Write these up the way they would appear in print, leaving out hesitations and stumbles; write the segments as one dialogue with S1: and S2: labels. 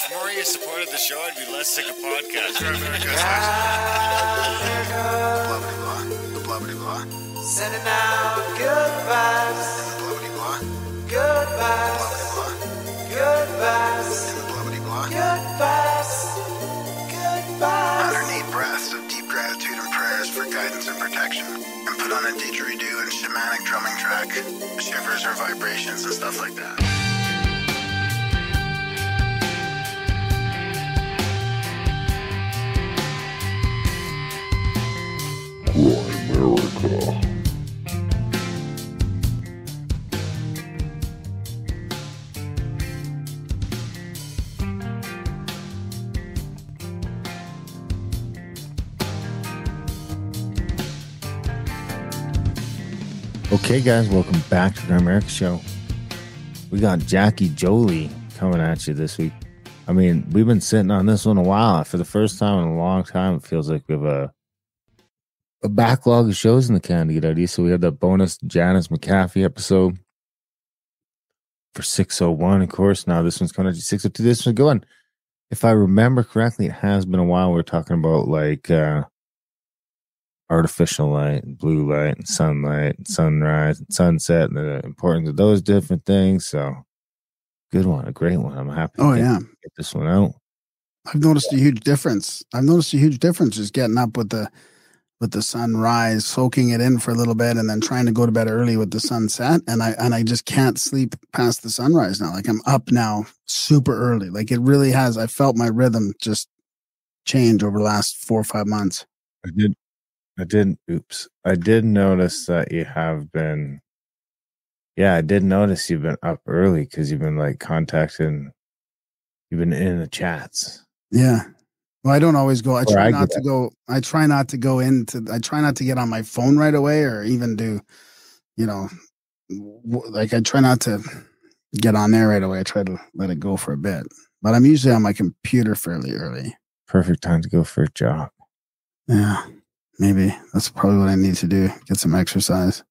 S1: If more of you supported the show, I'd be less sick of podcasts.
S2: Blah, blah, blah.
S3: Sending out good vibes.
S2: Blah, blah, blah.
S3: Good vibes.
S2: Blah,
S3: Good vibes.
S2: blah, blah, blah.
S3: Good vibes. Good vibes.
S2: 108 breaths of deep gratitude and prayers for guidance and protection. And put on a didgeridoo and shamanic drumming track. Shivers or vibrations and stuff like that.
S4: Grimerica. Okay, guys, welcome back to the Grimerica Show. We got Jackie Jolie coming at you this week. I mean, we've been sitting on this one a while. For the first time in a long time, it feels like we have a backlog of shows in the can to get out of. So we had that bonus Janice McAfee episode for 601, of course. Now this one's coming at you 602. This one's going. If I remember correctly, it has been a while. We're talking about like artificial light and blue light and sunlight and sunrise and sunset and the importance of those different things. So good one, a great one. I'm happy to get this one out.
S5: I've noticed a huge difference. Just getting up with the sunrise, soaking it in for a little bit, and then trying to go to bed early with the sunset. And I just can't sleep past the sunrise now. Like I'm up now super early. Like it really has. I felt my rhythm just change over the last 4 or 5 months.
S4: I did notice that you have been. Yeah, I did notice you've been up early because you've been like you've been in the chats.
S5: Yeah. Well, I don't always go. I try not to get on my phone right away or even do, like I try not to get on there right away. I try to let it go for a bit, but I'm usually on my computer fairly early.
S4: Perfect time to go for a jog.
S5: Yeah, maybe that's probably what I need to do. Get some exercise.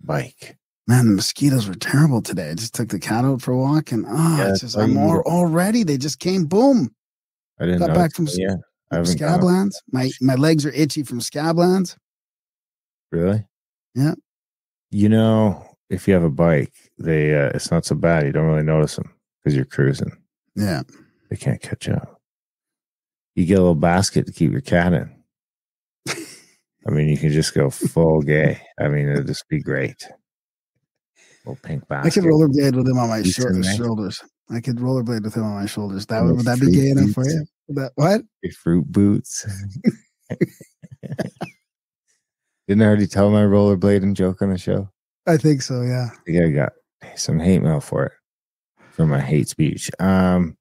S4: Bike.
S5: Man, the mosquitoes were terrible today. I just took the cat out for a walk and already, they just came, boom.
S4: I didn't
S5: got back from Scablands. My legs are itchy from Scablands.
S4: Really?
S5: Yeah.
S4: If you have a bike, it's not so bad. You don't really notice them because you're cruising.
S5: Yeah.
S4: They can't catch up. You get a little basket to keep your cat in. I mean, you can just go full gay. I mean, it'll just be great. Little pink basket.
S5: I could rollerblade with him on my shoulders. I could rollerblade with him on my shoulders. Would that be gay enough for you? What?
S4: Your fruit boots. Didn't I already tell my rollerblading joke on the show? I
S5: think so, yeah.
S4: I think I got some hate mail for it. For my hate speech. Funny,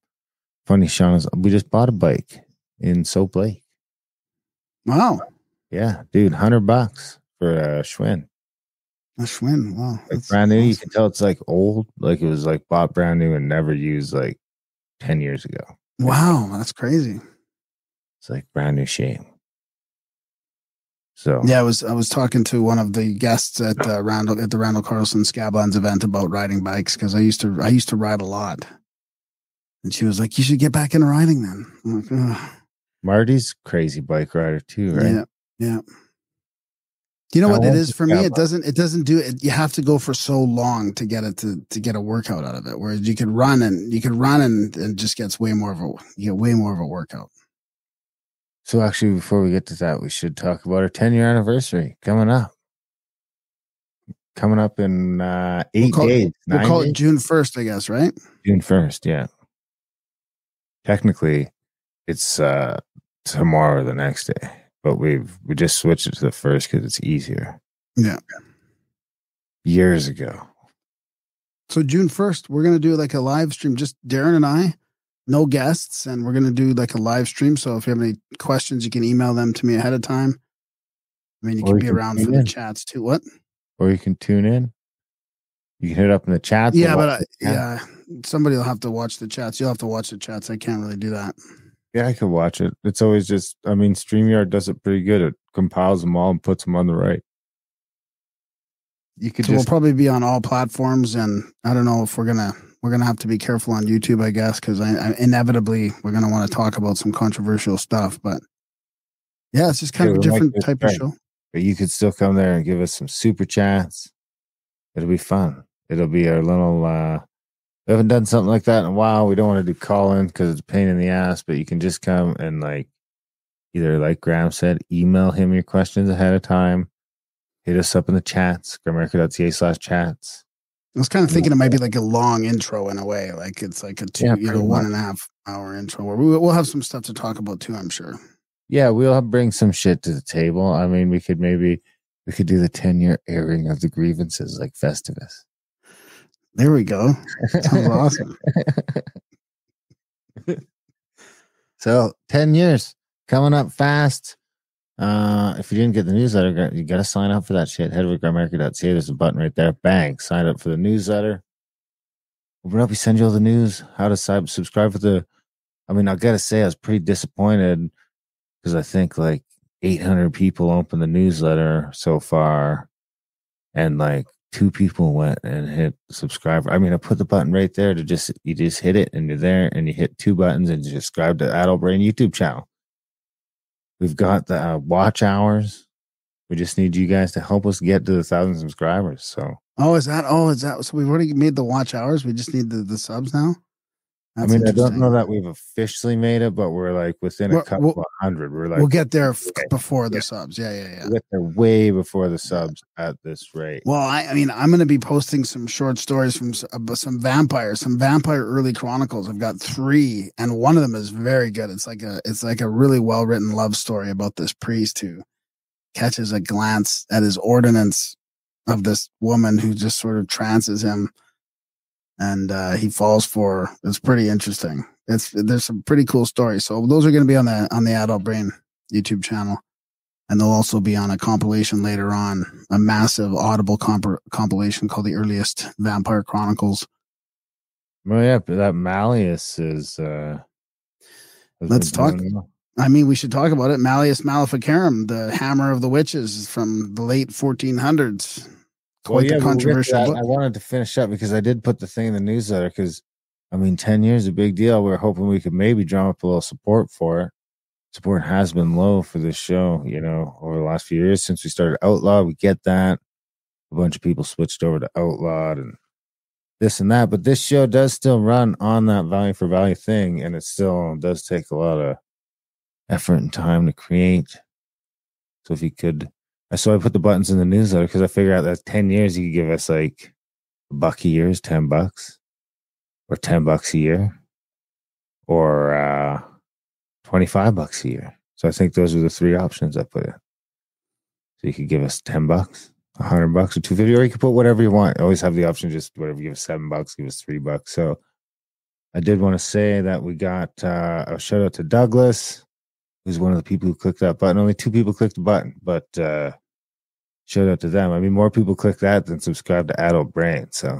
S4: Sean, we just bought a bike in Soap Lake.
S5: Wow.
S4: Yeah, dude, $100 for a Schwinn.
S5: A Schwinn, wow.
S4: Like brand new. Awesome. You can tell it's like old. Like it was like bought brand new and never used like 10 years ago.
S5: Wow, that's crazy.
S4: It's like brand new shape. So
S5: yeah, I was talking to one of the guests at the Randall Carlson Scablands event about riding bikes because I used to ride a lot, and she was like, "You should get back into riding then." I'm like, ugh.
S4: Marty's crazy bike rider too, right?
S5: Yeah. You know what it is for me? It doesn't do it. You have to go for so long to get it to get a workout out of it. Whereas you could run and it just gets way more of a workout.
S4: So actually, before we get to that, we should talk about our 10-year anniversary coming up. Coming up in 8 days.
S5: We'll call it June 1st, I guess, right?
S4: June 1st, yeah. Technically, it's tomorrow, the next day. But we just switched it to the 1st because it's easier.
S5: Yeah.
S4: Years ago.
S5: So June 1st, we're going to do like a live stream, just Darren and I, no guests, and we're going to do like a live stream. So if you have any questions, you can email them to me ahead of time. I mean, you can be around for the chats too. What?
S4: Or you can tune in. You can hit up in the chats.
S5: Yeah, but somebody will have to watch the chats. You'll have to watch the chats. I can't really do that.
S4: Yeah, I could watch it. It's always just, I mean, StreamYard does it pretty good. It compiles them all and puts them on the right.
S5: We'll probably be on all platforms, and I don't know if we're gonna we're going to have to be careful on YouTube, I guess, because I inevitably we're going to want to talk about some controversial stuff. But yeah, it's just kind of a different type of show.
S4: But you could still come there and give us some super chats. It'll be fun. It'll be our little, we haven't done something like that in a while. We don't want to do call-in because it's a pain in the ass, but you can just come and like, either like Graham said, email him your questions ahead of time. Hit us up in the chats, grimerica.ca/chats.
S5: I was kind of thinking it might be like a long intro in a way. Like it's like a 1.5 hour intro where we'll have some stuff to talk about too, I'm sure. Yeah,
S4: we'll bring some shit to the table. I mean, we could do the 10-year airing of the grievances like Festivus.
S5: There we go. Sounds awesome.
S4: So 10 years coming up fast. If you didn't get the newsletter, you got to sign up for that shit. Head over to Grimericans.ca. There's a button right there. Bang. Sign up for the newsletter. Open up. We send you all the news. How to subscribe for the. I mean, I got to say, I was pretty disappointed because I think like 800 people opened the newsletter so far. And like 2 people went and hit subscribe. I mean, I put the button right there to you just hit it and you're there and you hit 2 buttons and you subscribe to Adult Brain YouTube channel. We've got the watch hours. We just need you guys to help us get to the 1,000 subscribers. So,
S5: is that? So we've already made the watch hours. We just need the subs now.
S4: That's I don't know that we've officially made it, but we're like within a couple of hundred. We'll
S5: get there before the subs. Yeah.
S4: We'll get there way before the subs at this rate.
S5: Well, I mean, I'm going to be posting some short stories from some vampire early chronicles. I've got 3, and one of them is very good. It's like a really well written love story about this priest who catches a glance at his ordinance of this woman who just sort of trances him. And he falls for her. It's pretty interesting. There's some pretty cool stories. So those are going to be on the Adult Brain YouTube channel, and they'll also be on a compilation later on, a massive Audible compilation called The Earliest Vampire Chronicles.
S4: Well, yeah, but that Malleus is.
S5: Let's talk. I mean, we should talk about it. Malleus Maleficarum, the hammer of the witches from the late 1400s. Quite the controversial book.
S4: I wanted to finish up because I did put the thing in the newsletter because, I mean, 10 years is a big deal. We're hoping we could maybe drum up a little support for it. Support has been low for this show, over the last few years since we started Outlaw. We get that. A bunch of people switched over to Outlawed and this and that. But this show does still run on that value for value thing, and it still does take a lot of effort and time to create. So if you could... So I put the buttons in the newsletter because I figured out that 10 years you could give us like $1 a year is $10 or $10 a year or $25 a year. So I think those are the 3 options I put in. So you could give us $10, $100 or $250, or you could put whatever you want. Always have the option, just whatever, give us $7, give us $3. So I did want to say that we got a shout out to Douglas, who's one of the people who clicked that button. Only 2 people clicked the button, but shout out to them. I mean, more people click that than subscribe to Adult Brain. So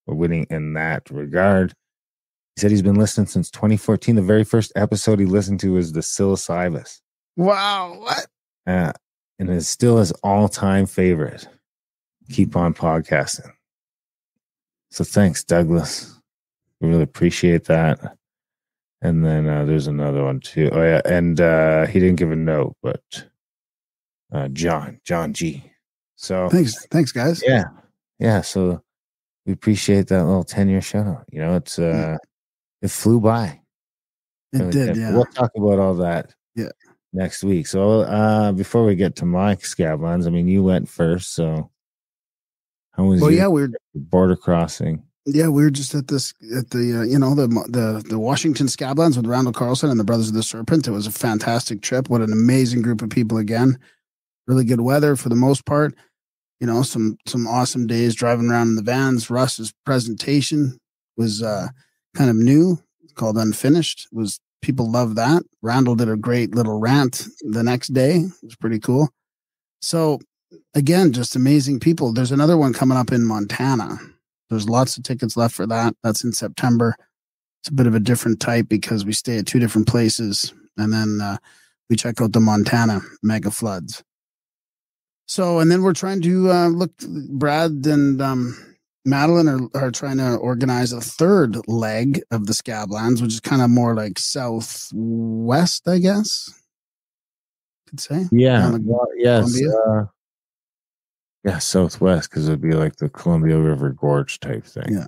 S4: we're winning in that regard. He said he's been listening since 2014. The very first episode he listened to was the psilocybus.
S5: Wow. What?
S4: And it's still his all-time favorite. Keep on podcasting. So thanks, Douglas. We really appreciate that. And then there's another one too. Oh yeah, and he didn't give a note, but John G. So
S5: thanks, guys.
S4: Yeah. So we appreciate that little 10-year shout out. It's it flew by.
S5: It did. Yeah.
S4: We'll talk about all that. Next week. So before we get to my Scablands, I mean, you went first. So how was your border crossing?
S5: Yeah, we were just at the Washington Scablands with Randall Carlson and the Brothers of the Serpent. It was a fantastic trip. What an amazing group of people again. Really good weather for the most part. Some awesome days driving around in the vans. Russ's presentation was kind of new, called Unfinished. People loved that. Randall did a great little rant the next day. It was pretty cool. So again, just amazing people. There's another one coming up in Montana. There's lots of tickets left for that. That's in September. It's a bit of a different type because we stay at 2 different places, and then we check out the Montana mega floods. So, and then we're trying to look, Brad and Madeline are trying to organize a third leg of the Scablands, which is kind of more like southwest, I guess. Could say.
S4: Yeah. Well, yes.
S5: Columbia.
S4: Yeah, southwest, because it'd be like the Columbia River Gorge type thing.
S5: Yeah.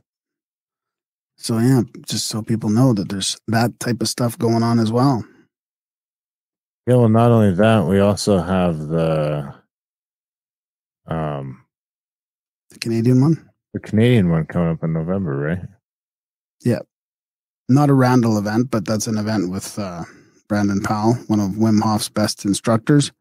S5: So yeah, just so people know that there's that type of stuff going on as well.
S4: Yeah, well, not only that, we also have the
S5: Canadian one.
S4: the Canadian one coming up in November, right?
S5: Yeah. Not a Randall event, but that's an event with Brandon Powell, one of Wim Hof's best instructors.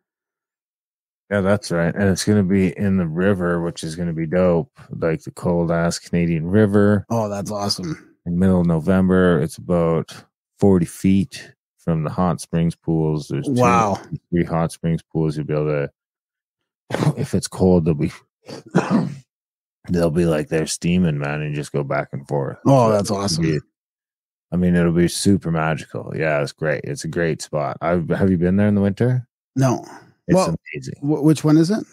S4: Yeah, that's right. And it's going to be in the river, which is going to be dope. Like the cold ass Canadian River.
S5: Oh, that's awesome.
S4: In middle of November, it's about 40 feet from the hot springs pools. There's
S5: Wow.
S4: 3 hot springs pools. You'll be able to, if it's cold, they'll be like they're steaming, man, and you just go back and forth.
S5: Oh, that's awesome.
S4: It'll be super magical. Yeah, it's great. It's a great spot. Have you been there in the winter?
S5: No.
S4: It's amazing.
S5: Which one is it?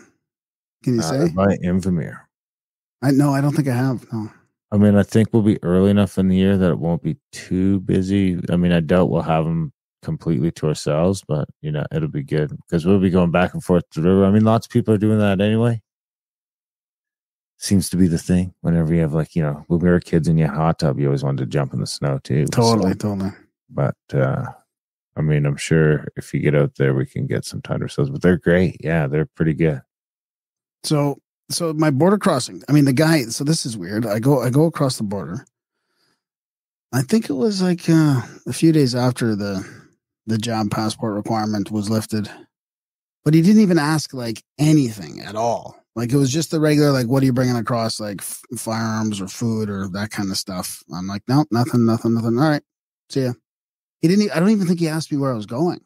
S5: Can you say?
S4: By Invamere.
S5: I don't think I have. No.
S4: I think we'll be early enough in the year that it won't be too busy. I doubt we'll have them completely to ourselves, but it'll be good because we'll be going back and forth to the river. Lots of people are doing that anyway. Seems to be the thing. Whenever you have when we were kids and you had a hot tub, you always wanted to jump in the snow too.
S5: Totally.
S4: But I'm sure if you get out there, we can get some time to ourselves. But they're great. Yeah, they're pretty good.
S5: So my border crossing. The guy. So this is weird. I go across the border. I think it was like a few days after the job passport requirement was lifted, but he didn't even ask like anything at all. Like it was just the regular, like, what are you bringing across? Like firearms or food or that kind of stuff. I'm like, no, nothing. All right. See ya. I don't even think he asked me where I was going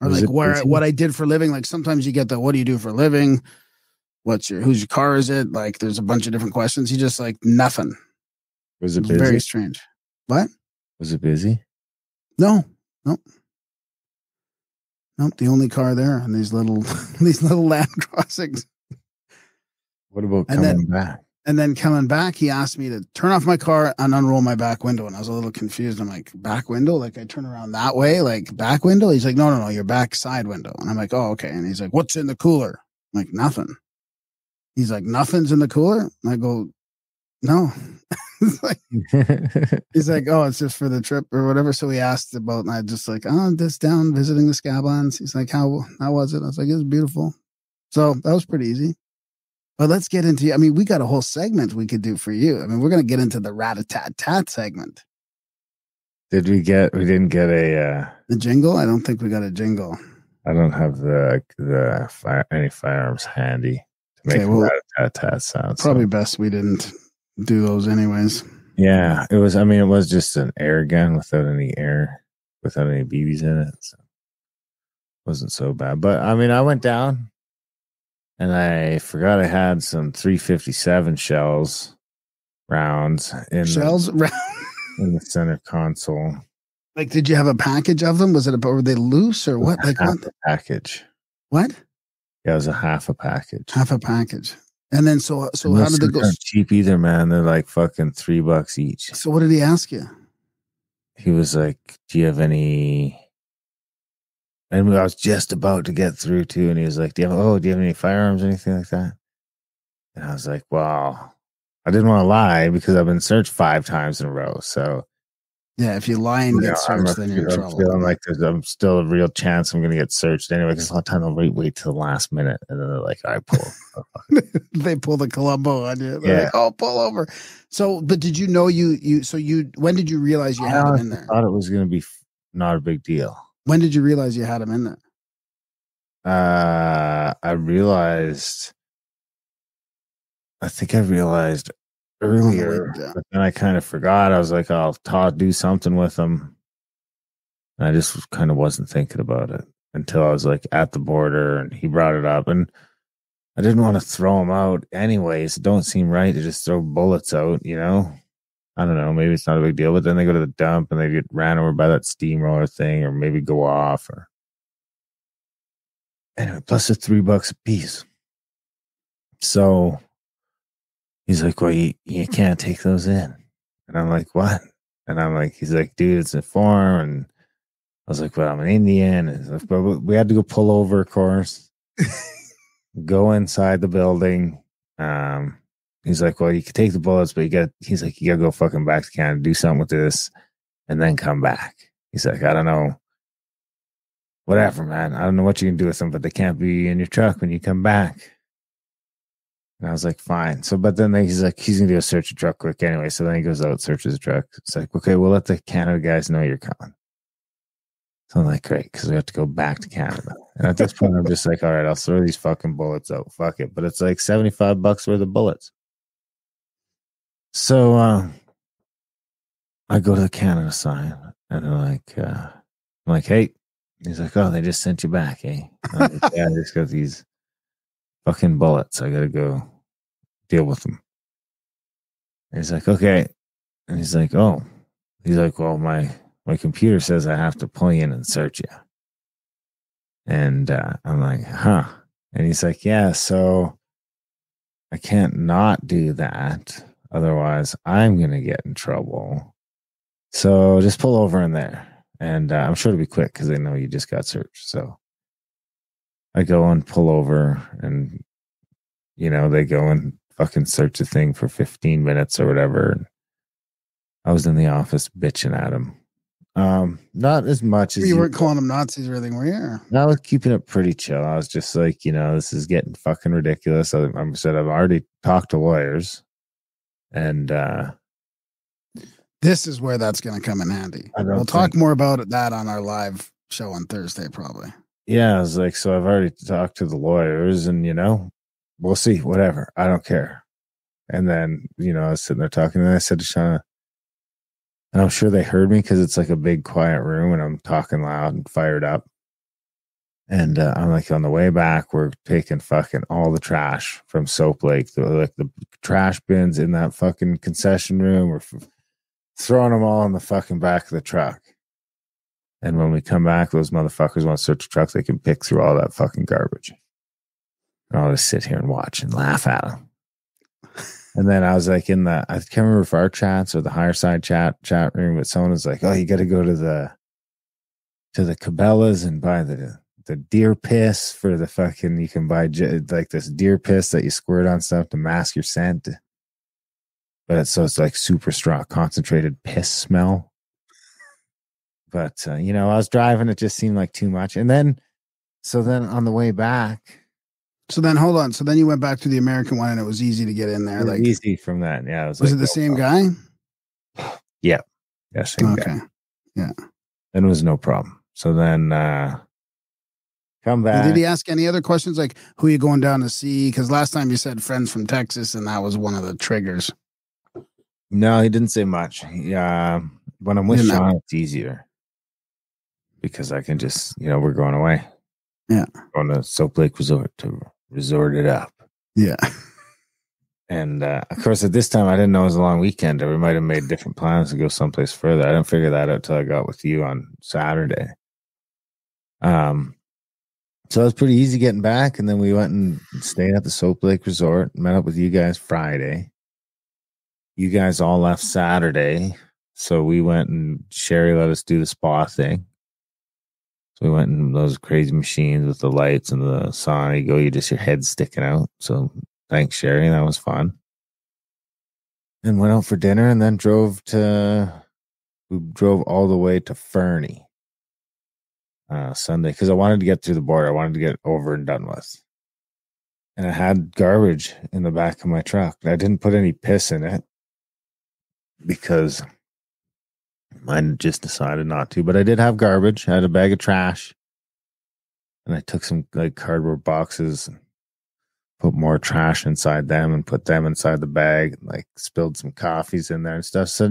S5: or like what I did for a living. Like sometimes you get the, what do you do for a living? Who's your car is it? Like there's a bunch of different questions. He just like nothing.
S4: Was it busy?
S5: Very strange. What?
S4: Was it busy?
S5: No. Nope. The only car there and these little land crossings.
S4: What about coming back?
S5: And then coming back, he asked me to turn off my car and unroll my back window. And I was a little confused. I'm like, back window? Like I turn around that way, like back window? He's like, no, your back side window. And I'm like, oh, okay. And he's like, what's in the cooler? I'm like, nothing. He's like, nothing's in the cooler? And I go, no. He's like, oh, it's just for the trip or whatever. So he asked about, and I just like, oh, this down visiting the Scablands. He's like, how was it? I was like, it was beautiful. So that was pretty easy. But let's get into, we got a whole segment we could do for you. We're going to get into the rat-a-tat-tat segment.
S4: We didn't get a
S5: the jingle? I don't think we got a jingle.
S4: I don't have any firearms handy to make rat-a-tat-tat sound.
S5: Probably best we didn't do those anyways.
S4: Yeah, it was. It was just an air gun without any BBs in it. So it wasn't so bad. But I went down and I forgot I had some 357 rounds in the center console. Like, did you have a package of them? Were they loose or what? Like half a package.
S5: What?
S4: Yeah, it was a half a package.
S5: Half a package. And then so how did it go?
S4: Not cheap either, man. They're like fucking $3 each.
S5: So what did he ask you?
S4: He was like, "Do you have any?" And I was just about to get through too, and he was like, "Do you have any firearms or anything like that?" And I was like, "Well, I didn't want to lie because I've been searched 5 times in a row." So
S5: yeah, if you lie and get searched, then you're in trouble.
S4: Feeling like I'm still a real chance I'm going to get searched anyway. Because a lot of time they'll wait till the last minute, and then they're like, "I pull."
S5: They pull the Columbo on you. They're like, "Oh, pull over." So, but did you know when did you realize you had him in there?
S4: I thought it was going to be not a big deal.
S5: When did you realize you had him in there?
S4: I think I realized earlier, but then I kind of forgot. I was like, I'll do something with them. And I just kind of wasn't thinking about it until I was like at the border and he brought it up. And I didn't want to throw them out anyways. It don't seem right to just throw bullets out, I don't know. Maybe it's not a big deal, but then they go to the dump and they get ran over by that steamroller thing or maybe go off. Or anyway, plus it's $3 a piece. So He's like, well, you can't take those in. And I'm like, what? And I'm like, he's like, dude, it's a farm. And I was like, well, I'm an Indian. And like, but we had to go pull over, of course, go inside the building. He's like, well, you can take the bullets, but you got to go fucking back to Canada, do something with this, and then come back. He's like, I don't know. Whatever, man. I don't know what you can do with them, but they can't be in your truck when you come back. And I was like, fine. So, but then he's like, he's going to go search the truck quick anyway. So then he goes out, searches the truck. It's like, okay, we'll let the Canada guys know you're coming. So I'm like, great, because we have to go back to Canada. And at this point, I'm just like, all right, I'll throw these fucking bullets out. Fuck it. But it's like $75 worth of bullets. So I go to the Canada sign, and they're like, I'm like, hey. He's like, oh, they just sent you back, eh? I'm like, yeah, I just got these fucking bullets. I got to go deal with them. And he's like, okay. And he's like, oh. He's like, well, my computer says I have to pull you in and search you. And I'm like, huh. And he's like, yeah, so I can't not do that. Otherwise, I'm going to get in trouble. So just pull over in there. And I'm sure it'll be quick because they know you just got searched. So I go and pull over, and, they go and fucking search the thing for 15 minutes or whatever. And I was in the office bitching at him. Not as much as
S5: you weren't calling them Nazis or anything, were you?
S4: I was keeping it pretty chill. I was just like, this is getting fucking ridiculous. I said, I've already talked to lawyers, and
S5: this is where that's going to come in handy. We'll talk more about that on our live show on Thursday, probably.
S4: Yeah, I was like, so I've already talked to the lawyers, and, we'll see, whatever. I don't care. And then, I was sitting there talking, and I said to Shauna, and I'm sure they heard me because it's like a big quiet room, and I'm talking loud and fired up. And I'm like, on the way back, we're taking fucking all the trash from Soap Lake, the trash bins in that fucking concession room. We're throwing them all in the fucking back of the truck. And when we come back, those motherfuckers want to search the truck, they can pick through all that fucking garbage. And I'll just sit here and watch and laugh at them. And then I was like I can't remember if our chats or the higher side chat room, but someone was like, oh, you got to go to the Cabela's and buy the deer piss for the fucking, you can buy like this deer piss that you squirt on stuff to mask your scent. But it's like super strong, concentrated piss smell. But, I was driving. It just seemed like too much. And then on the way back.
S5: So then, hold on. So then you went back to the American one, and it was easy to get in there. Like
S4: easy from that. Yeah.
S5: Was it the same guy?
S4: Yeah. Yeah. Same guy.
S5: Yeah.
S4: And it was no problem. So then, come back.
S5: And did he ask any other questions? Like, who are you going down to see? Because last time you said friends from Texas, and that was one of the triggers.
S4: No, he didn't say much. Yeah, when I'm with Sean, it's easier because I can just, we're going away.
S5: Yeah,
S4: going to Soap Lake Resort to resort it up.
S5: Yeah,
S4: and of course, at this time, I didn't know it was a long weekend. Or we might have made different plans to go someplace further. I didn't figure that out till I got with you on Saturday. So it was pretty easy getting back, and then we went and stayed at the Soap Lake Resort. Met up with you guys Friday. You guys all left Saturday, so we went and Sherry let us do the spa thing. So we went in those crazy machines with the lights and the sauna. Your head sticking out. So thanks, Sherry. That was fun. And went out for dinner, and then drove all the way to Fernie Sunday because I wanted to get through the border. I wanted to get over and done with. And I had garbage in the back of my truck. I didn't put any piss in it, because I just decided not to. But I did have garbage. I had a bag of trash. And I took some like cardboard boxes, and put more trash inside them, and put them inside the bag, and like spilled some coffees in there and stuff. So,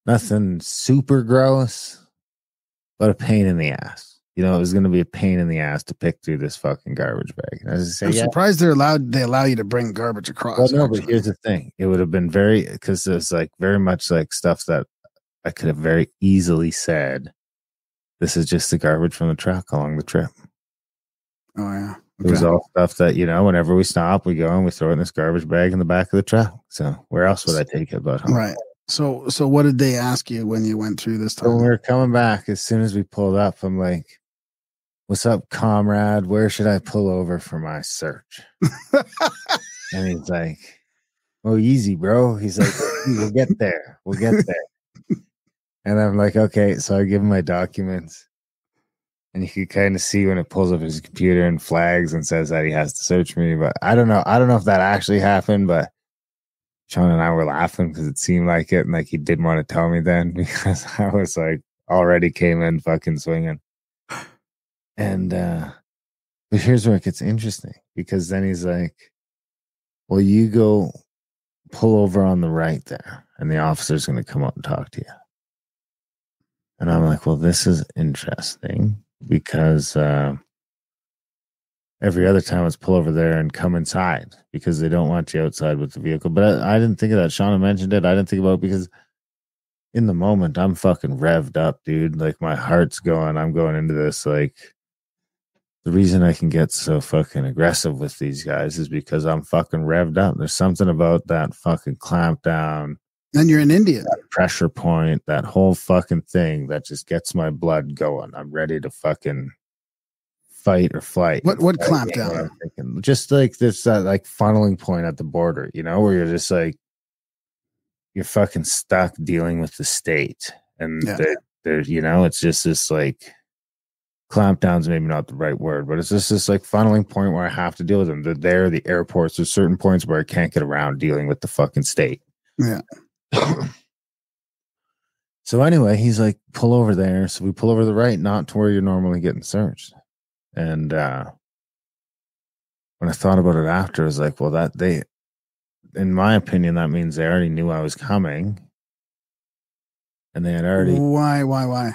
S4: nothing super gross, but a pain in the ass. It was going to be a pain in the ass to pick through this fucking garbage bag. And I was
S5: I'm surprised they allow you to bring garbage across.
S4: Well, no, but here's the thing. It would have been because there's like very much like stuff that I could have very easily said, this is just the garbage from the truck along the trip.
S5: Oh, yeah.
S4: It was all stuff that, whenever we stop, we go and we throw it in this garbage bag in the back of the truck. So where else would I take it but home?
S5: Right. So what did they ask you when you went through this time?
S4: So when we were coming back, as soon as we pulled up, I'm like, "What's up, comrade? Where should I pull over for my search?" And he's like, "Oh, easy, bro." He's like, "We'll get there. We'll get there." And I'm like, "Okay." So I give him my documents. And you can kind of see when it pulls up his computer and flags and says that he has to search me. But I don't know. I don't know if that actually happened, but Sean and I were laughing because it seemed like it. And like he didn't want to tell me then because I was like already came in fucking swinging. And but here's where it gets interesting, because then he's like, "Well, you go pull over on the right there and the officer's going to come up and talk to you." And I'm like, "Well, this is interesting." Because every other time it's pull over there and come inside because they don't want you outside with the vehicle. But I didn't think of that. Shauna mentioned it. I didn't think about it because in the moment I'm fucking revved up, dude. Like my heart's going. I'm going into this. Like the reason I can get so fucking aggressive with these guys is because I'm fucking revved up. There's something about that fucking clamp down.
S5: And you're in India.
S4: That pressure point, that whole fucking thing that just gets my blood going. I'm ready to fucking fight or flight.
S5: What clamp down?
S4: Just like this, like funneling point at the border, where you're just like, you're fucking stuck dealing with the state. And there's, it's just this like, clamp down's maybe not the right word, but it's just this like funneling point where I have to deal with them. They're there, the airports, there's certain points where I can't get around dealing with the fucking state.
S5: Yeah.
S4: So anyway, he's like, "Pull over there." So we pull over to the right, not to where you're normally getting searched. And when I thought about it after, I was like, well, in my opinion, that means they already knew I was coming. And they had already.
S5: Why? Well,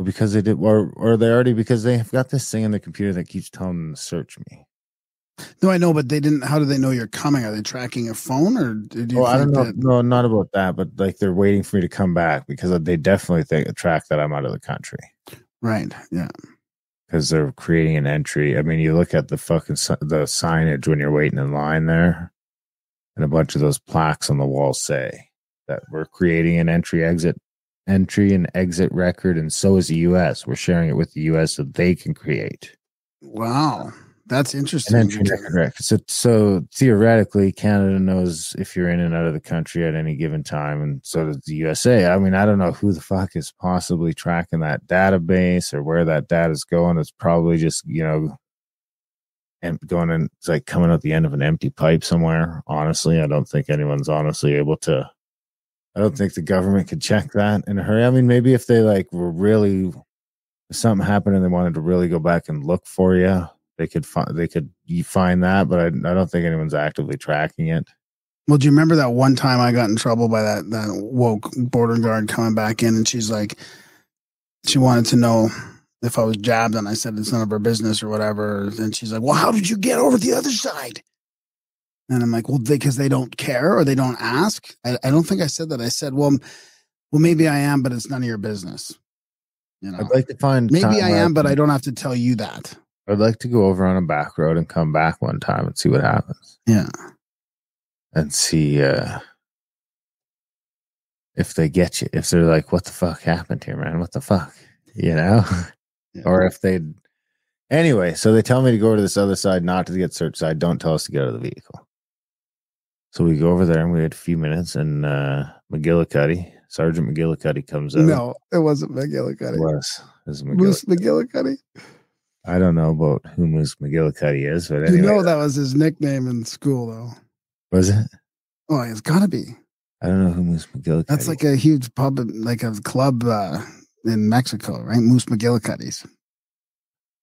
S4: because they did, or they already, because they've got this thing in the computer that keeps telling them to search me.
S5: No, I know, but they didn't. How do they know you're coming? Are they tracking your phone, or did you?
S4: I don't know. No, not about that. But like they're waiting for me to come back because they definitely track that I'm out of the country.
S5: Right. Yeah.
S4: Because they're creating an entry. I mean, you look at the signage when you're waiting in line there, and a bunch of those plaques on the wall say that we're creating an entry and exit record, and so is the U.S. We're sharing it with the U.S. so they can create.
S5: Wow. That's interesting.
S4: So theoretically, Canada knows if you're in and out of the country at any given time, and so does the USA. I mean, I don't know who the fuck is possibly tracking that database or where that data is going. It's probably just, and going in, it's like coming out the end of an empty pipe somewhere. Honestly, I don't think anyone's honestly able to. I don't think the government could check that in a hurry. I mean, maybe if they were really, if something happened and they wanted to really go back and look for you, They could find that, but I don't think anyone's actively tracking it.
S5: Well, do you remember that one time I got in trouble by that woke border guard coming back in, and she's like, she wanted to know if I was jabbed, and I said it's none of her business or whatever. And she's like, "Well, how did you get over the other side?" And I'm like, "Well, because they don't care or they don't ask." I don't think I said that. I said, well, maybe I am, but it's none of your business.
S4: I'd like to find.
S5: Maybe I am, but I don't have to tell you that.
S4: I'd like to go over on a back road and come back one time and see what happens.
S5: Yeah. And
S4: see if they get you. If they're like, "What the fuck happened here, man? What the fuck?" Yeah. Or if they. Anyway, so they tell me to go to this other side, not to get search side. Don't tell us to get out of the vehicle. So we go over there and we had a few minutes, and Sergeant McGillicuddy comes out.
S5: No, it wasn't McGillicuddy.
S4: It was
S5: Moose McGillicuddy.
S4: I don't know about who Moose McGillicuddy is, but anyway.
S5: That was his nickname in school, though.
S4: Was it?
S5: Oh, it's got to be.
S4: I don't know who Moose McGillicuddy is.
S5: That's like a huge pub, like a club in Mexico, right? Moose McGillicuddy's.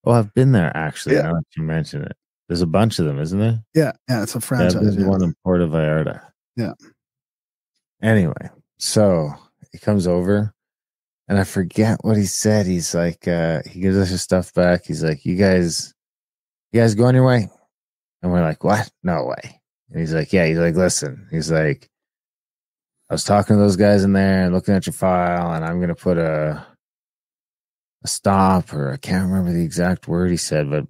S4: Oh, I've been there, actually. Yeah. Now that you mention it. There's a bunch of them, isn't there?
S5: Yeah, it's a franchise.
S4: There's one in Puerto Vallarta.
S5: Yeah.
S4: Anyway, so he comes over. And I forget what he said. He's like, he gives us his stuff back. He's like, you guys go on your way? And we're like, what? No way. And he's like, yeah. He's like, listen. He's like, I was talking to those guys in there and looking at your file, and I'm going to put a stop, or I can't remember the exact word he said, but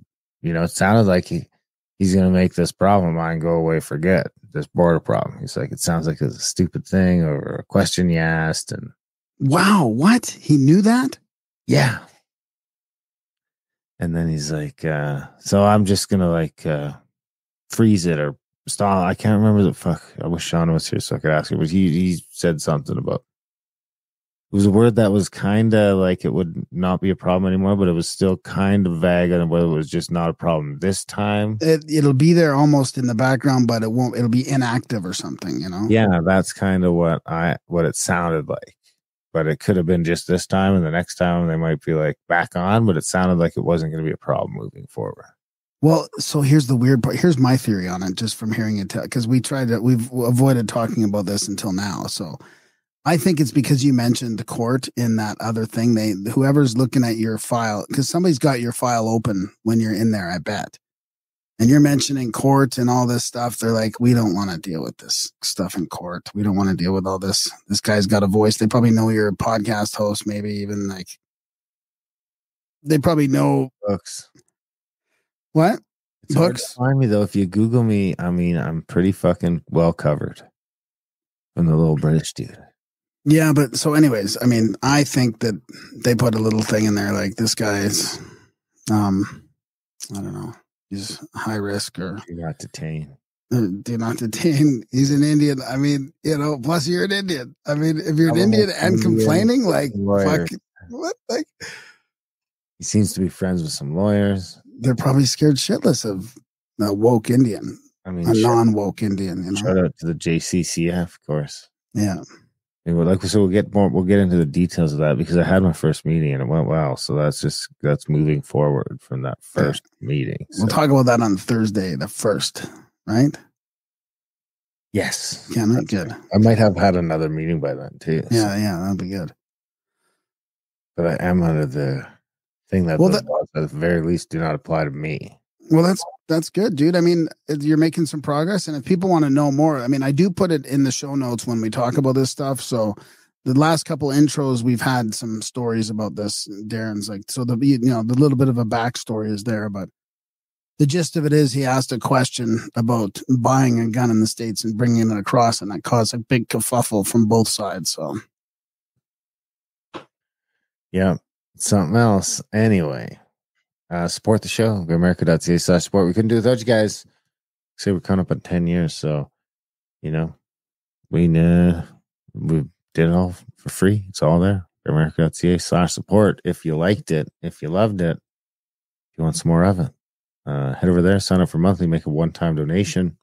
S4: it sounded like he's going to make this problem of mine go away, forget this border problem. He's like, it sounds like it's a stupid thing or a question you asked. And
S5: wow, what? He knew that?
S4: yeah. And then he's like, so I'm just going to like freeze it or stall. I can't remember the fuck. I wish Sean was here so I could ask her, but he said something about, it was a word that was kind of like it would not be a problem anymore, but it was still kind of vague on whether it was just not a problem this time.
S5: It'll be there almost in the background, but it'll be inactive or something,
S4: Yeah, that's kind of what it sounded like. But it could have been just this time, and the next time they might be like back on, but it sounded like it wasn't going to be a problem moving forward.
S5: Well, so here's the weird part. Here's my theory on it, just from hearing it, because we've avoided talking about this until now. So I think it's because you mentioned court in that other thing. Whoever's looking at your file, because somebody's got your file open when you're in there, I bet. And you're mentioning court and all this stuff. They're like, we don't want to deal with this stuff in court. We don't want to deal with all this. This guy's got a voice. They probably know you're a podcast host, maybe even like, they probably know.
S4: Books.
S5: What?
S4: It's
S5: Books?
S4: hard to find me though. If you Google me, I mean, I'm pretty fucking well covered from the little British dude.
S5: Yeah, but so anyways, I mean, I think that they put a little thing in there like this guy's, I don't know, he's high risk or
S4: Do not detain.
S5: Do not detain. He's an Indian. I mean, plus you're an Indian. I mean, if you're an Indian and complaining, like, fuck, what? Like,
S4: he seems to be friends with some lawyers.
S5: They're probably scared shitless of a woke Indian.
S4: I mean,
S5: a non-woke Indian.
S4: Shout out to the JCCF, of course.
S5: Yeah.
S4: So we'll get into the details of that because I had my first meeting and it went well. So that's moving forward from that first meeting. So.
S5: We'll talk about that on Thursday, the 1st, right?
S4: Yes.
S5: Yeah, not good.
S4: Right. I might have had another meeting by then too.
S5: Yeah, that'd be good.
S4: But I am under the thing that laws at the very least do not apply to me.
S5: Well, that's good, dude. I mean, you're making some progress. And if people want to know more, I mean, I do put it in the show notes when we talk about this stuff. So the last couple intros, we've had some stories about this. Darren's like, so the little bit of a backstory is there, but the gist of it is he asked a question about buying a gun in the States and bringing it across, and that caused a big kerfuffle from both sides. So.
S4: Yeah. Something else. Anyway. Support the show. Grimerica.ca/support. We couldn't do it without you guys. Say we're coming up on 10 years, so we did it all for free. It's all there. Grimerica.ca/support. If you liked it, if you loved it, if you want some more of it, head over there, sign up for monthly, make a one-time donation,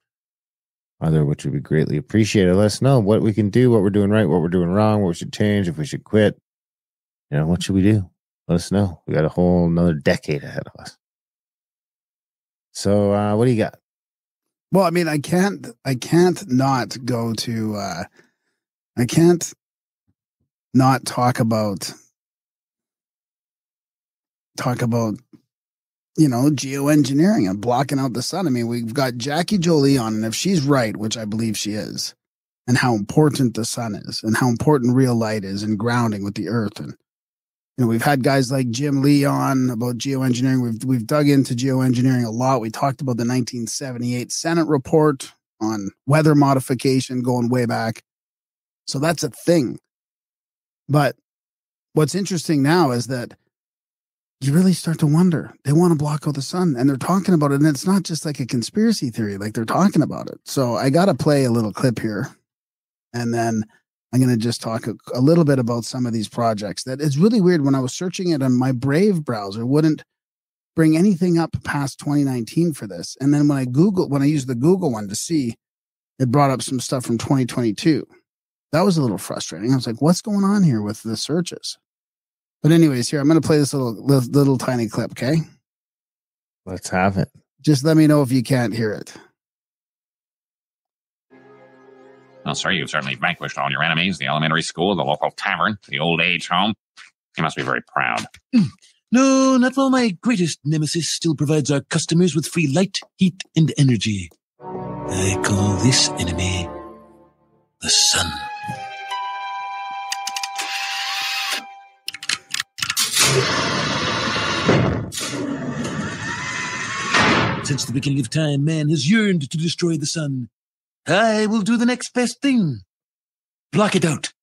S4: either which would be greatly appreciated. Let us know what we can do, what we're doing right, what we're doing wrong, what we should change, if we should quit. What should we do? Let us know. We got a whole another decade ahead of us. So, what do you got?
S5: Well, I mean, I can't not go to, I can't not talk about, geoengineering and blocking out the sun. I mean, we've got Jackie Jolie on, and if she's right, which I believe she is, and how important the sun is and how important real light is and grounding with the earth. And, we've had guys like Jim Lee on about geoengineering. We've dug into geoengineering a lot. We talked about the 1978 Senate report on weather modification going way back. So that's a thing. But what's interesting now is that you really start to wonder. They want to block out the sun, and they're talking about it. And it's not just like a conspiracy theory, like they're talking about it. So I got to play a little clip here. And then I'm going to just talk a little bit about some of these projects. That it's really weird. When I was searching it on my Brave browser, wouldn't bring anything up past 2019 for this. And then when I used the Google one to see, it brought up some stuff from 2022. That was a little frustrating. I was like, what's going on here with the searches? But anyways, here, I'm going to play this little tiny clip, okay?
S4: Let's have it.
S5: Just let me know if you can't hear it.
S6: Well, sir, you've certainly vanquished all your enemies, the elementary school, the local tavern, the old age home. You must be very proud.
S7: No, not while my greatest nemesis still provides our customers with free light, heat, and energy. I call this enemy the sun. Since the beginning of time, man has yearned to destroy the sun. I will do the next best thing. Block it out.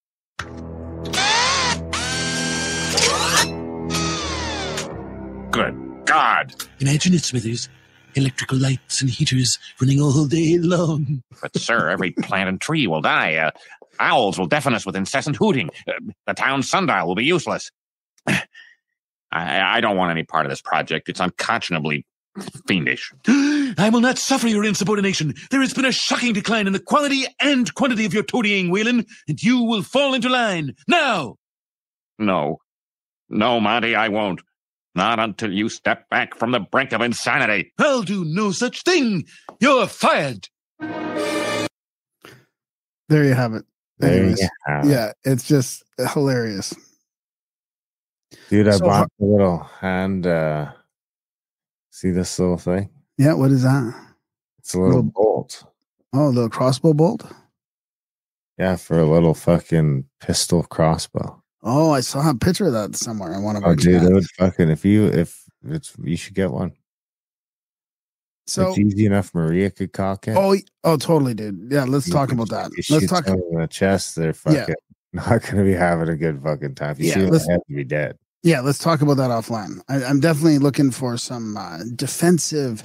S6: Good God.
S7: Imagine it, Smithers. Electrical lights and heaters running all day long.
S6: But, sir, every plant and tree will die. Owls will deafen us with incessant hooting. The town sundial will be useless. I don't want any part of this project. It's unconscionably fiendish.
S7: I will not suffer your insubordination. There has been a shocking decline in the quality and quantity of your toadying, Whelan, and you will fall into line. Now!
S6: No, Monty, I won't. Not until you step back from the brink of insanity.
S7: I'll do no such thing. You're fired.
S5: There you have it. Anyways, yeah, it's just hilarious.
S4: Dude, I bought a little hand. See this little thing?
S5: Yeah, what is that?
S4: It's a little bolt.
S5: Oh, a little crossbow bolt?
S4: Yeah, for a little fucking pistol crossbow.
S5: Oh, I saw a picture of that somewhere. I want to.
S4: Oh, dude, it would fucking you should get one.
S5: So
S4: it's easy enough. Maria could cock it.
S5: Oh, totally, dude. Yeah, let's talk about that. Let's talk
S4: in the chest. They're fucking not going to be having a good fucking time. If you shoot them, they have to be dead.
S5: Yeah, let's talk about that offline. I'm definitely looking for some defensive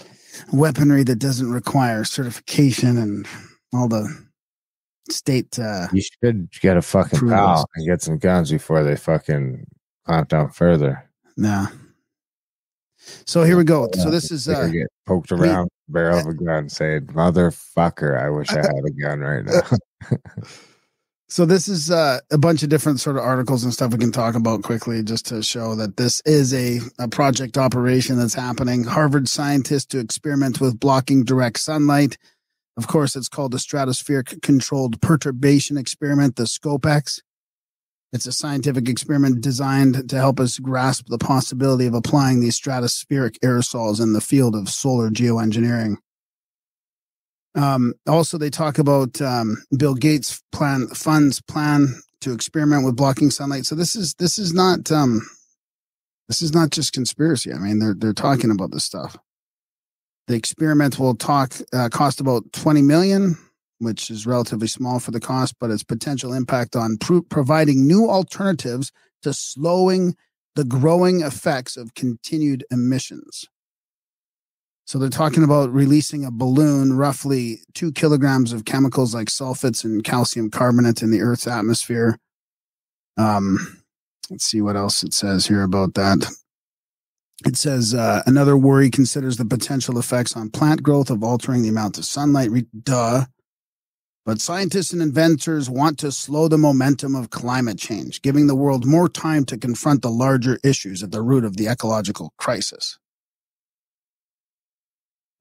S5: weaponry that doesn't require certification and all the state.
S4: You should get a fucking pal and get some guns before they fucking clamp down further.
S5: Nah. So here we go. So this is
S4: get poked around the barrel of a gun, saying, "Motherfucker, I wish I had a gun right now."
S5: So this is a bunch of different sort of articles and stuff we can talk about quickly just to show that this is a project operation that's happening. Harvard scientists to experiment with blocking direct sunlight. Of course, it's called the Stratospheric Controlled Perturbation Experiment, the SCOPEX. It's a scientific experiment designed to help us grasp the possibility of applying these stratospheric aerosols in the field of solar geoengineering. Also, they talk about Bill Gates' funds plan to experiment with blocking sunlight. So this is not just conspiracy. I mean, they're talking about this stuff. The experiment will cost about $20 million, which is relatively small for the cost, but its potential impact on providing new alternatives to slowing the growing effects of continued emissions. So they're talking about releasing a balloon, roughly 2 kilograms of chemicals like sulfates and calcium carbonate in the Earth's atmosphere. Let's see what else it says here about that. It says another worry considers the potential effects on plant growth of altering the amount of sunlight. But scientists and inventors want to slow the momentum of climate change, giving the world more time to confront the larger issues at the root of the ecological crisis.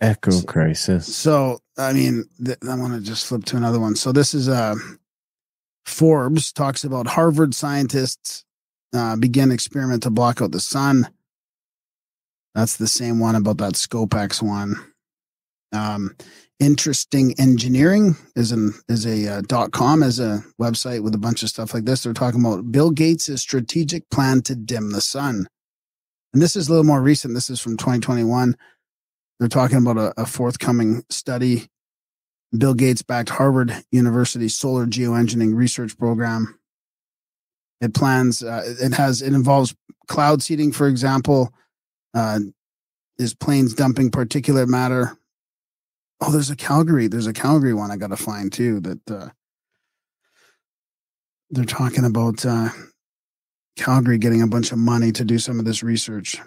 S4: Echo crisis.
S5: So, I mean, I want to just flip to another one. So this is Forbes talks about Harvard scientists begin experiment to block out the sun. That's the same one about that SCOPEX one. Interesting Engineering is a .com, is a website with a bunch of stuff like this. They're talking about Bill Gates' strategic plan to dim the sun. And this is a little more recent. This is from 2021. They're talking about a forthcoming study. Bill Gates backed Harvard University solar geoengineering research program. It involves cloud seeding, for example. Is planes dumping particulate matter? Oh, there's a Calgary one I got to find too, that they're talking about Calgary getting a bunch of money to do some of this research.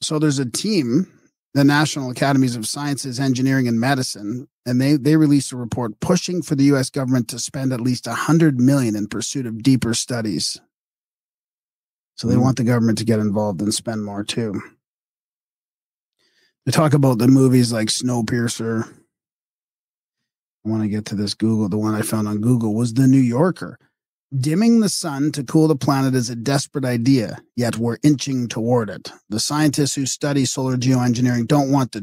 S5: So there's a team, the National Academies of Sciences, Engineering, and Medicine, and they released a report pushing for the U.S. government to spend at least $100 million in pursuit of deeper studies. So they want the government to get involved and spend more too. They talk about the movies like Snowpiercer. I want to get to this Google. The one I found on Google was The New Yorker. Dimming the sun to cool the planet is a desperate idea, yet we're inching toward it. The scientists who study solar geoengineering don't want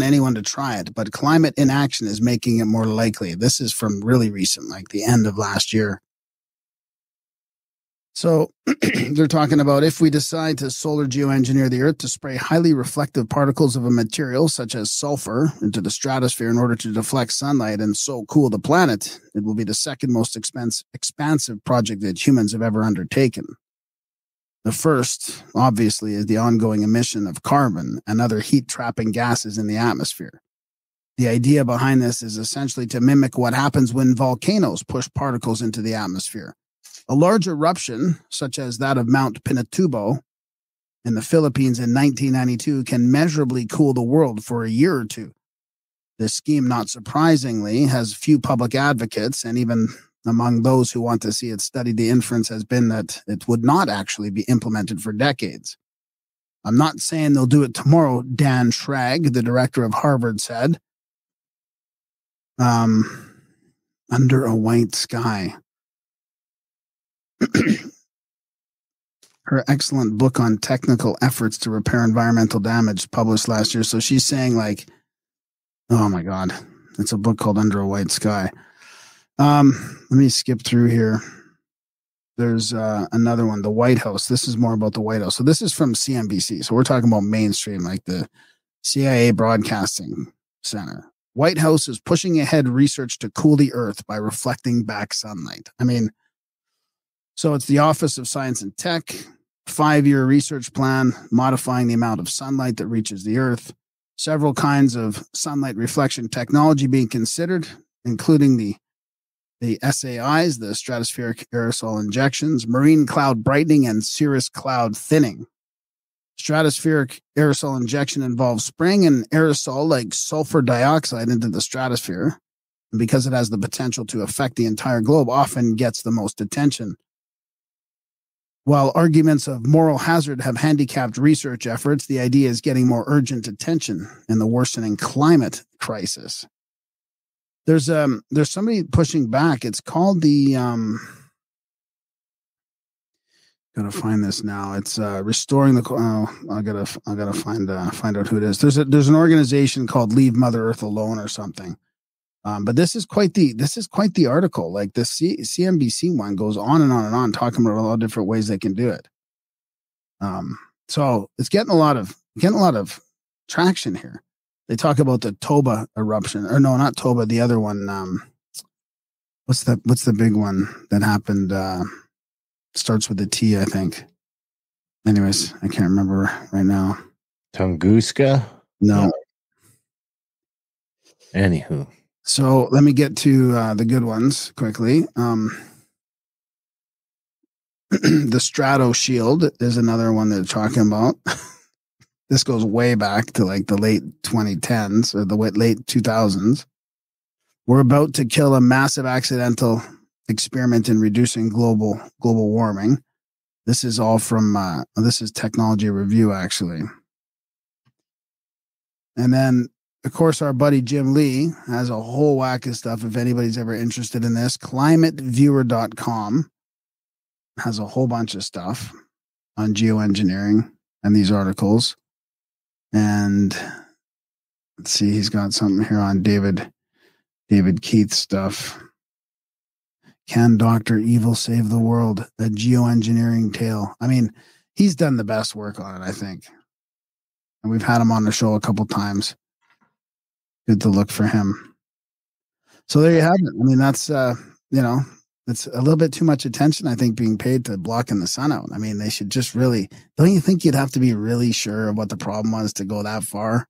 S5: anyone to try it, but climate inaction is making it more likely. This is from really recent, like the end of last year. So they're talking about if we decide to solar geoengineer the Earth to spray highly reflective particles of a material such as sulfur into the stratosphere in order to deflect sunlight and so cool the planet, it will be the second most expansive project that humans have ever undertaken. The first, obviously, is the ongoing emission of carbon and other heat-trapping gases in the atmosphere. The idea behind this is essentially to mimic what happens when volcanoes push particles into the atmosphere. A large eruption, such as that of Mount Pinatubo in the Philippines in 1992, can measurably cool the world for a year or two. This scheme, not surprisingly, has few public advocates, and even among those who want to see it studied, the inference has been that it would not actually be implemented for decades. I'm not saying they'll do it tomorrow, Dan Schrag, the director of Harvard, said. Under a white sky. Her excellent book on technical efforts to repair environmental damage published last year. So she's saying, like, oh my God, it's a book called Under a White Sky. Let me skip through here. There's another one, the White House. This is more about the White House. So this is from CNBC. So we're talking about mainstream, like the CIA Broadcasting Center. White House is pushing ahead research to cool the Earth by reflecting back sunlight. I mean, so it's the Office of Science and Tech, 5-year research plan, modifying the amount of sunlight that reaches the Earth, several kinds of sunlight reflection technology being considered, including the SAIs, the stratospheric aerosol injections, marine cloud brightening, and cirrus cloud thinning. Stratospheric aerosol injection involves spraying an aerosol like sulfur dioxide into the stratosphere, and because it has the potential to affect the entire globe, often gets the most attention. While arguments of moral hazard have handicapped research efforts, the idea is getting more urgent attention in the worsening climate crisis. There's somebody pushing back. It's called the gotta find this now. It's restoring the. I gotta find out who it is. There's an organization called Leave Mother Earth Alone or something. But this is quite the article. Like the CNBC one goes on and on and on, talking about a lot of different ways they can do it. So it's getting a lot of traction here. They talk about the Toba eruption, or no, not Toba, the other one. What's the big one that happened? Starts with a T, I think. Anyways, I can't remember right now.
S4: Tunguska?
S5: No.
S4: Anywho.
S5: So let me get to the good ones quickly. The Strato Shield is another one they're talking about. This goes way back to like the late 2010s or the late 2000s. We're about to kill a massive accidental experiment in reducing global warming. This is all from this is Technology Review, actually. And then, of course, our buddy Jim Lee has a whole whack of stuff. If anybody's ever interested in this, climateviewer.com has a whole bunch of stuff on geoengineering and these articles. And let's see, he's got something here on David Keith stuff. Can Dr. Evil save the world? A geoengineering tale. I mean, he's done the best work on it, I think. And we've had him on the show a couple times. Good to look for him. So there you have it. I mean, that's, it's a little bit too much attention, I think, being paid to blocking the sun out. I mean, they should just really, don't you think you'd have to be really sure of what the problem was to go that far?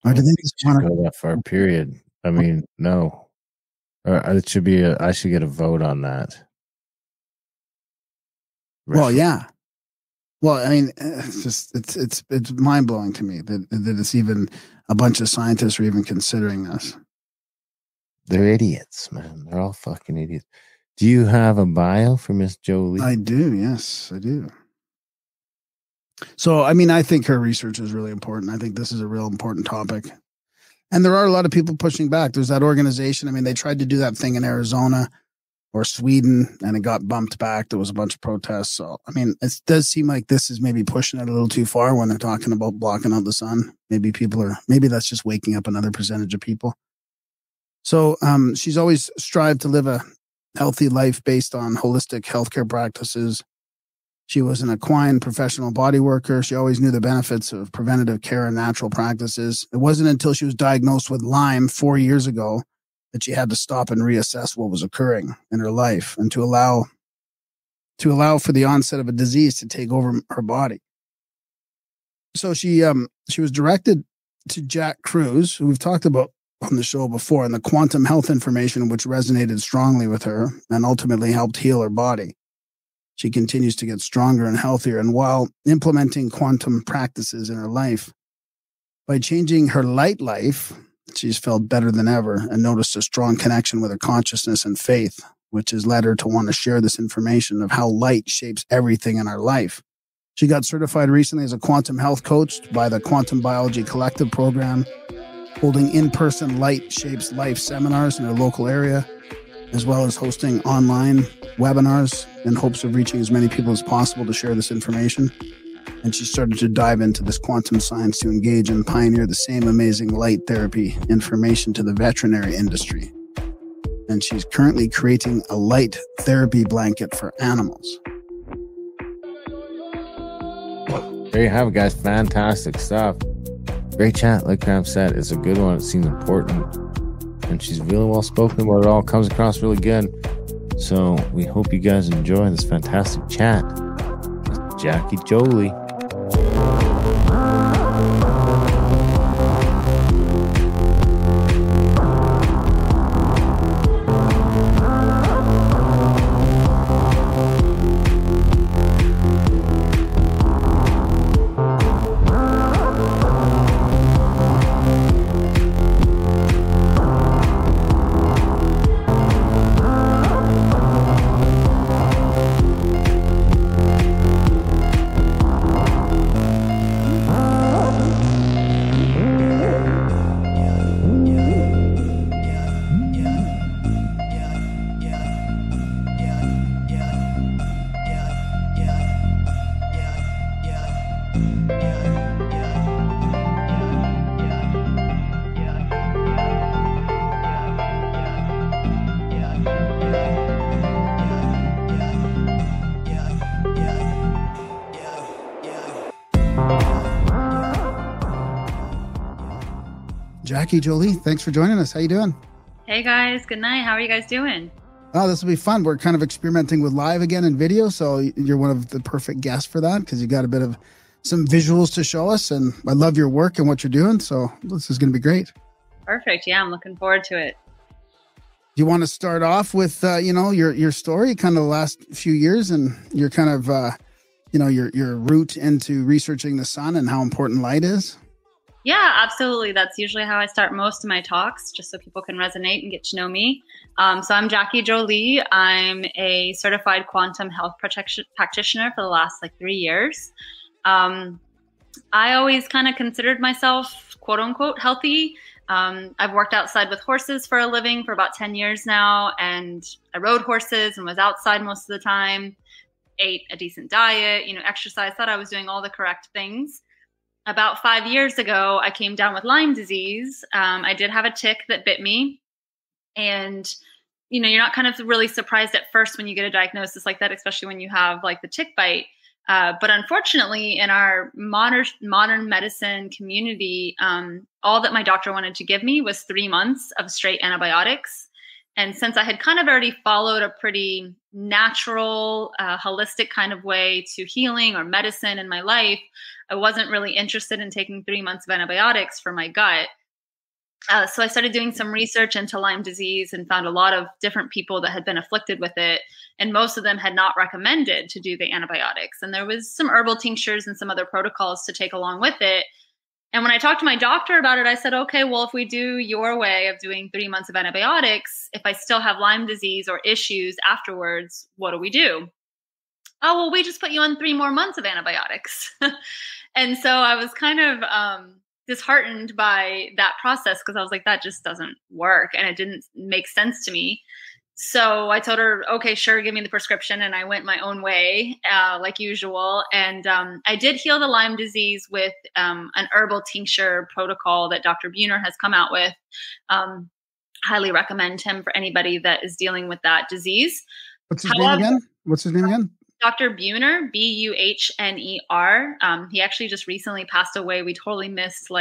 S5: Or do they just want to
S4: go that far, period? I mean, no. It should be I should get a vote on that.
S5: Well, yeah. Well, I mean, it's mind blowing to me that it's even a bunch of scientists are even considering this.
S4: They're idiots, man. They're all fucking idiots. Do you have a bio for Miss Jolie?
S5: I do. Yes, I do. So, I mean, I think her research is really important. I think this is a real important topic. And there are a lot of people pushing back. There's that organization. I mean, they tried to do that thing in Arizona or Sweden, and it got bumped back. There was a bunch of protests. So, I mean, it does seem like this is maybe pushing it a little too far when they're talking about blocking out the sun. Maybe that's just waking up another percentage of people. So she's always strived to live a healthy life based on holistic healthcare practices. She was an equine professional body worker. She always knew the benefits of preventative care and natural practices. It wasn't until she was diagnosed with Lyme 4 years ago that she had to stop and reassess what was occurring in her life and to allow for the onset of a disease to take over her body. So she was directed to Jack Cruz, who we've talked about on the show before, and the quantum health information, which resonated strongly with her and ultimately helped heal her body. She continues to get stronger and healthier. And while implementing quantum practices in her life, by changing her light life, she's felt better than ever and noticed a strong connection with her consciousness and faith, which has led her to want to share this information of how light shapes everything in our life. She got certified recently as a quantum health coach by the Quantum Biology Collective program, holding in-person Light Shapes Life seminars in her local area, as well as hosting online webinars in hopes of reaching as many people as possible to share this information. And she started to dive into this quantum science to engage and pioneer the same amazing light therapy information to the veterinary industry. And she's currently creating a light therapy blanket for animals.
S4: There you have it, guys. Fantastic stuff. Great chat. Like Graham said, it's a good one. It seems important. And she's really well spoken about it all. Comes across really good. So we hope you guys enjoy this fantastic chat with Jackie Jolie.
S5: Jackie Jolie, thanks for joining us. How you doing?
S8: Hey guys, good night. How are you guys doing?
S5: Oh, this will be fun. We're kind of experimenting with live again in video, so you're one of the perfect guests for that because you got a bit of some visuals to show us, and I love your work and what you're doing, so this is going to be great.
S8: Perfect. Yeah, I'm looking forward to it.
S5: Do you want to start off with your story, kind of the last few years, and your kind of your route into researching the sun and how important light is?
S8: Yeah, absolutely. That's usually how I start most of my talks, just so people can resonate and get to know me. So I'm Jackie Jolie. I'm a certified quantum health practitioner for the last 3 years. I always kind of considered myself, quote unquote, healthy. I've worked outside with horses for a living for about 10 years now, and I rode horses and was outside most of the time, ate a decent diet, exercise, thought I was doing all the correct things. About 5 years ago, I came down with Lyme disease. I did have a tick that bit me. And, you're not kind of really surprised at first when you get a diagnosis like that, especially when you have the tick bite. But unfortunately, in our modern medicine community, all that my doctor wanted to give me was 3 months of straight antibiotics. And since I had kind of already followed a pretty natural, holistic kind of way to healing or medicine in my life, I wasn't really interested in taking 3 months of antibiotics for my gut. So I started doing some research into Lyme disease and found a lot of different people that had been afflicted with it. And most of them had not recommended to do the antibiotics. And there was some herbal tinctures and some other protocols to take along with it. And when I talked to my doctor about it, I said, okay, well, if we do your way of doing 3 months of antibiotics, if I still have Lyme disease or issues afterwards, what do we do? Oh, well, we just put you on 3 more months of antibiotics. And so I was kind of disheartened by that process because I was like, that just doesn't work. And it didn't make sense to me. So I told her, okay, sure, give me the prescription. And I went my own way, like usual. And I did heal the Lyme disease with an herbal tincture protocol that Dr. Buhner has come out with. highly recommend him for anybody that is dealing with that disease.
S5: What's his name again?
S8: Dr. Buhner, Buhner. He actually just recently passed away. We totally missed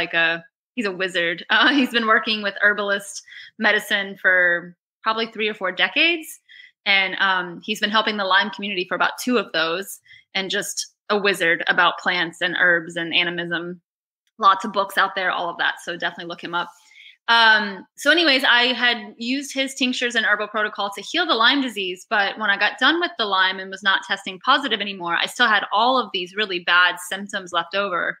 S8: he's a wizard. He's been working with herbalist medicine for probably 3 or 4 decades. And he's been helping the Lyme community for about 2 of those, and just a wizard about plants and herbs and animism. Lots of books out there, all of that. So definitely look him up. So anyways, I had used his tinctures and herbal protocol to heal the Lyme disease. But when I got done with the Lyme and was not testing positive anymore, I still had all of these really bad symptoms left over,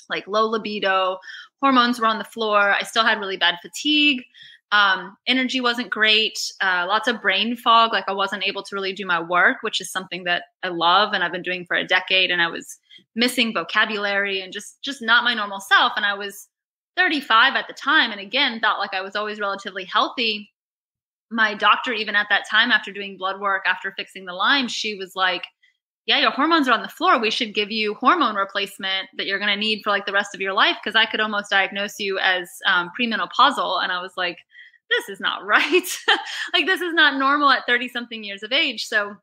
S8: like low libido, hormones were on the floor. I still had really bad fatigue. Energy wasn't great. Lots of brain fog. Like I wasn't able to really do my work, which is something that I love and I've been doing for a decade. And I was missing vocabulary and just not my normal self. And I was 35 at the time. And again, thought like I was always relatively healthy. My doctor, even at that time, after doing blood work, after fixing the Lyme, she was like, yeah, your hormones are on the floor. We should give you hormone replacement that you're going to need for like the rest of your life. Cause I could almost diagnose you as premenopausal. And I was like, this is not right. Like this is not normal at 30 something years of age. So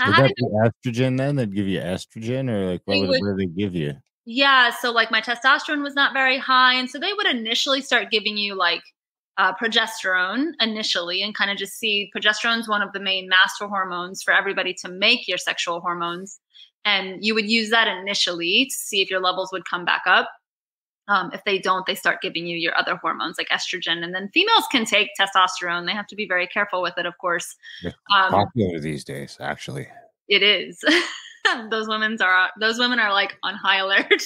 S4: would that be estrogen then? They'd give you estrogen, or like what would they give you?
S8: Yeah. So like my testosterone was not very high. And so they would initially start giving you like progesterone initially, and kind of just see progesterone is one of the main master hormones for everybody to make your sexual hormones. And you would use that initially to see if your levels would come back up. If they don't, they start giving you your other hormones like estrogen. And then females can take testosterone. They have to be very careful with it, of course.
S4: It's popular these days, actually.
S8: It is. Those women are like on high alert.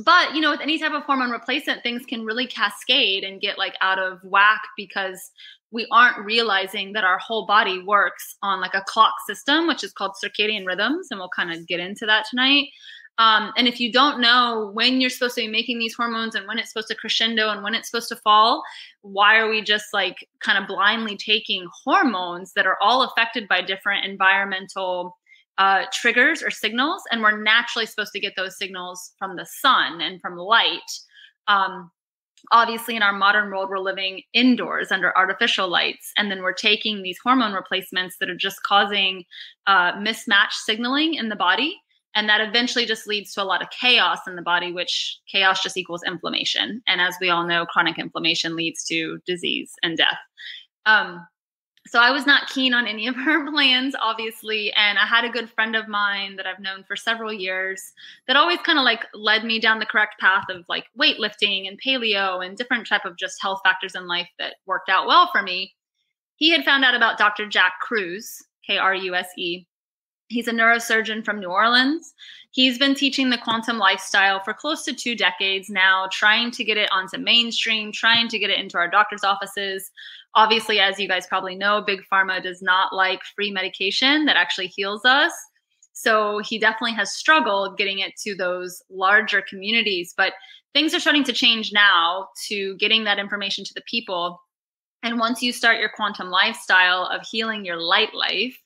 S8: But, with any type of hormone replacement, things can really cascade and get like out of whack because we aren't realizing that our whole body works on like a clock system, which is called circadian rhythms. And we'll kind of get into that tonight. And if you don't know when you're supposed to be making these hormones and when it's supposed to crescendo and when it's supposed to fall, why are we just like kind of blindly taking hormones that are all affected by different environmental triggers or signals? And we're naturally supposed to get those signals from the sun and from light. Obviously, in our modern world, we're living indoors under artificial lights. And then we're taking these hormone replacements that are just causing mismatched signaling in the body. And that eventually just leads to a lot of chaos in the body, which chaos just equals inflammation. And as we all know, chronic inflammation leads to disease and death. So I was not keen on any of her plans, obviously. And I had a good friend of mine that I've known for several years that always kind of like led me down the correct path of like weightlifting and paleo and different type of just health factors in life that worked out well for me. He had found out about Dr. Jack Kruse, Kruse. He's a neurosurgeon from New Orleans. He's been teaching the quantum lifestyle for close to 2 decades now, trying to get it onto mainstream, trying to get it into our doctor's offices. Obviously, as you guys probably know, Big Pharma does not like free medication that actually heals us. So he definitely has struggled getting it to those larger communities. But things are starting to change now to getting that information to the people. And once you start your quantum lifestyle of healing your light life,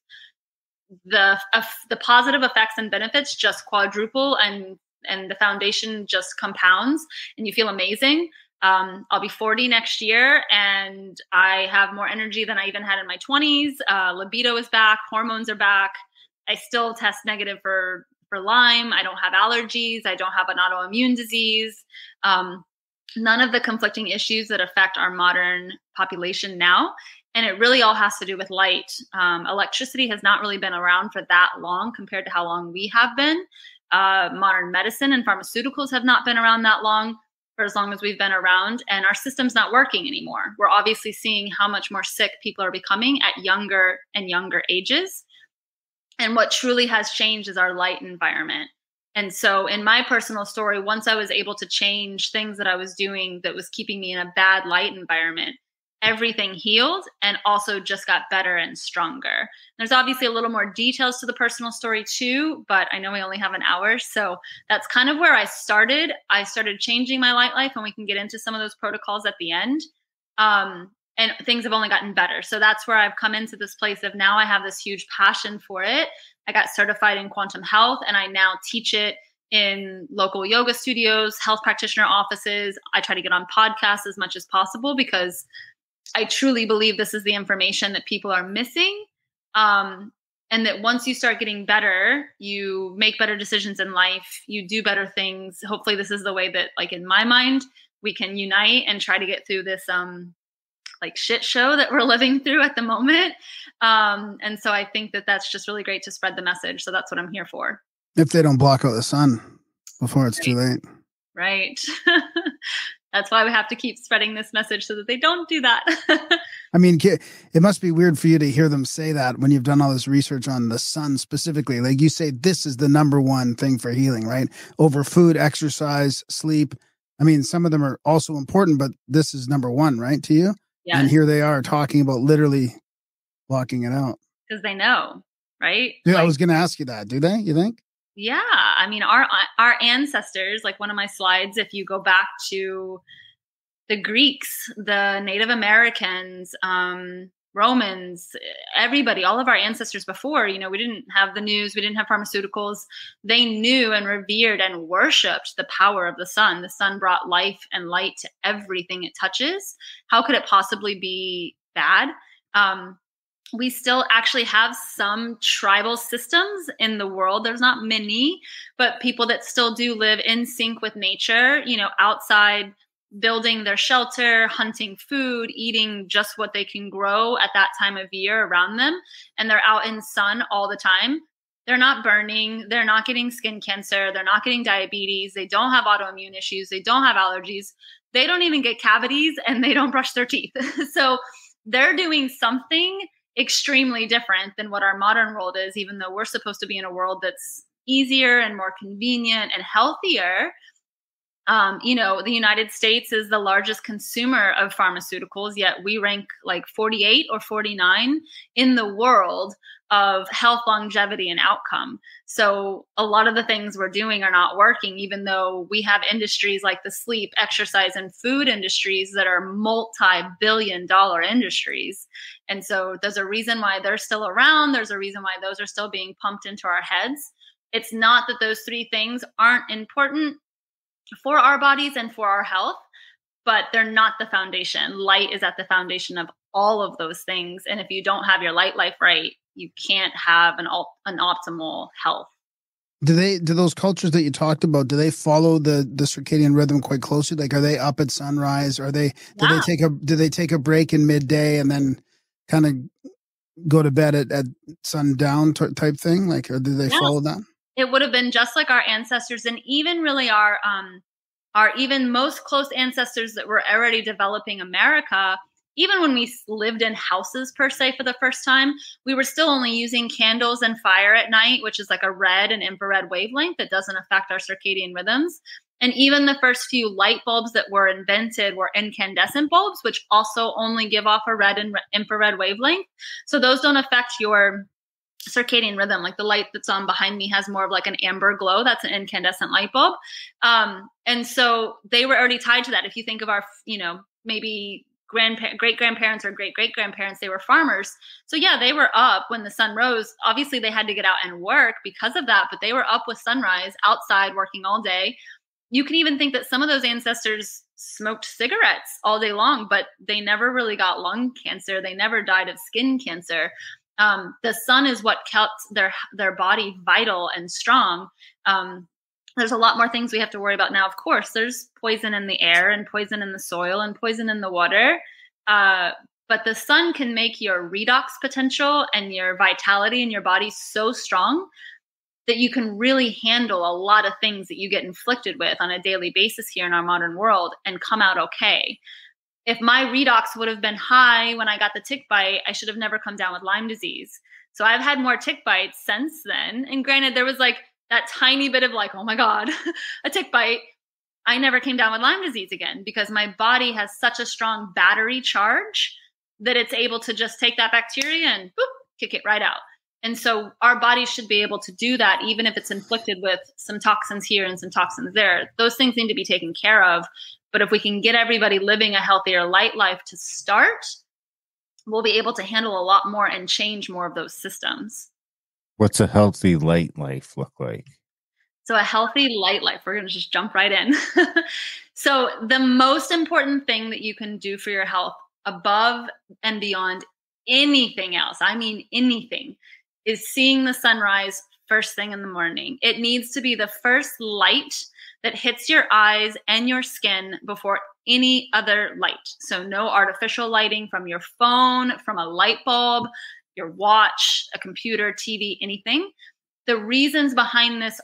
S8: the positive effects and benefits just quadruple, and the foundation just compounds, and you feel amazing. I'll be 40 next year, and I have more energy than I even had in my 20s. Libido is back. Hormones are back. I still test negative for Lyme. I don't have allergies. I don't have an autoimmune disease. None of the conflicting issues that affect our modern population now. And it really all has to do with light. Electricity has not really been around for that long compared to how long we have been. Modern medicine and pharmaceuticals have not been around that long, for as long as we've been around. And our system's not working anymore. We're obviously seeing how much more sick people are becoming at younger and younger ages. And what truly has changed is our light environment. And so in my personal story, once I was able to change things that I was doing that was keeping me in a bad light environment, everything healed and also just got better and stronger. There's obviously a little more details to the personal story too, but I know we only have an hour. So that's kind of where I started. I started changing my light life, and we can get into some of those protocols at the end. And things have only gotten better. So that's where I've come into this place of now I have this huge passion for it. I got certified in quantum health, and I now teach it in local yoga studios, health practitioner offices. I try to get on podcasts as much as possible because I truly believe this is the information that people are missing. And that once you start getting better, you make better decisions in life, you do better things. Hopefully this is the way that, like, in my mind, we can unite and try to get through this like shit show that we're living through at the moment. And so I think that that's just really great to spread the message. So that's what I'm here for.
S5: If they don't block out the sun before it's too late.
S8: Right. That's why we have to keep spreading this message so that they don't do that.
S5: I mean, it must be weird for you to hear them say that when you've done all this research on the sun specifically. Like you say, this is the number one thing for healing, right? Over food, exercise, sleep. I mean, some of them are also important, but this is number one, right, to you? Yeah. And here they are talking about literally blocking it out.
S8: Because they know, right?
S5: Yeah, like, I was going to ask you that. Do they, you think?
S8: Yeah. I mean, our ancestors, like one of my slides, if you go back to the Greeks, the Native Americans, Romans, everybody, all of our ancestors before, you know, we didn't have the news, we didn't have pharmaceuticals. They knew and revered and worshipped the power of the sun. The sun brought life and light to everything it touches. How could it possibly be bad? We still actually have some tribal systems in the world. There's not many, but people that still do live in sync with nature, you know, outside, building their shelter, hunting food, eating just what they can grow at that time of year around them. And they're out in sun all the time. They're not burning. They're not getting skin cancer. They're not getting diabetes. They don't have autoimmune issues. They don't have allergies. They don't even get cavities, and they don't brush their teeth. So they're doing something extremely different than what our modern world is, even though we're supposed to be in a world that's easier and more convenient and healthier. You know, the United States is the largest consumer of pharmaceuticals, yet we rank like 48 or 49 in the world of health, longevity, and outcome. So a lot of the things we're doing are not working, even though we have industries like the sleep, exercise, and food industries that are multi-billion-dollar industries. And so there's a reason why they're still around. There's a reason why those are still being pumped into our heads. It's not that those three things aren't important for our bodies and for our health, but they're not the foundation. Light is at the foundation of all of those things. And if you don't have your light life right, you can't have an optimal health.
S5: Do those cultures that you talked about, do they follow the circadian rhythm quite closely? Like, are they up at sunrise? Do they take a break in midday and then kind of go to bed at sundown type thing? Like, or do they follow that?
S8: It would have been just like our ancestors, and even really our even most close ancestors that were already developing America. Even when we lived in houses per se for the first time, we were still only using candles and fire at night, which is like a red and infrared wavelength that doesn't affect our circadian rhythms. And even the first few light bulbs that were invented were incandescent bulbs, which also only give off a red and infrared wavelength. So those don't affect your circadian rhythm. Like the light that's on behind me has more of like an amber glow. That's an incandescent light bulb. And so they were already tied to that. If you think of our, you know, maybe great-grandparents or great-great-grandparents, they were farmers. So yeah, they were up when the sun rose. Obviously they had to get out and work because of that, but they were up with sunrise outside working all day. You can even think that some of those ancestors smoked cigarettes all day long, but they never really got lung cancer. They never died of skin cancer. The sun is what kept their body vital and strong. There's a lot more things we have to worry about now. Of course, there's poison in the air and poison in the soil and poison in the water. But the sun can make your redox potential and your vitality in your body so strong that you can really handle a lot of things that you get inflicted with on a daily basis here in our modern world and come out okay. If my redox would have been high when I got the tick bite, I should have never come down with Lyme disease. So I've had more tick bites since then. And granted, there was like that tiny bit of like, oh my God, a tick bite. I never came down with Lyme disease again because my body has such a strong battery charge that it's able to just take that bacteria and boop, kick it right out. And so our bodies should be able to do that, even if it's inflicted with some toxins here and some toxins there. Those things need to be taken care of. But if we can get everybody living a healthier light life to start, we'll be able to handle a lot more and change more of those systems.
S4: What's a healthy light life look like?
S8: So a healthy light life, we're going to just jump right in. So the most important thing that you can do for your health above and beyond anything else, I mean anything, is seeing the sunrise first thing in the morning. It needs to be the first light that hits your eyes and your skin before any other light. So no artificial lighting from your phone, from a light bulb, your watch, a computer, TV, anything. The reasons behind this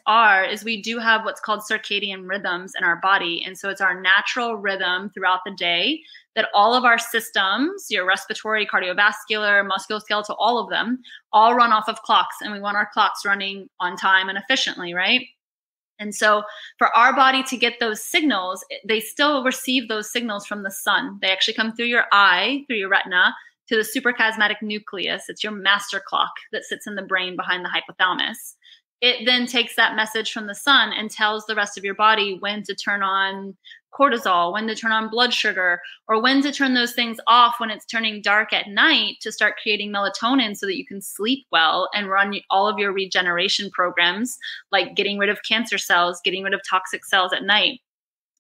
S8: is we do have what's called circadian rhythms in our body. And so it's our natural rhythm throughout the day that all of our systems, your respiratory, cardiovascular, musculoskeletal, all of them, all run off of clocks. And we want our clocks running on time and efficiently, right? And so for our body to get those signals, they still receive those signals from the sun. They actually come through your eye, through your retina, to the suprachiasmatic nucleus. It's your master clock that sits in the brain behind the hypothalamus. It then takes that message from the sun and tells the rest of your body when to turn on cortisol, when to turn on blood sugar, or when to turn those things off when it's turning dark at night to start creating melatonin so that you can sleep well and run all of your regeneration programs, like getting rid of cancer cells, getting rid of toxic cells at night.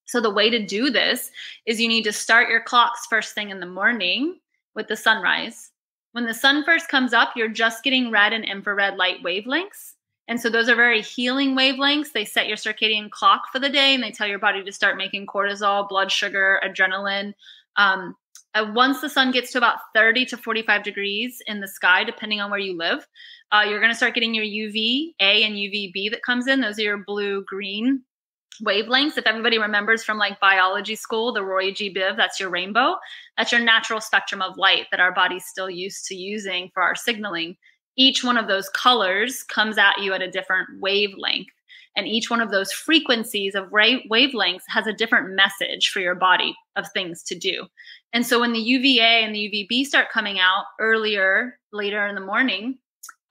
S8: So the way to do this is you need to start your clocks first thing in the morning with the sunrise. When the sun first comes up, you're just getting red and infrared light wavelengths. And so those are very healing wavelengths. They set your circadian clock for the day and they tell your body to start making cortisol, blood sugar, adrenaline. Once the sun gets to about 30 to 45 degrees in the sky, depending on where you live, you're going to start getting your UVA and UVB that comes in. Those are your blue-green wavelengths. If everybody remembers from like biology school, the Roy G. Biv, that's your rainbow. That's your natural spectrum of light that our body's still used to using for our signaling. Each one of those colors comes at you at a different wavelength. And each one of those frequencies of wavelengths has a different message for your body of things to do. And so when the UVA and the UVB start coming out later in the morning,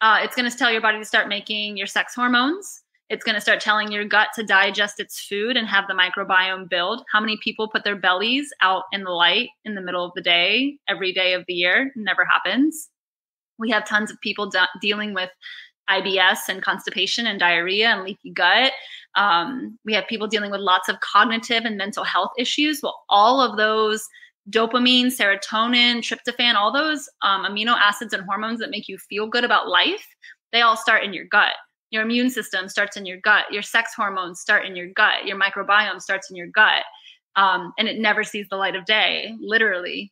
S8: it's going to tell your body to start making your sex hormones. It's going to start telling your gut to digest its food and have the microbiome build. How many people put their bellies out in the light in the middle of the day, every day of the year? Never happens. We have tons of people dealing with IBS and constipation and diarrhea and leaky gut. We have people dealing with lots of cognitive and mental health issues. Well, all of those dopamine, serotonin, tryptophan, all those amino acids and hormones that make you feel good about life, they all start in your gut. Your immune system starts in your gut. Your sex hormones start in your gut. Your microbiome starts in your gut. And it never sees the light of day, literally.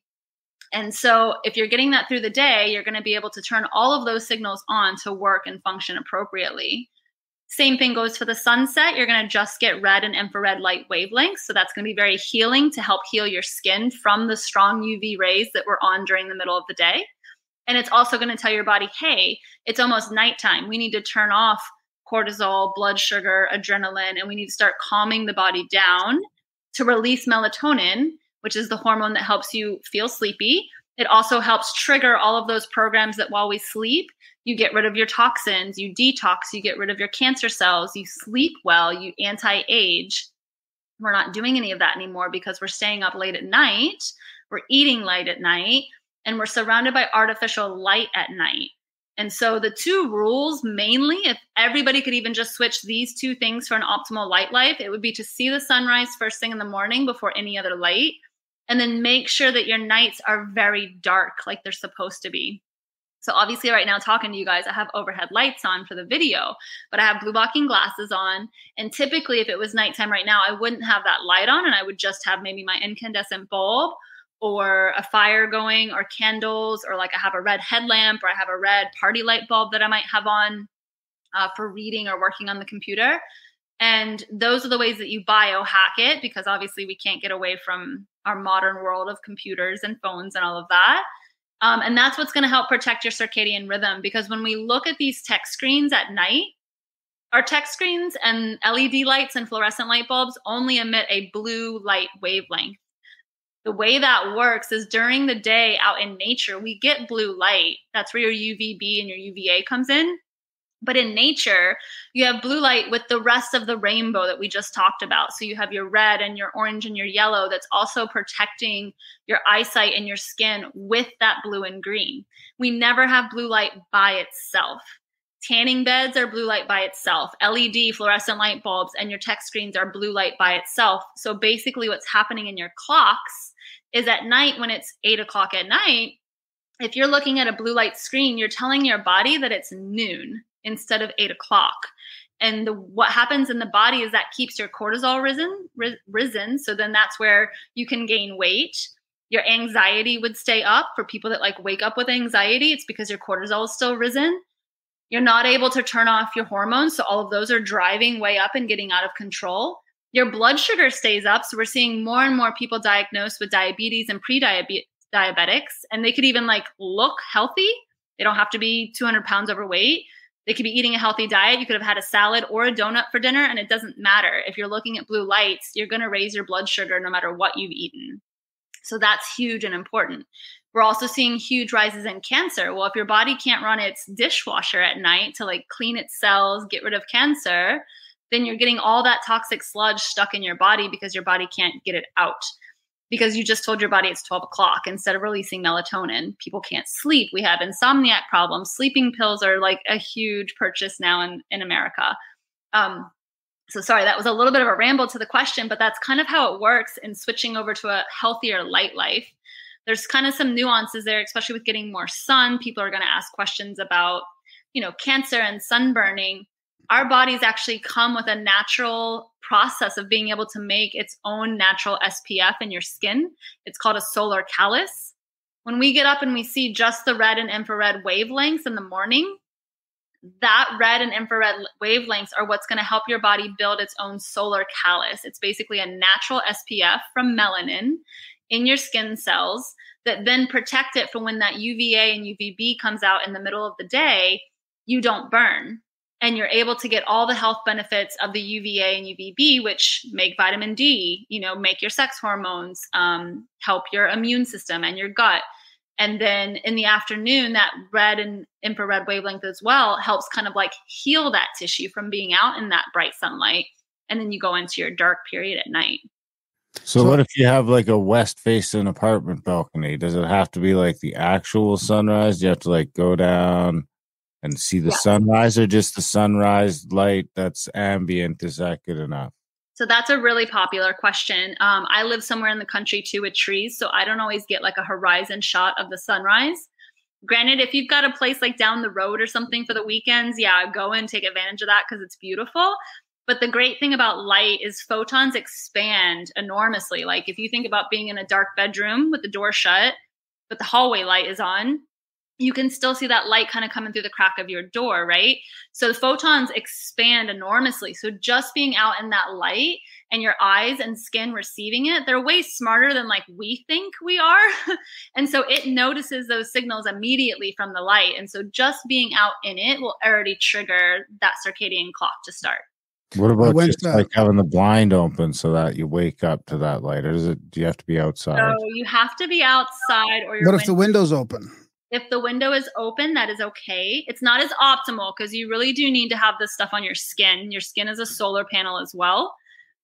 S8: And so if you're getting that through the day, you're going to be able to turn all of those signals on to work and function appropriately. Same thing goes for the sunset. You're going to just get red and infrared light wavelengths. So that's going to be very healing to help heal your skin from the strong UV rays that we're on during the middle of the day. And it's also going to tell your body, hey, it's almost nighttime. We need to turn off cortisol, blood sugar, adrenaline, and we need to start calming the body down to release melatonin, which is the hormone that helps you feel sleepy. It also helps trigger all of those programs that while we sleep, you get rid of your toxins, you detox, you get rid of your cancer cells, you sleep well, you anti-age. We're not doing any of that anymore because we're staying up late at night, we're eating late at night, and we're surrounded by artificial light at night. And so the two rules mainly, if everybody could even just switch these two things for an optimal light life, it would be to see the sunrise first thing in the morning before any other light, and then make sure that your nights are very dark like they're supposed to be. So obviously right now talking to you guys, I have overhead lights on for the video, but I have blue blocking glasses on. And typically if it was nighttime right now, I wouldn't have that light on and I would just have maybe my incandescent bulb or a fire going or candles, or like I have a red headlamp or I have a red party light bulb that I might have on for reading or working on the computer. And those are the ways that you biohack it, because obviously we can't get away from our modern world of computers and phones and all of that. And that's what's going to help protect your circadian rhythm, because when we look at these tech screens at night, our tech screens and LED lights and fluorescent light bulbs only emit a blue light wavelength. The way that works is during the day out in nature, we get blue light. That's where your UVB and your UVA comes in. But in nature, you have blue light with the rest of the rainbow that we just talked about. So you have your red and your orange and your yellow that's also protecting your eyesight and your skin with that blue and green. We never have blue light by itself. Tanning beds are blue light by itself. LED fluorescent light bulbs and your tech screens are blue light by itself. So basically what's happening in your clocks is at night, when it's 8 o'clock at night, if you're looking at a blue light screen, you're telling your body that it's noon instead of 8 o'clock. And what happens in the body is that keeps your cortisol risen. So then that's where you can gain weight. Your anxiety would stay up. For people that like wake up with anxiety, it's because your cortisol is still risen. You're not able to turn off your hormones. So all of those are driving way up and getting out of control. Your blood sugar stays up. So we're seeing more and more people diagnosed with diabetes and pre-diabetics. And they could even like look healthy. They don't have to be 200 pounds overweight. They could be eating a healthy diet. You could have had a salad or a donut for dinner, and it doesn't matter. If you're looking at blue lights, you're going to raise your blood sugar no matter what you've eaten. So that's huge and important. We're also seeing huge rises in cancer. Well, if your body can't run its dishwasher at night to like clean its cells, get rid of cancer, then you're getting all that toxic sludge stuck in your body because your body can't get it out. Because you just told your body it's 12 o'clock instead of releasing melatonin. People can't sleep. We have insomniac problems. Sleeping pills are like a huge purchase now in America. So sorry, that was a little bit of a ramble to the question, but that's kind of how it works in switching over to a healthier light life. There's kind of some nuances there, especially with getting more sun. People are going to ask questions about, cancer and sunburning. Our bodies actually come with a natural process of being able to make its own natural SPF in your skin. It's called a solar callus. When we get up and we see just the red and infrared wavelengths in the morning, that red and infrared wavelengths are what's going to help your body build its own solar callus. It's basically a natural SPF from melanin in your skin cells that then protect it from when that UVA and UVB comes out in the middle of the day. You don't burn. And you're able to get all the health benefits of the UVA and UVB, which make vitamin D, make your sex hormones, help your immune system and your gut. And then in the afternoon, that red and infrared wavelength as well helps kind of like heal that tissue from being out in that bright sunlight. And then you go into your dark period at night.
S4: So what if you have like a west-facing apartment balcony? Does it have to be like the actual sunrise? Do you have to like go down and see the sunrise, or just the sunrise light that's ambient? Is that good enough?
S8: So that's a really popular question. I live somewhere in the country too with trees, so I don't always get like a horizon shot of the sunrise. Granted, if you've got a place like down the road or something for the weekends, go and take advantage of that because it's beautiful. But the great thing about light is photons expand enormously. Like if you think about being in a dark bedroom with the door shut, but the hallway light is on, you can still see that light kind of coming through the crack of your door, right? So the photons expand enormously. So just being out in that light and your eyes and skin receiving it, they're way smarter than like we think we are. And so it notices those signals immediately from the light. And so just being out in it will already trigger that circadian clock to start.
S4: What about just like having the blind open so that you wake up to that light? Or do you have to be outside?
S8: So you have to be outside, or
S5: what if the window's open?
S8: If the window is open, that is okay. It's not as optimal because you really do need to have this stuff on your skin. Your skin is a solar panel as well.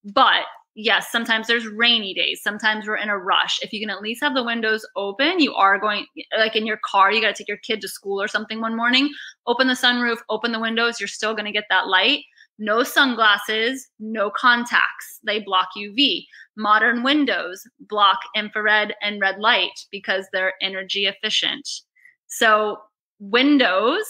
S8: But yes, sometimes there's rainy days. Sometimes we're in a rush. If you can at least have the windows open, you are going, like in your car, you got to take your kid to school or something one morning, open the sunroof, open the windows. You're still going to get that light. No sunglasses, no contacts. They block UV. Modern windows block infrared and red light because they're energy efficient. So windows,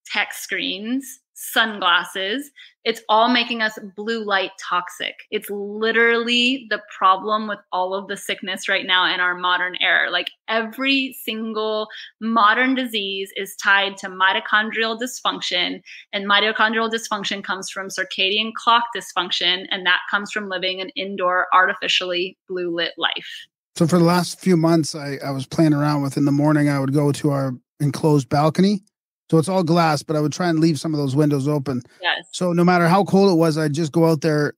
S8: tech screens, sunglasses, it's all making us blue light toxic. It's literally the problem with all of the sickness right now in our modern era. Like every single modern disease is tied to mitochondrial dysfunction, and mitochondrial dysfunction comes from circadian clock dysfunction, and that comes from living an indoor artificially blue lit life.
S5: So for the last few months, I was playing around with, in the morning, I would go to our enclosed balcony. So it's all glass, but I would try and leave some of those windows open.
S8: Yes.
S5: So no matter how cold it was, I'd just go out there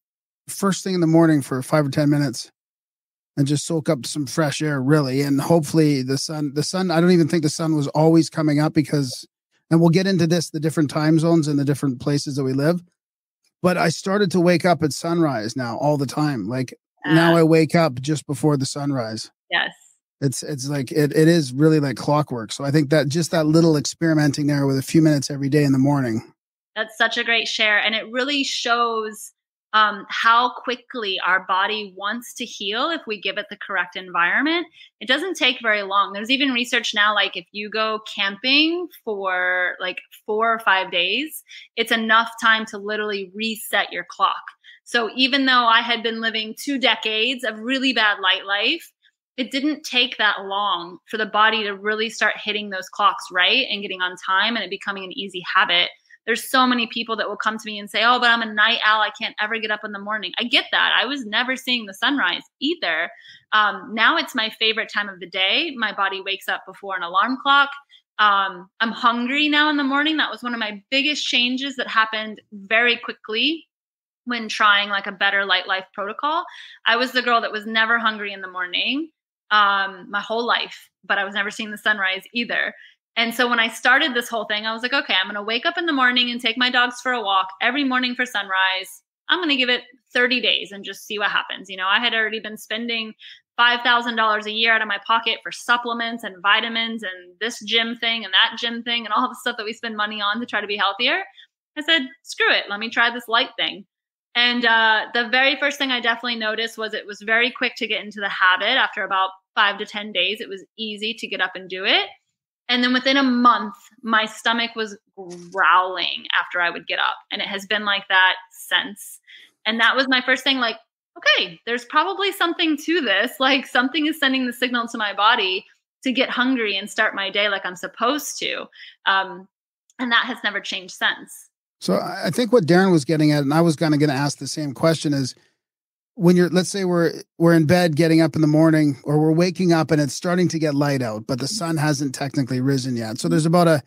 S5: first thing in the morning for 5 or 10 minutes and just soak up some fresh air, really. And hopefully the sun, I don't even think the sun was always coming up because, and we'll get into this, the different time zones and the different places that we live. But I started to wake up at sunrise now all the time. Like now I wake up just before the sunrise.
S8: Yes.
S5: It's like it is really like clockwork. So I think that just that little experimenting there with a few minutes every day in the morning.
S8: That's such a great share. And it really shows how quickly our body wants to heal if we give it the correct environment. It doesn't take very long. There's even research now, like if you go camping for like 4 or 5 days, it's enough time to literally reset your clock. So even though I had been living 2 decades of really bad light life, it didn't take that long for the body to really start hitting those clocks right and getting on time and it becoming an easy habit. There's so many people that will come to me and say, oh, but I'm a night owl. I can't ever get up in the morning. I get that. I was never seeing the sunrise either. Now it's my favorite time of the day. My body wakes up before an alarm clock. I'm hungry now in the morning. That was one of my biggest changes that happened very quickly when trying like a better light life protocol. I was the girl that was never hungry in the morning my whole life, but I was never seeing the sunrise either. And so when I started this whole thing, I was like, okay, I'm going to wake up in the morning and take my dogs for a walk every morning for sunrise. I'm going to give it 30 days and just see what happens. You know, I had already been spending $5,000 a year out of my pocket for supplements and vitamins and this gym thing and that gym thing and all the stuff that we spend money on to try to be healthier. I said, screw it. Let me try this light thing. And the very first thing I definitely noticed was it was very quick to get into the habit. After about 5 to 10 days, it was easy to get up and do it. And then within a month, my stomach was growling after I would get up. And it has been like that since. And that was my first thing, like, okay, there's probably something to this. Like something is sending the signal to my body to get hungry and start my day like I'm supposed to. And that has never changed since.
S5: So I think what Darren was getting at, and I was kind of going to ask the same question, is when you're, let's say we're in bed getting up in the morning, or we're waking up and it's starting to get light out, but the sun hasn't technically risen yet. So there's about a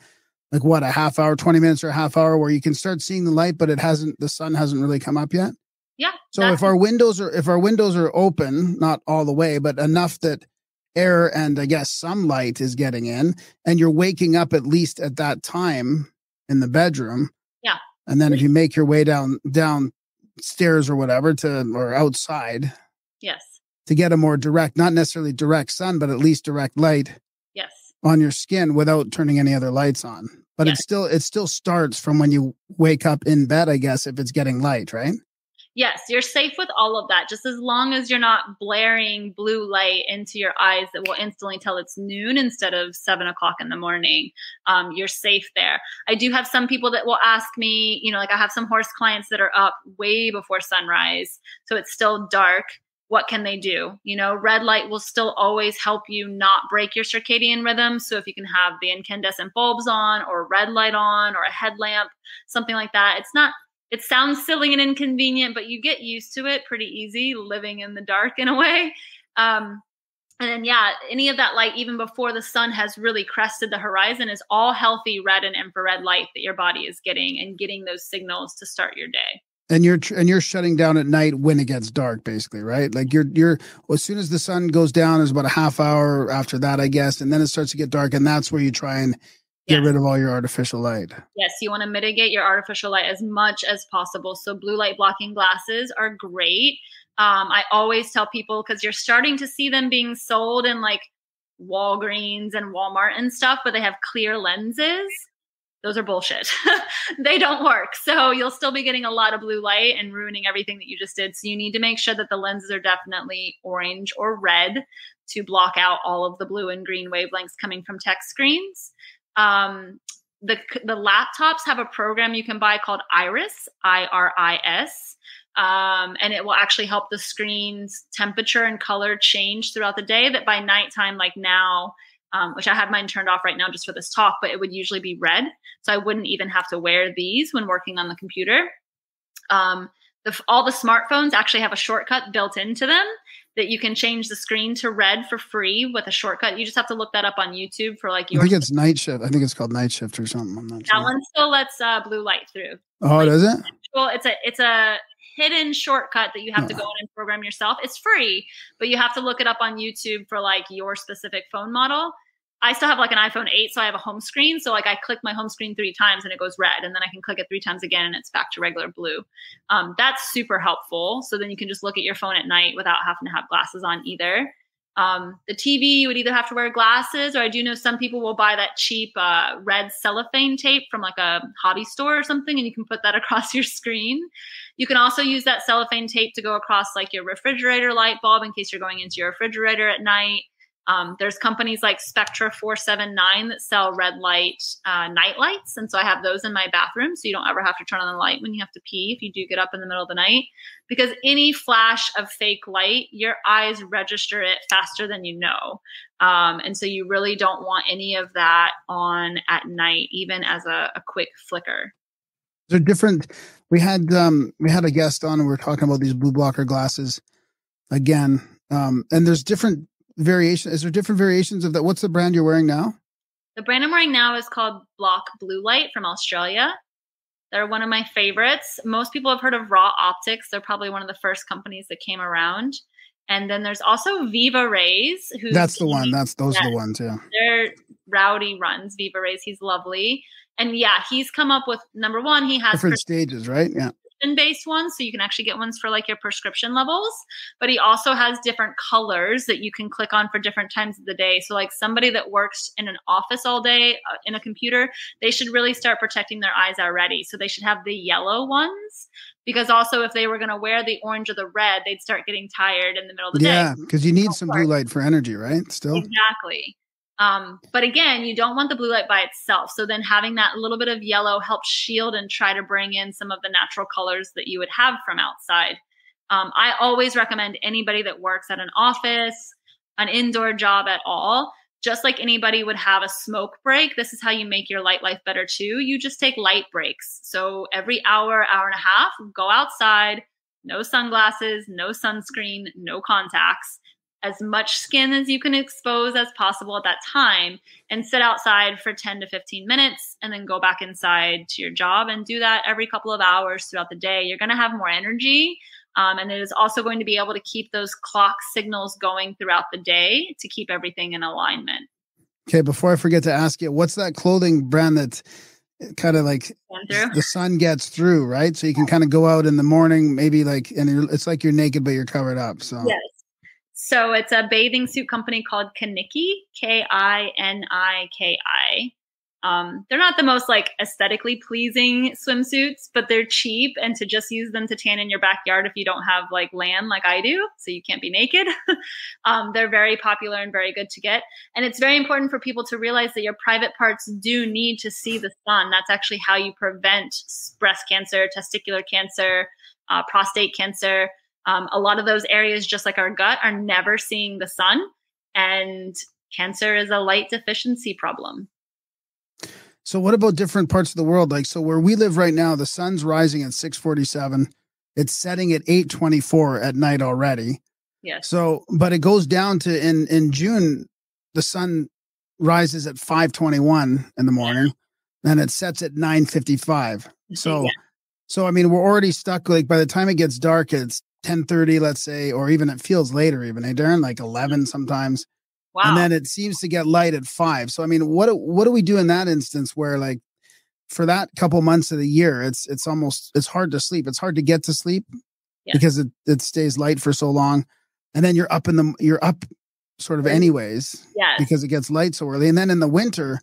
S5: half hour, 20 minutes or a half hour where you can start seeing the light, but the sun hasn't really come up yet.
S8: Yeah.
S5: So if our windows are open, not all the way, but enough that air and I guess some light is getting in, and you're waking up at least at that time in the bedroom.
S8: Yeah.
S5: And then if you make your way downstairs or whatever or outside.
S8: Yes.
S5: To get a more direct, not necessarily direct sun, but at least direct light.
S8: Yes.
S5: On your skin without turning any other lights on. But
S8: yes.
S5: it still starts from when you wake up in bed, I guess, if it's getting light, right?
S8: Yes, you're safe with all of that, just as long as you're not blaring blue light into your eyes that will instantly tell it's noon instead of 7 o'clock in the morning. You're safe there. I do have some people that will ask me, like I have some horse clients that are up way before sunrise, so it's still dark. What can they do? Red light will still always help you not break your circadian rhythm. So if you can have the incandescent bulbs on or red light on or a headlamp, something like that, it sounds silly and inconvenient, but you get used to it pretty easy living in the dark in a way. And then, any of that light, even before the sun has really crested the horizon, is all healthy red and infrared light that your body is getting those signals to start your day.
S5: And you're shutting down at night when it gets dark, basically, right? Like you're as soon as the sun goes down, there's about a half hour after that, I guess, and then it starts to get dark, and that's where you try and get rid of all your artificial light.
S8: Yes, you want to mitigate your artificial light as much as possible. So blue light blocking glasses are great. I always tell people, because you're starting to see them being sold in like Walgreens and Walmart and stuff, but they have clear lenses. Those are bullshit. They don't work. So you'll still be getting a lot of blue light and ruining everything that you just did. So you need to make sure that the lenses are definitely orange or red to block out all of the blue and green wavelengths coming from tech screens. The laptops have a program you can buy called Iris, IRIS. And it will actually help the screen's temperature and color change throughout the day, that by nighttime, like now, which I have mine turned off right now just for this talk, but it would usually be red. So I wouldn't even have to wear these when working on the computer. All the smartphones actually have a shortcut built into them that you can change the screen to red for free with a shortcut. You just have to look that up on YouTube for like your.
S5: I think it's night shift. I think it's called night shift or something. I'm not sure.
S8: That one still lets blue light through.
S5: Oh, does it?
S8: Well, it's a hidden shortcut that you have to go in and program yourself. It's free, but you have to look it up on YouTube for like your specific phone model. I still have like an iPhone 8, so I have a home screen. So like I click my home screen 3 times and it goes red, and then I can click it 3 times again and it's back to regular blue. That's super helpful. So then you can just look at your phone at night without having to have glasses on either. The TV, you would either have to wear glasses, or I do know some people will buy that cheap red cellophane tape from like a hobby store or something, and you can put that across your screen. You can also use that cellophane tape to go across like your refrigerator light bulb in case you're going into your refrigerator at night. There's companies like Spectra 479 that sell red light night lights. And so I have those in my bathroom, so you don't ever have to turn on the light when you have to pee if you do get up in the middle of the night. Because any flash of fake light, your eyes register it faster than you know. And so you really don't want any of that on at night, even as a quick flicker.
S5: They're different. We had a guest on, and we were talking about these blue blocker glasses again. And there's different variation. Is there different variations of that? What's the brand you're wearing now?
S8: The brand I'm wearing now is called Block Blue Light from Australia. They're one of my favorites. Most people have heard of Raw Optics. They're probably one of the first companies that came around. And then there's also Viva Rays.
S5: That's the one. Those are the ones, yeah.
S8: They're Rowdy runs Viva Rays. He's lovely. And yeah, he's come up with, number one, he has
S5: different stages, right? Yeah.
S8: Based ones, so you can actually get ones for like your prescription levels, but he also has different colors that you can click on for different times of the day. So like somebody that works in an office all day in a computer, they should really start protecting their eyes already. So they should have the yellow ones, because also if they were going to wear the orange or the red, they'd start getting tired in the middle of the day.
S5: Yeah, because you need some blue light for energy, right? Still
S8: exactly. But again, you don't want the blue light by itself. So then having that little bit of yellow helps shield and try to bring in some of the natural colors that you would have from outside. I always recommend anybody that works at an office, an indoor job at all, just like anybody would have a smoke break. This is how you make your light life better too. You just take light breaks. So every hour, hour and a half, go outside, no sunglasses, no sunscreen, no contacts. As much skin as you can expose as possible at that time, and sit outside for 10 to 15 minutes and then go back inside to your job and do that every couple of hours throughout the day. You're going to have more energy. And it is also going to be able to keep those clock signals going throughout the day to keep everything in alignment.
S5: Okay. Before I forget to ask you, what's that clothing brand that kind of like the sun gets through, right? So you can kind of go out in the morning, maybe like, and it's like you're naked, but you're covered up. So
S8: yes. So it's a bathing suit company called Kaniki, Kiniki. They're not the most like aesthetically pleasing swimsuits, but they're cheap, and to just use them to tan in your backyard if you don't have like land like I do, so you can't be naked. They're very popular and very good to get. And it's very important for people to realize that your private parts do need to see the sun. That's actually how you prevent breast cancer, testicular cancer, prostate cancer. A lot of those areas, just like our gut, are never seeing the sun, and cancer is a light deficiency problem.
S5: So what about different parts of the world? Like, so where we live right now, the sun's rising at 6:47. It's setting at 8:24 at night already.
S8: Yes.
S5: So, but it goes down to in June, the sun rises at 5:21 in the morning, and it sets at 9:55. So, so I mean, we're already stuck. Like by the time it gets dark, it's 10:30, let's say, or even it feels later, even Darren, like 11 sometimes.
S8: Wow.
S5: And then it seems to get light at 5. So I mean, what do we do in that instance where like for that couple months of the year, it's hard to sleep. It's hard to get to sleep because it stays light for so long. And then you're up sort of anyways because it gets light so early. And then in the winter,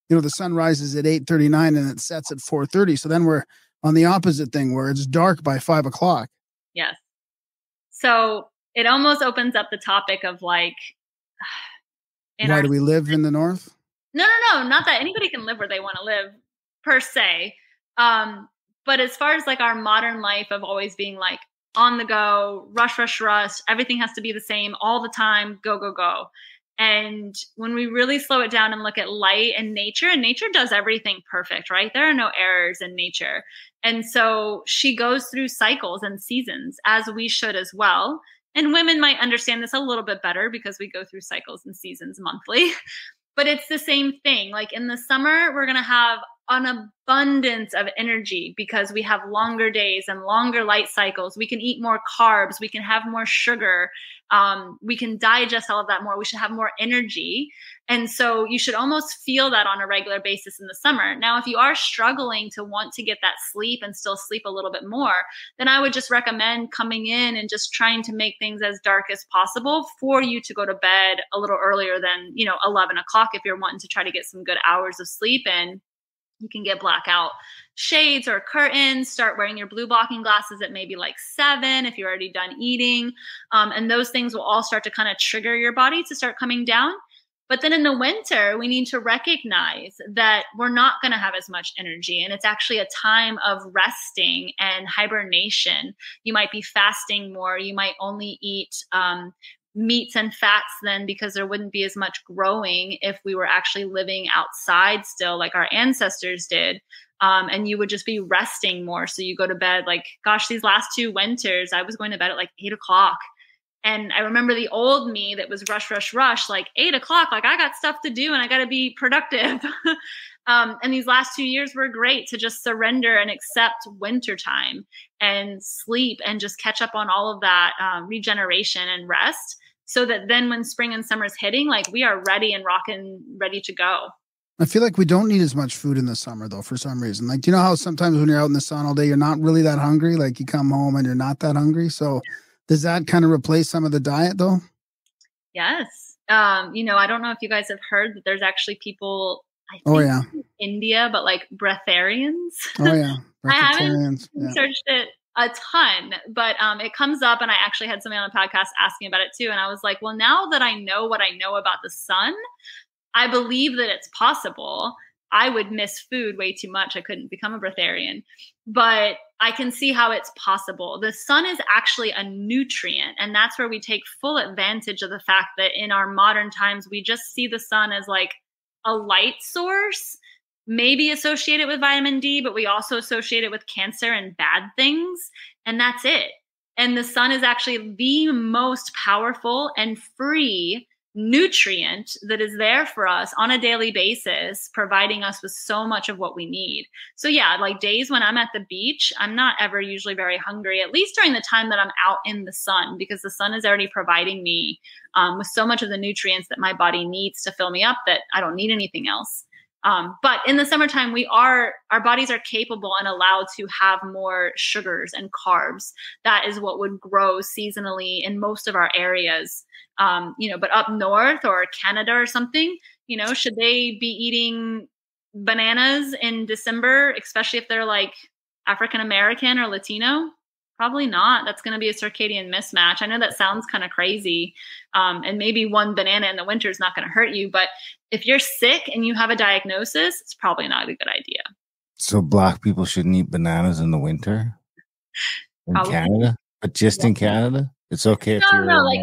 S5: the sun rises at 8:39 and it sets at 4:30. So then we're on the opposite thing where it's dark by 5 o'clock.
S8: Yes. So it almost opens up the topic of like,
S5: why do we live in the north?
S8: No, not that anybody can live where they want to live per se. But as far as like our modern life of always being like on the go, rush, everything has to be the same all the time, go. And when we really slow it down and look at light and nature does everything perfect, right? There are no errors in nature. And so she goes through cycles and seasons, as we should as well. And women might understand this a little bit better because we go through cycles and seasons monthly. But it's the same thing. Like in the summer, we're going to have an abundance of energy because we have longer days and longer light cycles. We can eat more carbs. We can have more sugar. We can digest all of that more. We should have more energy. And so you should almost feel that on a regular basis in the summer. Now, if you are struggling to want to get that sleep and still sleep a little bit more, then I would just recommend coming in and just trying to make things as dark as possible for you to go to bed a little earlier than, 11 o'clock if you're wanting to try to get some good hours of sleep in. You can get blackout shades or curtains, start wearing your blue blocking glasses at maybe like 7 if you're already done eating. And those things will all start to kind of trigger your body to start coming down. But then in the winter, we need to recognize that we're not going to have as much energy. And it's actually a time of resting and hibernation. You might be fasting more. You might only eat meats and fats then, because there wouldn't be as much growing if we were actually living outside still like our ancestors did. And you would just be resting more. So you go to bed like, gosh, these last 2 winters, I was going to bed at like 8 o'clock. And I remember the old me that was rush, like 8 o'clock, like I got stuff to do and I got to be productive. And these last 2 years were great to just surrender and accept wintertime and sleep and just catch up on all of that regeneration and rest, so that then when spring and summer's hitting, like we are ready and rocking, ready to go.
S5: I feel like we don't need as much food in the summer though, for some reason. Like, do you know how sometimes when you're out in the sun all day, you're not really that hungry? Like you come home and you're not that hungry. So does that kind of replace some of the diet though?
S8: Yes. I don't know if you guys have heard that there's actually people, I think in India, but like breatharians.
S5: Oh yeah.
S8: I haven't researched it a ton, but it comes up, and I actually had somebody on the podcast asking about it too. And I was like, well, now that I know what I know about the sun, I believe that it's possible. I would miss food way too much. I couldn't become a breatharian, but I can see how it's possible. The sun is actually a nutrient, and that's where we take full advantage of the fact that in our modern times, we just see the sun as like a light source, maybe associated with vitamin D, but we also associate it with cancer and bad things. And that's it. And the sun is actually the most powerful and free nutrient that is there for us on a daily basis, providing us with so much of what we need. So yeah, like days when I'm at the beach, I'm not ever usually very hungry, at least during the time that I'm out in the sun, because the sun is already providing me with so much of the nutrients that my body needs to fill me up that I don't need anything else. But in the summertime, our bodies are capable and allowed to have more sugars and carbs. That is what would grow seasonally in most of our areas. But up north or Canada or something, should they be eating bananas in December, especially if they're like African American or Latino? Probably not. That's going to be a circadian mismatch. I know that sounds kind of crazy. And maybe one banana in the winter is not going to hurt you. But if you're sick and you have a diagnosis, it's probably not a good idea.
S4: So Black people shouldn't eat bananas in the winter in Canada? But just in Canada? It's okay if you're...
S8: No, like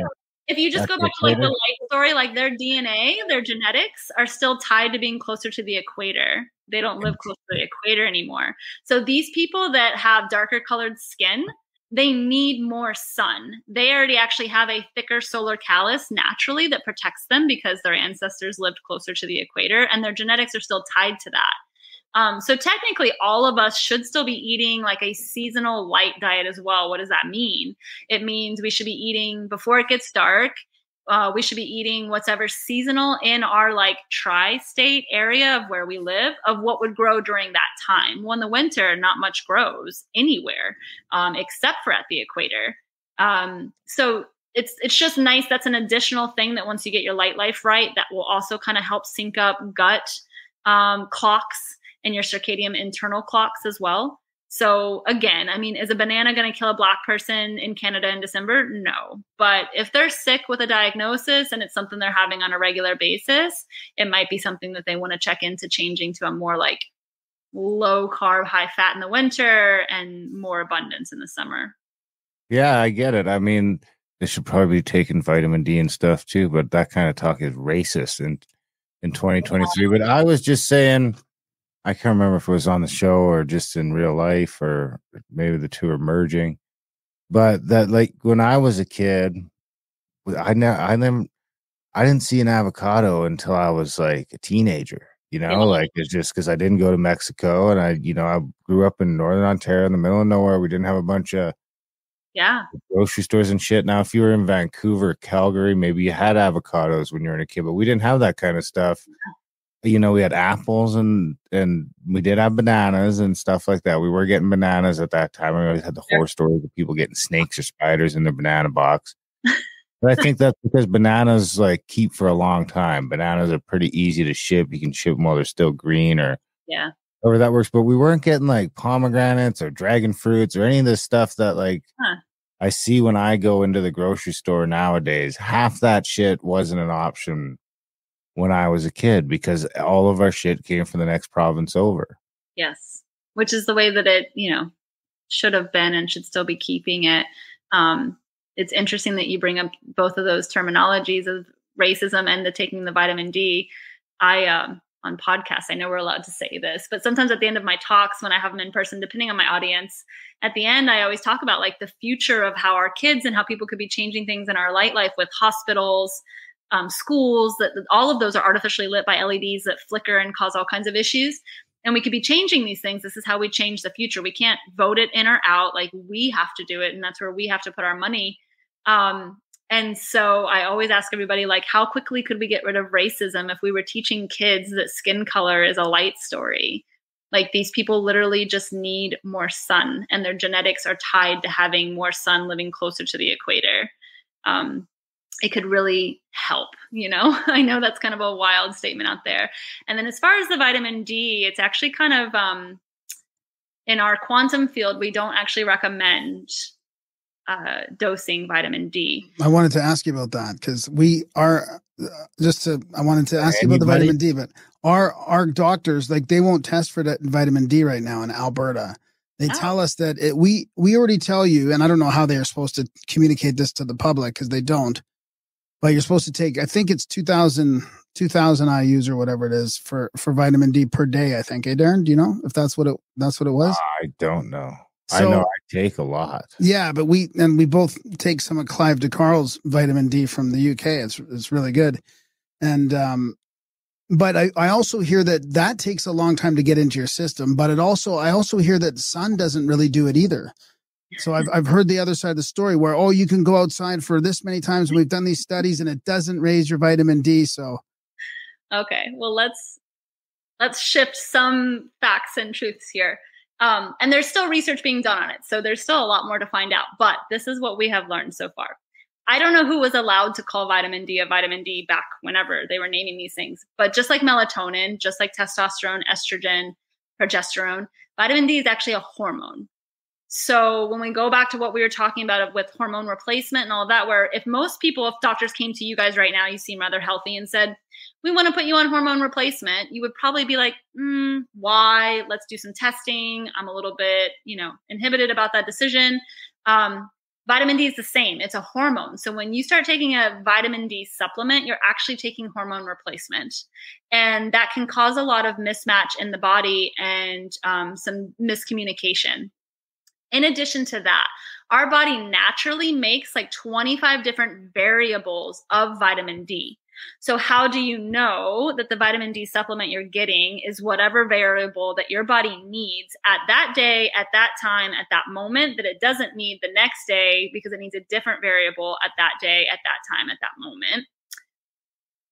S8: if you just go back to like the life story, like their DNA, their genetics are still tied to being closer to the equator. They don't live close to the equator anymore. So these people that have darker colored skin, they need more sun. They already actually have a thicker solar callus naturally that protects them because their ancestors lived closer to the equator, and their genetics are still tied to that. So technically all of us should still be eating like a seasonal light diet as well. What does that mean? It means we should be eating before it gets dark. We should be eating what's ever seasonal in our like tri-state area of where we live, of what would grow during that time. Well, in the winter, not much grows anywhere except for at the equator. So it's just nice. That's an additional thing that once you get your light life right, that will also kind of help sync up gut clocks and your circadian internal clocks as well. So again, I mean, is a banana going to kill a Black person in Canada in December? No. But if they're sick with a diagnosis and it's something they're having on a regular basis, it might be something that they want to check into changing to a more like low carb, high fat in the winter and more abundance in the summer.
S4: Yeah, I get it. I mean, they should probably be taking vitamin D and stuff too, but that kind of talk is racist in 2023. But I was just saying, I can't remember if it was on the show or just in real life, or maybe the two are merging. But that, like, when I was a kid, I didn't see an avocado until I was like a teenager. Like it's just because I didn't go to Mexico, and I grew up in northern Ontario in the middle of nowhere. We didn't have a bunch of
S8: Yeah.
S4: Grocery stores and shit. Now, if you were in Vancouver, Calgary, maybe you had avocados when you were a kid, but we didn't have that kind of stuff. You know, we had apples and we did have bananas and stuff like that. We were getting bananas at that time. We always had the horror stories of people getting snakes or spiders in their banana box. But I think that's because bananas like keep for a long time. Bananas are pretty easy to ship. You can ship them while they're still green or however that works. But we weren't getting like pomegranates or dragon fruits or any of this stuff that like I see when I go into the grocery store nowadays. Half that shit wasn't an option when I was a kid because all of our shit came from the next province over.
S8: Yes. Which is the way that it, you know, should have been and should still be keeping it. It's interesting that you bring up both of those terminologies of racism and the taking the vitamin D. On podcasts, I know we're allowed to say this, but sometimes at the end of my talks, when I have them in person, depending on my audience, at the end, I always talk about like the future of how our kids and how people could be changing things in our light life with hospitals, schools, that all of those are artificially lit by LEDs that flicker and cause all kinds of issues. And we could be changing these things. This is how we change the future. We can't vote it in or out. Like we have to do it. And that's where we have to put our money. And so I always ask everybody, like, how quickly could we get rid of racism if we were teaching kids that skin color is a light story? Like these people literally just need more sun and their genetics are tied to having more sun living closer to the equator. It could really help, you know? I know that's kind of a wild statement out there. And then as far as the vitamin D, it's actually kind of, in our quantum field, we don't actually recommend dosing vitamin D.
S5: I wanted to ask you about that because we are I wanted to ask you about the vitamin D, but our doctors, like they won't test for that vitamin D right now in Alberta. They tell us that we already tell you, and I don't know how they are supposed to communicate this to the public because they don't, but you're supposed to take, I think it's 2,000 IUs or whatever it is for vitamin D per day, I think. Hey, Darren, do you know if that's what it was?
S4: I don't know.
S5: So,
S4: I know I take a lot.
S5: Yeah, but we both take some of Clive DeCarle's vitamin D from the UK. It's really good. And but I also hear that takes a long time to get into your system, but I also hear that sun doesn't really do it either. So I've heard the other side of the story where you can go outside for this many times. We've done these studies and it doesn't raise your vitamin D. So
S8: okay, well let's shift some facts and truths here. And there's still research being done on it. So there's still a lot more to find out, but this is what we have learned so far. I don't know who was allowed to call vitamin D a vitamin D back whenever they were naming these things, but just like melatonin, just like testosterone, estrogen, progesterone, vitamin D is actually a hormone. So when we go back to what we were talking about with hormone replacement and all of that, where if doctors came to you guys right now, you seem rather healthy and said, we want to put you on hormone replacement, you would probably be like, why? Let's do some testing. I'm a little bit, inhibited about that decision. Vitamin D is the same. It's a hormone. So when you start taking a vitamin D supplement, you're actually taking hormone replacement. And that can cause a lot of mismatch in the body and some miscommunication. In addition to that, our body naturally makes like 25 different variables of vitamin D. So how do you know that the vitamin D supplement you're getting is whatever variable that your body needs at that day, at that time, at that moment, that it doesn't need the next day because it needs a different variable at that day, at that time, at that moment?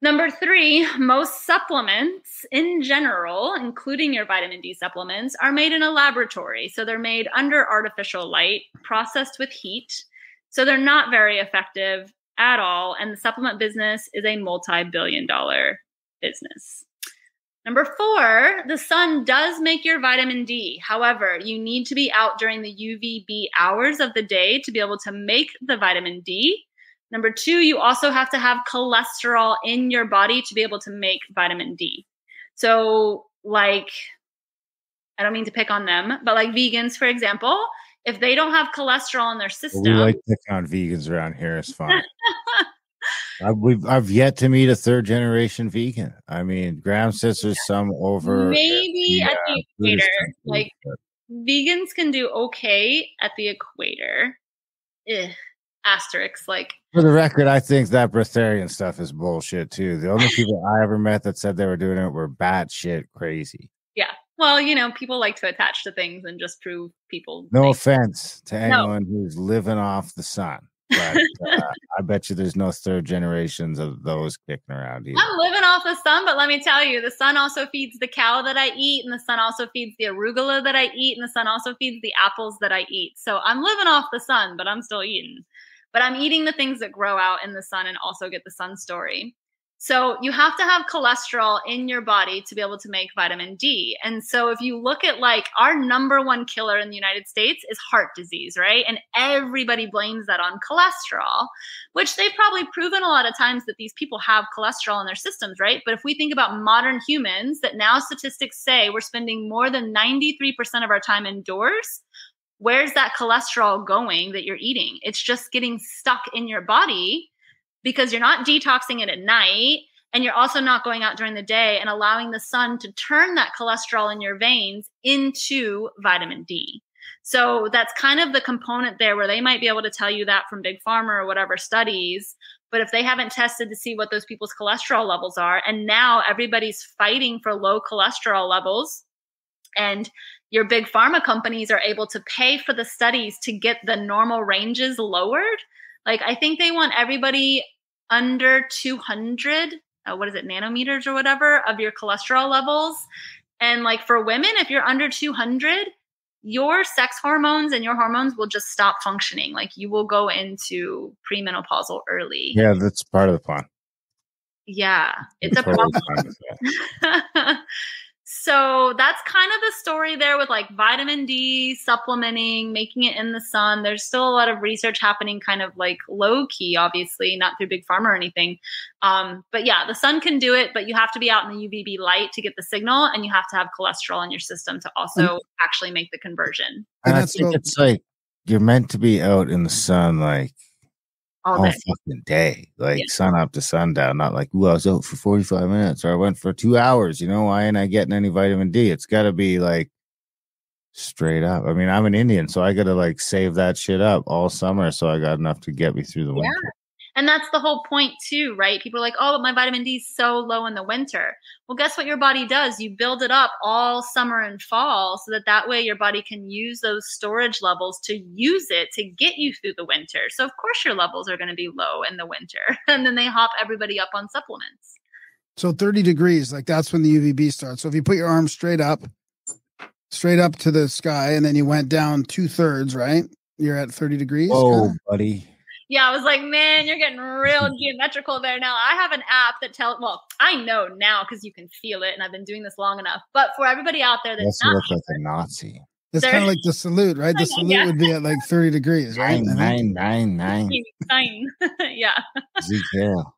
S8: Number 3, most supplements in general, including your vitamin D supplements, are made in a laboratory. So they're made under artificial light, processed with heat. So they're not very effective at all. And the supplement business is a multi-billion-dollar business. Number 4, the sun does make your vitamin D. However, you need to be out during the UVB hours of the day to be able to make the vitamin D. Number 2, you also have to have cholesterol in your body to be able to make vitamin D. So I don't mean to pick on them, but like vegans, for example, if they don't have cholesterol in their system.
S4: We like to pick on vegans around here. It's fine. I've yet to meet a 3rd-generation vegan. I mean, Graham says there's some over.
S8: Maybe at the equator. Like vegans can do okay at the equator. Asterisks, like.
S4: For the record, I think that breatharian stuff is bullshit too. The only people I ever met that said they were doing it were batshit crazy.
S8: Yeah. Well, people like to attach to things and just prove people.
S4: No
S8: things.
S4: offense to
S8: No.
S4: anyone who's living off the sun, but I bet you there's no third generations of those kicking around either.
S8: I'm living off the sun, but let me tell you, the sun also feeds the cow that I eat, and the sun also feeds the arugula that I eat, and the sun also feeds the apples that I eat. So I'm living off the sun, but I'm still eating. But I'm eating the things that grow out in the sun and also get the sun story. So you have to have cholesterol in your body to be able to make vitamin D. And so if you look at like our number one killer in the United States is heart disease, right? And everybody blames that on cholesterol, which they've probably proven a lot of times that these people have cholesterol in their systems, right? But if we think about modern humans, that now statistics say we're spending more than 93% of our time indoors, where's that cholesterol going that you're eating? It's just getting stuck in your body because you're not detoxing it at night, and you're also not going out during the day and allowing the sun to turn that cholesterol in your veins into vitamin D. So that's kind of the component there where they might be able to tell you that from Big Pharma or whatever studies, but if they haven't tested to see what those people's cholesterol levels are, and now everybody's fighting for low cholesterol levels, and your big pharma companies are able to pay for the studies to get the normal ranges lowered. Like I think they want everybody under 200, nanometers or whatever of your cholesterol levels. And like for women, if you're under 200, your sex hormones and your hormones will just stop functioning. Like you will go into premenopausal early.
S4: Yeah, that's part of the plan.
S8: Yeah, it's a problem. So that's kind of the story there with like vitamin D, supplementing, making it in the sun. There's still a lot of research happening kind of like low key, obviously, not through Big Pharma or anything. But yeah, the sun can do it, but you have to be out in the UVB light to get the signal, and you have to have cholesterol in your system to also actually make the conversion.
S4: And I think it's like you're meant to be out in the sun like all fucking day, like sun up to sundown, not like, ooh, I was out for 45 minutes or I went for 2 hours. Why ain't I getting any vitamin D? It's got to be like straight up. I mean, I'm an Indian, so I got to like save that shit up all summer, so I got enough to get me through the winter.
S8: And that's the whole point too, right? People are like, oh, but my vitamin D is so low in the winter. Well, guess what your body does? You build it up all summer and fall so that way your body can use those storage levels to use it to get you through the winter. So of course your levels are going to be low in the winter. And then they hop everybody up on supplements.
S5: So 30 degrees, like that's when the UVB starts. So if you put your arm straight up to the sky, and then you went down 2/3, right? You're at 30 degrees.
S4: Oh, buddy.
S8: Yeah, I was like, man, you're getting real geometrical there now. I have an app that I know now because you can feel it, and I've been doing this long enough. But for everybody out there that's not,
S4: look like a Nazi.
S5: It's kind of like the salute, right? The salute would be at like 30 degrees, right?
S4: 9.
S8: Yeah.
S4: Ezekiel.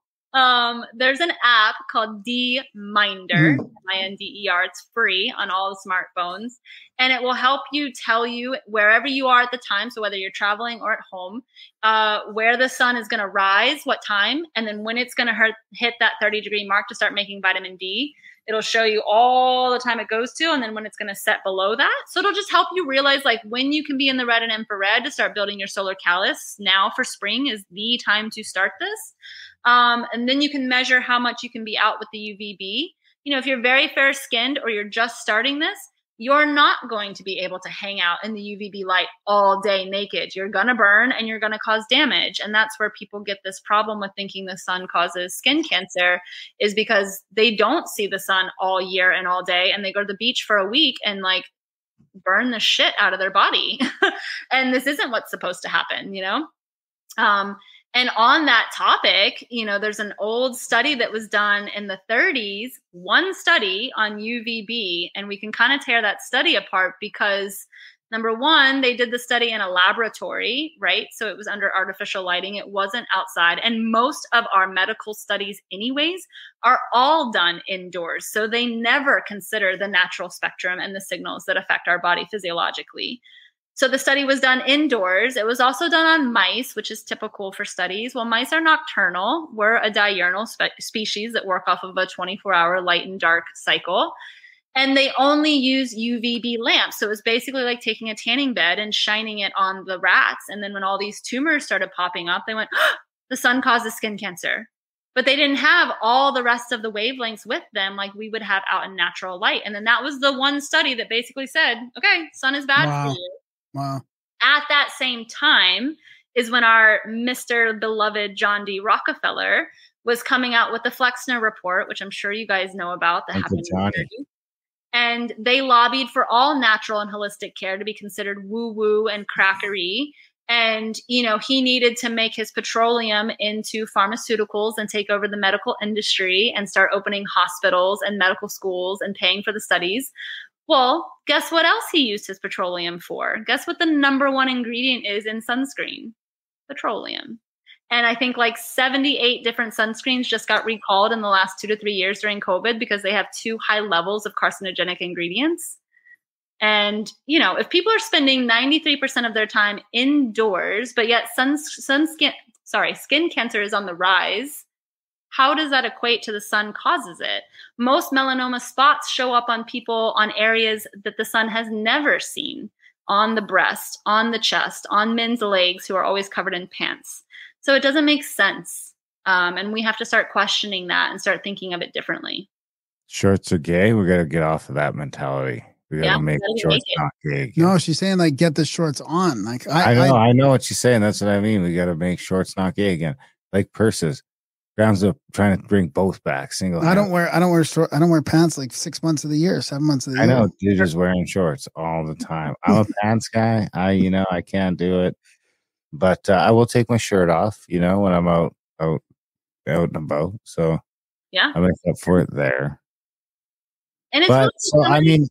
S8: There's an app called D-Minder, M-I-N-D-E-R. It's free on all the smartphones, and it will help you tell you wherever you are at the time. So whether you're traveling or at home, where the sun is going to rise, what time, and then when it's going to hit that 30-degree mark to start making vitamin D. It'll show you all the time it goes to, and then when it's going to set below that. So it'll just help you realize like when you can be in the red and infrared to start building your solar callus. Now for spring is the time to start this. And then you can measure how much you can be out with the UVB. If you're very fair skinned or you're just starting this, you're not going to be able to hang out in the UVB light all day naked. You're going to burn and you're going to cause damage. And that's where people get this problem with thinking the sun causes skin cancer, is because they don't see the sun all year and all day, and they go to the beach for a week and like burn the shit out of their body. And this isn't what's supposed to happen, And on that topic, there's an old study that was done in the 30s, one study on UVB, and we can kind of tear that study apart because, number one, they did the study in a laboratory, right? So it was under artificial lighting. It wasn't outside. And most of our medical studies anyways are all done indoors. So they never consider the natural spectrum and the signals that affect our body physiologically. So the study was done indoors. It was also done on mice, which is typical for studies. Well, mice are nocturnal. We're a diurnal species that work off of a 24-hour light and dark cycle. And they only use UVB lamps. So it was basically like taking a tanning bed and shining it on the rats. And then when all these tumors started popping up, they went, the sun causes skin cancer. but they didn't have all the rest of the wavelengths with them like we would have out in natural light. And then that was the one study that basically said, okay, sun is bad for you.
S5: Wow.
S8: At that same time is when our Mr. Beloved John D. Rockefeller was coming out with the Flexner Report, which I'm sure you guys know about. That happened in the 30s. And they lobbied for all natural and holistic care to be considered woo-woo and crackery. And, you know, he needed to make his petroleum into pharmaceuticals and take over the medical industry and start opening hospitals and medical schools and paying for the studies. Well, guess what else he used his petroleum for? Guess what the number one ingredient is in sunscreen? Petroleum. And I think like 78 different sunscreens just got recalled in the last 2 to 3 years during COVID because they have too high levels of carcinogenic ingredients. And, you know, if people are spending 93% of their time indoors, but yet skin cancer is on the rise, how does that equate to the sun causes it? Most melanoma spots show up on people on areas that the sun has never seen, on the breast, on the chest, on men's legs who are always covered in pants. So it doesn't make sense. And we have to start questioning that and start thinking of it differently.
S4: Shorts are gay. We got to get off of that mentality. We got to make shorts not gay again.
S5: No, she's saying like get the shorts on. Like
S4: I know what she's saying. That's what I mean. We got to make shorts not gay again. Like purses. Graham's trying to bring both back. Single.
S5: I don't wear pants like 6 months of the year, 7 months of the year.
S4: I know you're just wearing shorts all the time. I'm a pants guy. I can't do it, but I will take my shirt off. You know, when I'm out and about. So
S8: yeah,
S4: I make up for it there.
S8: And it's
S4: but so I mean,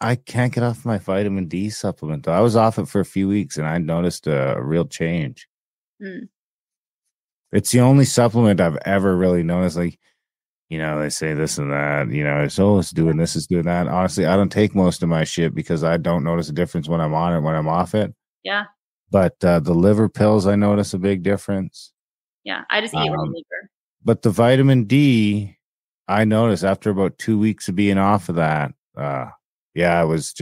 S4: I can't get off my vitamin D supplement though. I was off it for a few weeks and I noticed a real change. Mm. It's the only supplement I've ever really noticed. Like, you know, they say this and that, you know, it's doing this, it's doing that. Honestly, I don't take most of my shit because I don't notice a difference when I'm on it, when I'm off it.
S8: Yeah.
S4: But the liver pills, I notice a big difference.
S8: Yeah. I just eat raw liver.
S4: But the vitamin D, I noticed after about 2 weeks of being off of that, I was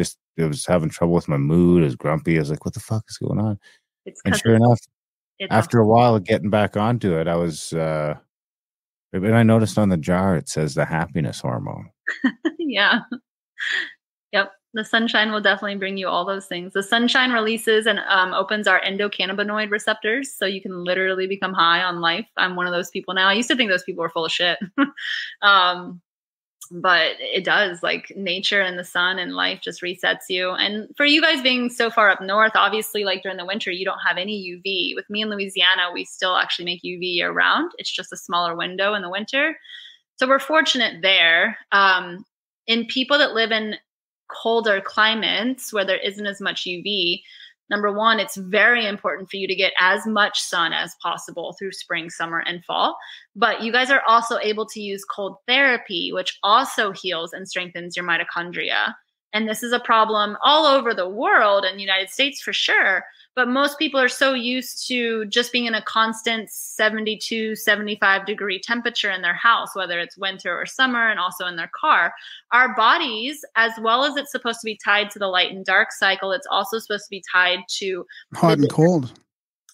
S4: having trouble with my mood. I was grumpy. I was like, what the fuck is going on? And sure enough, after a while of getting back onto it, I was, and I noticed on the jar, it says the happiness hormone.
S8: Yeah. Yep. The sunshine will definitely bring you all those things. The sunshine releases and opens our endocannabinoid receptors. So you can literally become high on life. I'm one of those people now. I used to think those people were full of shit. But it does, like nature and the sun and life just resets you. And for you guys being so far up north, obviously like during the winter, you don't have any UV. With me in Louisiana, we still actually make UV year round. It's just a smaller window in the winter. So we're fortunate there. In people that live in colder climates where there isn't as much UV, number one, it's very important for you to get as much sun as possible through spring, summer, and fall. But you guys are also able to use cold therapy, which also heals and strengthens your mitochondria. And this is a problem all over the world, in the United States for sure. But most people are so used to just being in a constant 72, 75 degree temperature in their house, whether it's winter or summer, and also in their car. Our bodies, as well as it's supposed to be tied to the light and dark cycle, it's also supposed to be tied to
S5: hot and cold,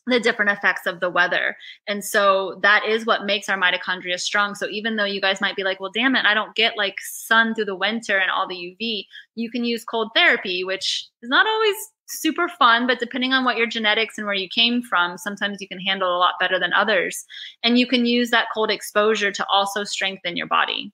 S8: the different effects of the weather. And so that is what makes our mitochondria strong. So even though you guys might be like, well, damn it, I don't get like sun through the winter and all the UV, you can use cold therapy, which is not always super fun, but depending on what your genetics and where you came from, sometimes you can handle a lot better than others. And you can use that cold exposure to also strengthen your body.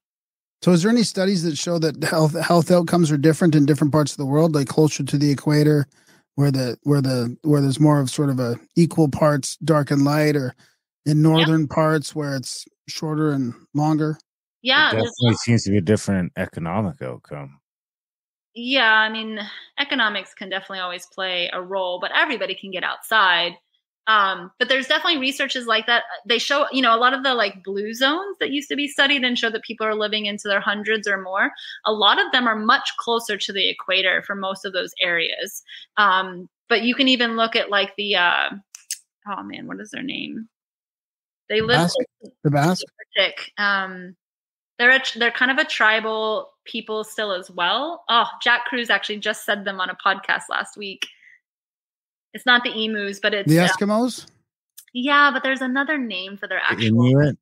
S5: So is there any studies that show that health outcomes are different in different parts of the world, like closer to the equator, where there's more of sort of a equal parts dark and light, or in northern parts where it's shorter and longer?
S8: Yeah.
S4: It definitely seems to be a different economic outcome.
S8: Yeah, I mean, economics can definitely always play a role, but everybody can get outside. But there's definitely researches like that. They show, you know, a lot of the like blue zones that used to be studied and show that people are living into their hundreds or more. A lot of them are much closer to the equator for most of those areas. But you can even look at like the, oh man, what is their name? They live
S5: the Basque.
S8: They're kind of a tribal people still as well. Oh, Jack Cruz actually just said them on a podcast last week. It's not the emus, but it's
S5: the Eskimos.
S8: Yeah, but there's another name for their actual.
S4: Inuit.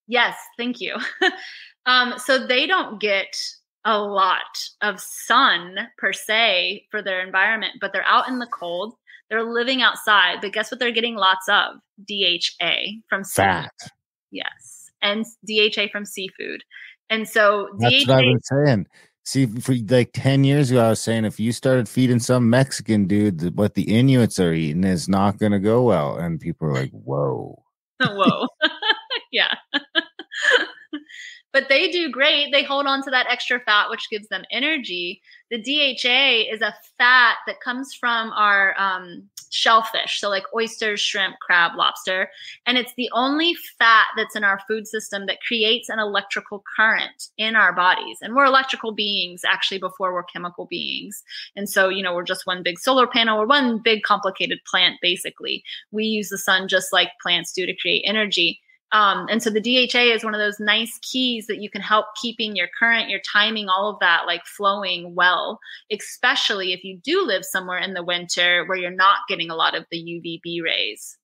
S8: Yes, thank you. So they don't get a lot of sun per se for their environment, but they're out in the cold. They're living outside. But guess what they're getting lots of? DHA from
S4: Fat.
S8: seafood. Yes. And DHA from seafood. And so
S4: That's
S8: DHA.
S4: what I've been saying. See, for like 10 years ago, I was saying if you started feeding some Mexican dude what the Inuits are eating is not going to go well. And people are like, whoa.
S8: Whoa. Yeah. But they do great. They hold on to that extra fat, which gives them energy. The DHA is a fat that comes from our shellfish. So like oysters, shrimp, crab, lobster. And it's the only fat that's in our food system that creates an electrical current in our bodies. And we're electrical beings actually before we're chemical beings. And so, we're just one big solar panel. We're one big complicated plant, basically. We use the sun just like plants do to create energy. And so the DHA is one of those nice keys that you can help keeping your current, your timing, all of that like flowing well, especially if you do live somewhere in the winter where you're not getting a lot of the UVB rays.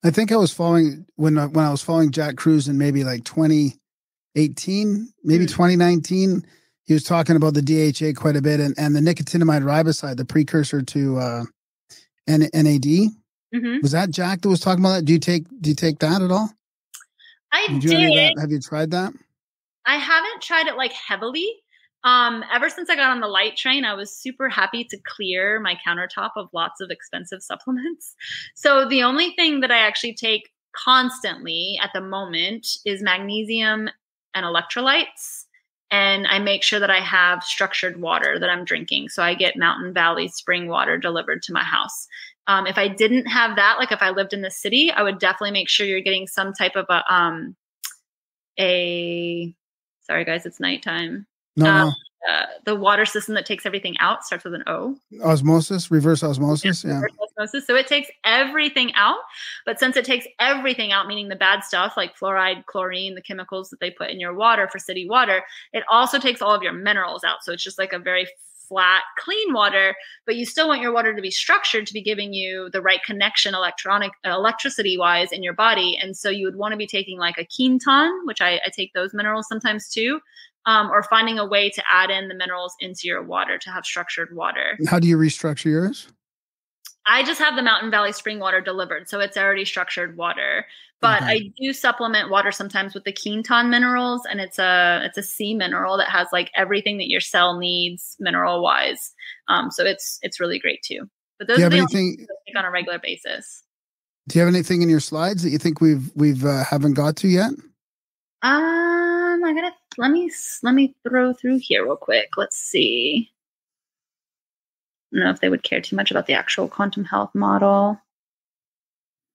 S5: I think I was following when I was following Jack Cruz in maybe like 2018, maybe 2019. He was talking about the DHA quite a bit and the nicotinamide riboside, the precursor to NAD.
S8: Mm-hmm.
S5: Was that Jack that was talking about that? Do you take that at all?
S8: I
S5: did. Have you tried that?
S8: I haven't tried it like heavily. Ever since I got on the light train, I was super happy to clear my countertop of lots of expensive supplements. So the only thing that I actually take constantly at the moment is magnesium and electrolytes. And I make sure that I have structured water that I'm drinking. So I get Mountain Valley spring water delivered to my house. If I didn't have that, like if I lived in the city, I would definitely make sure you're getting some type of sorry guys, it's nighttime.
S5: No.
S8: The water system that takes everything out starts with an O.
S5: Osmosis, reverse osmosis. Yeah.
S8: Reverse osmosis. So it takes everything out. But since it takes everything out, meaning the bad stuff like fluoride, chlorine, the chemicals that they put in your water for city water, it also takes all of your minerals out. So it's just like a very flat, clean water, but you still want your water to be structured to be giving you the right connection electricity wise in your body. And so you would want to be taking like a quinton, which I take those minerals sometimes too, or finding a way to add in the minerals into your water to have structured water.
S5: How do you restructure yours?
S8: I just have the Mountain Valley spring water delivered. So it's already structured water. But I do supplement water sometimes with the quinton minerals, and it's a C mineral that has like everything that your cell needs mineral wise. So it's really great too. But those are the only things I take on a regular basis.
S5: Do you have anything in your slides that you think we've haven't got to yet?
S8: Let me throw through here real quick. Let's see. I don't know if they would care too much about the actual quantum health model.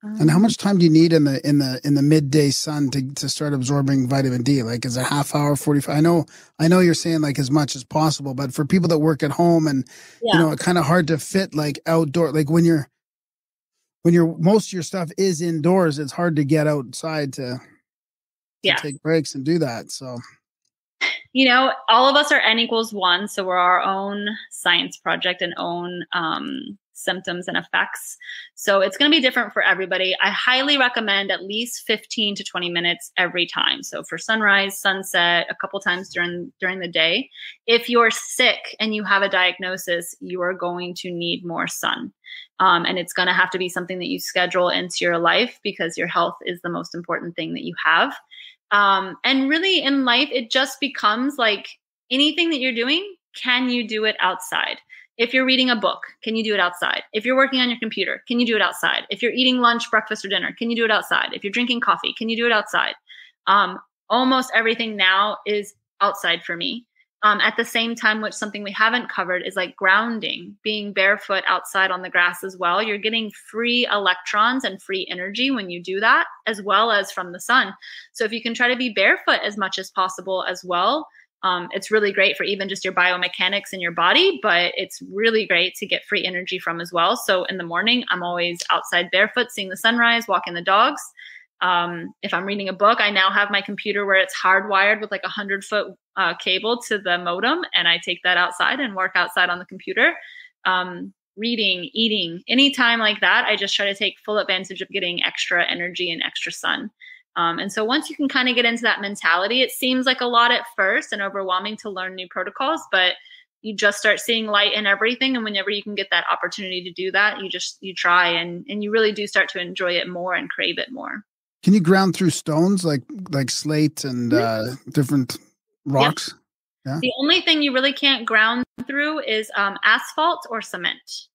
S5: And how much time do you need in the midday sun to start absorbing vitamin D? Like, is it a half hour, 45? I know you're saying like as much as possible, but for people that work at home and it's kind of hard to fit like outdoor. Like when you're most of your stuff is indoors, it's hard to get outside to take breaks and do that. So,
S8: all of us are N=1, so we're our own science project and own symptoms and effects. So it's going to be different for everybody. I highly recommend at least 15 to 20 minutes every time. So for sunrise, sunset, a couple times during the day. If you're sick and you have a diagnosis, you are going to need more sun. And it's going to have to be something that you schedule into your life because your health is the most important thing that you have. And really in life, it just becomes like anything that you're doing, can you do it outside? If you're reading a book, can you do it outside? If you're working on your computer, can you do it outside? If you're eating lunch, breakfast, or dinner, can you do it outside? If you're drinking coffee, can you do it outside? Almost everything now is outside for me. At the same time, which something we haven't covered is like grounding, being barefoot outside on the grass as well. You're getting free electrons and free energy when you do that, as well as from the sun. So if you can try to be barefoot as much as possible as well, it's really great for even just your biomechanics in your body, but it's really great to get free energy from as well. So in the morning, I'm always outside barefoot, seeing the sunrise, walking the dogs. If I'm reading a book, I now have my computer where it's hardwired with like 100-foot cable to the modem, and I take that outside and work outside on the computer. Reading, eating, anytime like that, I just try to take full advantage of getting extra energy and extra sun. And so once you can kind of get into that mentality, it seems like a lot at first and overwhelming to learn new protocols, but you just start seeing light in everything. And whenever you can get that opportunity to do that, you try and you really do start to enjoy it more and crave it more.
S5: Can you ground through stones like slate and different rocks?
S8: Yep. Yeah. The only thing you really can't ground through is asphalt or cement.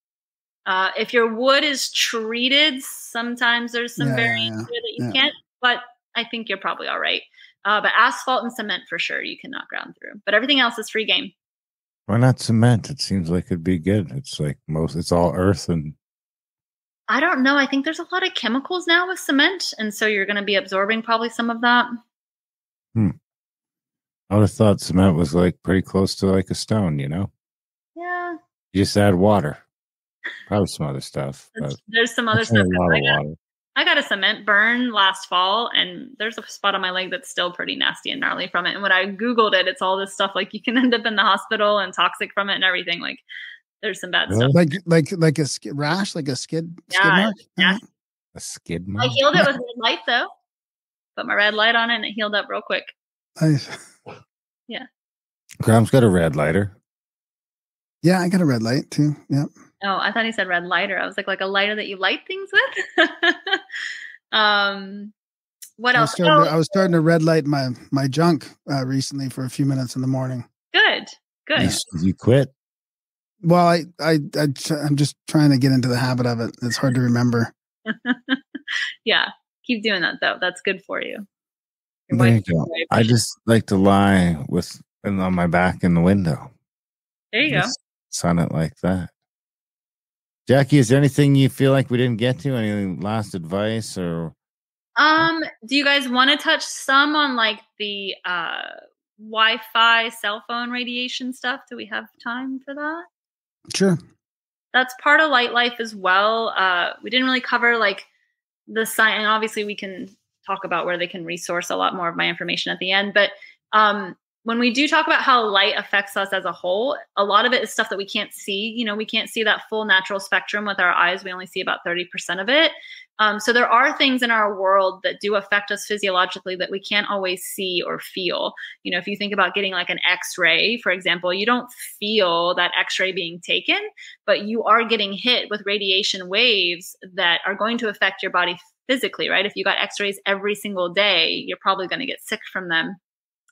S8: If your wood is treated, sometimes there's some variants that you can't, but I think you're probably all right. But asphalt and cement for sure you cannot ground through. But everything else is free game.
S4: Why not cement? It seems like it'd be good. It's like it's all earth and.
S8: I don't know. I think there's a lot of chemicals now with cement, and so you're going to be absorbing probably some of that.
S4: I would have thought cement was like pretty close to like a stone, you know?
S8: Yeah.
S4: You just add water. Probably some other stuff.
S8: There's some other stuff. I got a cement burn last fall, and there's a spot on my leg that's still pretty nasty and gnarly from it. And when I Googled it, it's all this stuff like you can end up in the hospital and toxic from it and everything. Like there's some bad stuff.
S5: Like a rash, like a skid mark?
S8: Yeah.
S4: A skid mark?
S8: I healed it with red light though. Put my red light on it and it healed up real quick.
S5: Nice.
S8: Yeah.
S4: Graham's got a red lighter. Yeah,
S5: I got a red light too. Yep.
S8: Oh, I thought he said red lighter. I was like a lighter that you light things with. What else?
S5: I was starting to red light my junk recently for a few minutes in the morning.
S8: Good.
S4: You quit?
S5: Well, I'm just trying to get into the habit of it. It's hard to remember.
S8: Yeah, keep doing that though. That's good for you.
S4: There you go. I just like to lie on my back in the window.
S8: There you go.
S4: Sun it like that. Jackie, is there anything you feel like we didn't get to? Any last advice or?
S8: Do you guys want to touch some on like the Wi-Fi cell phone radiation stuff? Do we have time for that?
S5: Sure.
S8: That's part of light life as well. We didn't really cover like the science, and obviously we can talk about where they can resource a lot more of my information at the end. But when we do talk about how light affects us as a whole, a lot of it is stuff that we can't see. You know, we can't see that full natural spectrum with our eyes. We only see about 30% of it. So there are things in our world that do affect us physiologically that we can't always see or feel. You know, if you think about getting like an X-ray, for example, you don't feel that X-ray being taken, but you are getting hit with radiation waves that are going to affect your body physically, right? If you got X-rays every single day, you're probably going to get sick from them.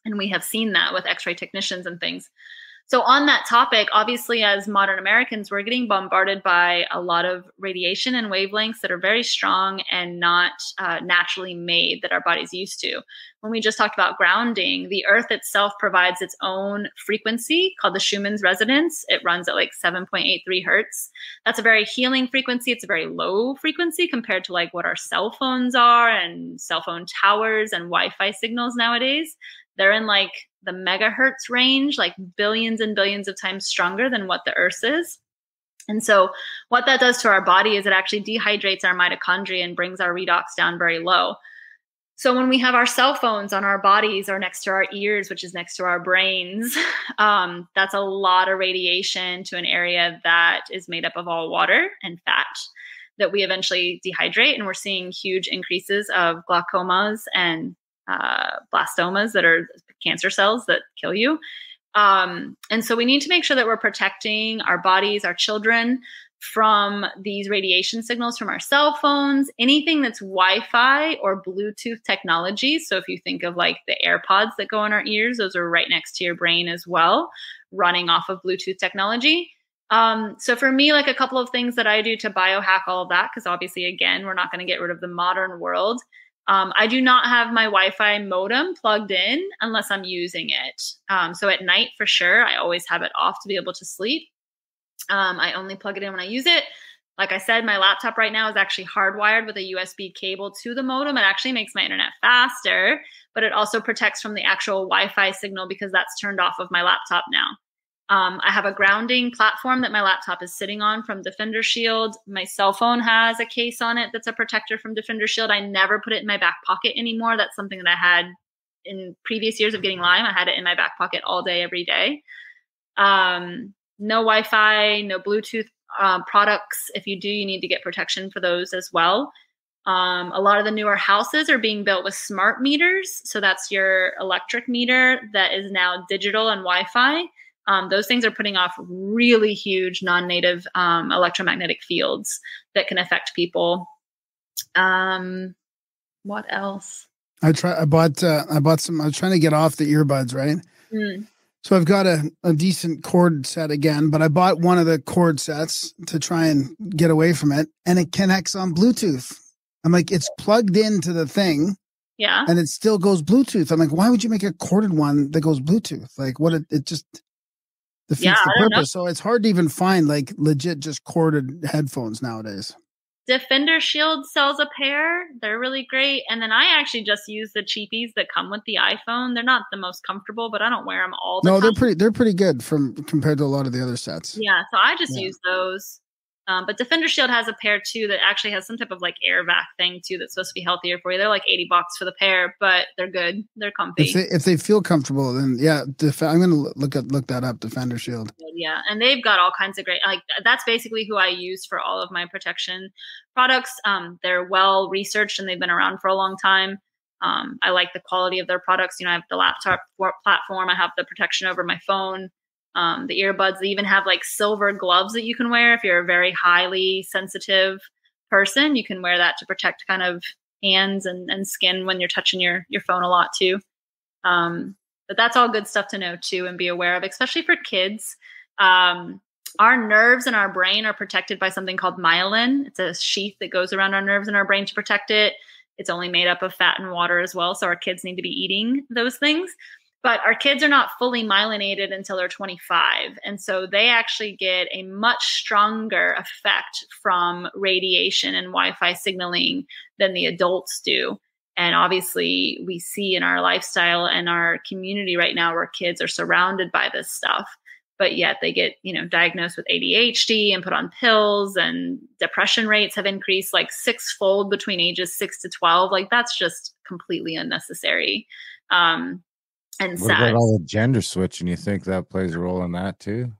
S8: And we have seen that with X-ray technicians and things. So on that topic, obviously, as modern Americans, we're getting bombarded by a lot of radiation and wavelengths that are very strong and not naturally made that our body's used to. When we just talked about grounding, the earth itself provides its own frequency called the Schumann's resonance. It runs at like 7.83 hertz. That's a very healing frequency. It's a very low frequency compared to like what our cell phones are and cell phone towers and Wi-Fi signals nowadays. They're in like the megahertz range, like billions and billions of times stronger than what the Earth is. And so what that does to our body is it actually dehydrates our mitochondria and brings our redox down very low. So when we have our cell phones on our bodies or next to our ears, which is next to our brains, that's a lot of radiation to an area that is made up of all water and fat that we eventually dehydrate. And we're seeing huge increases of glaucomas and blastomas that are cancer cells that kill you. And so we need to make sure that we're protecting our bodies, our children from these radiation signals from our cell phones, anything that's Wi-Fi or Bluetooth technology. So if you think of like the AirPods that go in our ears, those are right next to your brain as well, running off of Bluetooth technology. So for me, like a couple of things that I do to biohack all of that, because obviously, again, we're not going to get rid of the modern world. I do not have my Wi-Fi modem plugged in unless I'm using it. So at night, for sure, I always have it off to be able to sleep. I only plug it in when I use it. Like I said, my laptop right now is actually hardwired with a USB cable to the modem. It actually makes my internet faster, but it also protects from the actual Wi-Fi signal because that's turned off of my laptop now. I have a grounding platform that my laptop is sitting on from Defender Shield. My cell phone has a case on it that's a protector from Defender Shield. I never put it in my back pocket anymore. That's something that I had in previous years of getting Lyme. I had it in my back pocket all day, every day. No Wi-Fi, no Bluetooth products. If you do, you need to get protection for those as well. A lot of the newer houses are being built with smart meters. So that's your electric meter that is now digital and Wi-Fi. Those things are putting off really huge non-native electromagnetic fields that can affect people. What else?
S5: I bought some. I was trying to get off the earbuds, right? So I've got a decent cord set again, but I bought one of the cord sets to try and get away from it, and it connects on Bluetooth. I'm like, it's plugged into the thing,
S8: Yeah.
S5: and it still goes Bluetooth. I'm like, why would you make a corded one that goes Bluetooth? Like, what? It just defeats the purpose. So it's hard to even find like legit just corded headphones nowadays.
S8: Defender Shield sells a pair. They're really great. And then I actually just use the cheapies that come with the iPhone. They're not the most comfortable, but I don't wear them all the time.
S5: No, they're pretty good compared to a lot of the other sets.
S8: Yeah, so I just use those. But Defender Shield has a pair too that actually has some type of like air vac thing too that's supposed to be healthier for you. They're like $80 for the pair, but they're good. They're comfy.
S5: If they feel comfortable, then yeah, I'm gonna look that up. Defender Shield.
S8: Yeah, and they've got all kinds of great. Like that's basically who I use for all of my protection products. They're well researched and they've been around for a long time. I like the quality of their products. You know, I have the laptop platform. I have the protection over my phone. The earbuds, they even have like silver gloves that you can wear. If you're a very highly sensitive person, you can wear that to protect kind of hands and skin when you're touching your phone a lot too. But that's all good stuff to know too and be aware of, especially for kids. Our nerves in our brain are protected by something called myelin. It's a sheath that goes around our nerves in our brain to protect it. It's only made up of fat and water as well. So our kids need to be eating those things. But our kids are not fully myelinated until they're 25. And so they actually get a much stronger effect from radiation and Wi-Fi signaling than the adults do. And obviously we see in our lifestyle and our community right now where kids are surrounded by this stuff, but yet they get, diagnosed with ADHD and put on pills, and depression rates have increased like 6-fold between ages 6 to 12. Like that's just completely unnecessary. And
S4: what about all the gender switching? You think that plays a role in that too?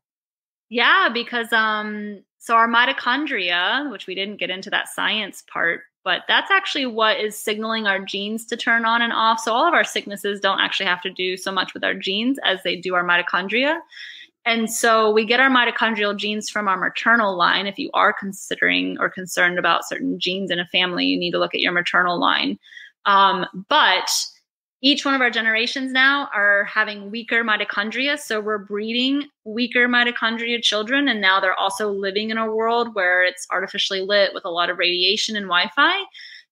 S8: Yeah, because so our mitochondria, which we didn't get into that science part, but that's actually what is signaling our genes to turn on and off. So all of our sicknesses don't actually have to do so much with our genes as they do our mitochondria. And so we get our mitochondrial genes from our maternal line. If you are considering or concerned about certain genes in a family, you need to look at your maternal line. But each one of our generations now are having weaker mitochondria. So we're breeding weaker mitochondria children. And now they're also living in a world where it's artificially lit with a lot of radiation and Wi-Fi.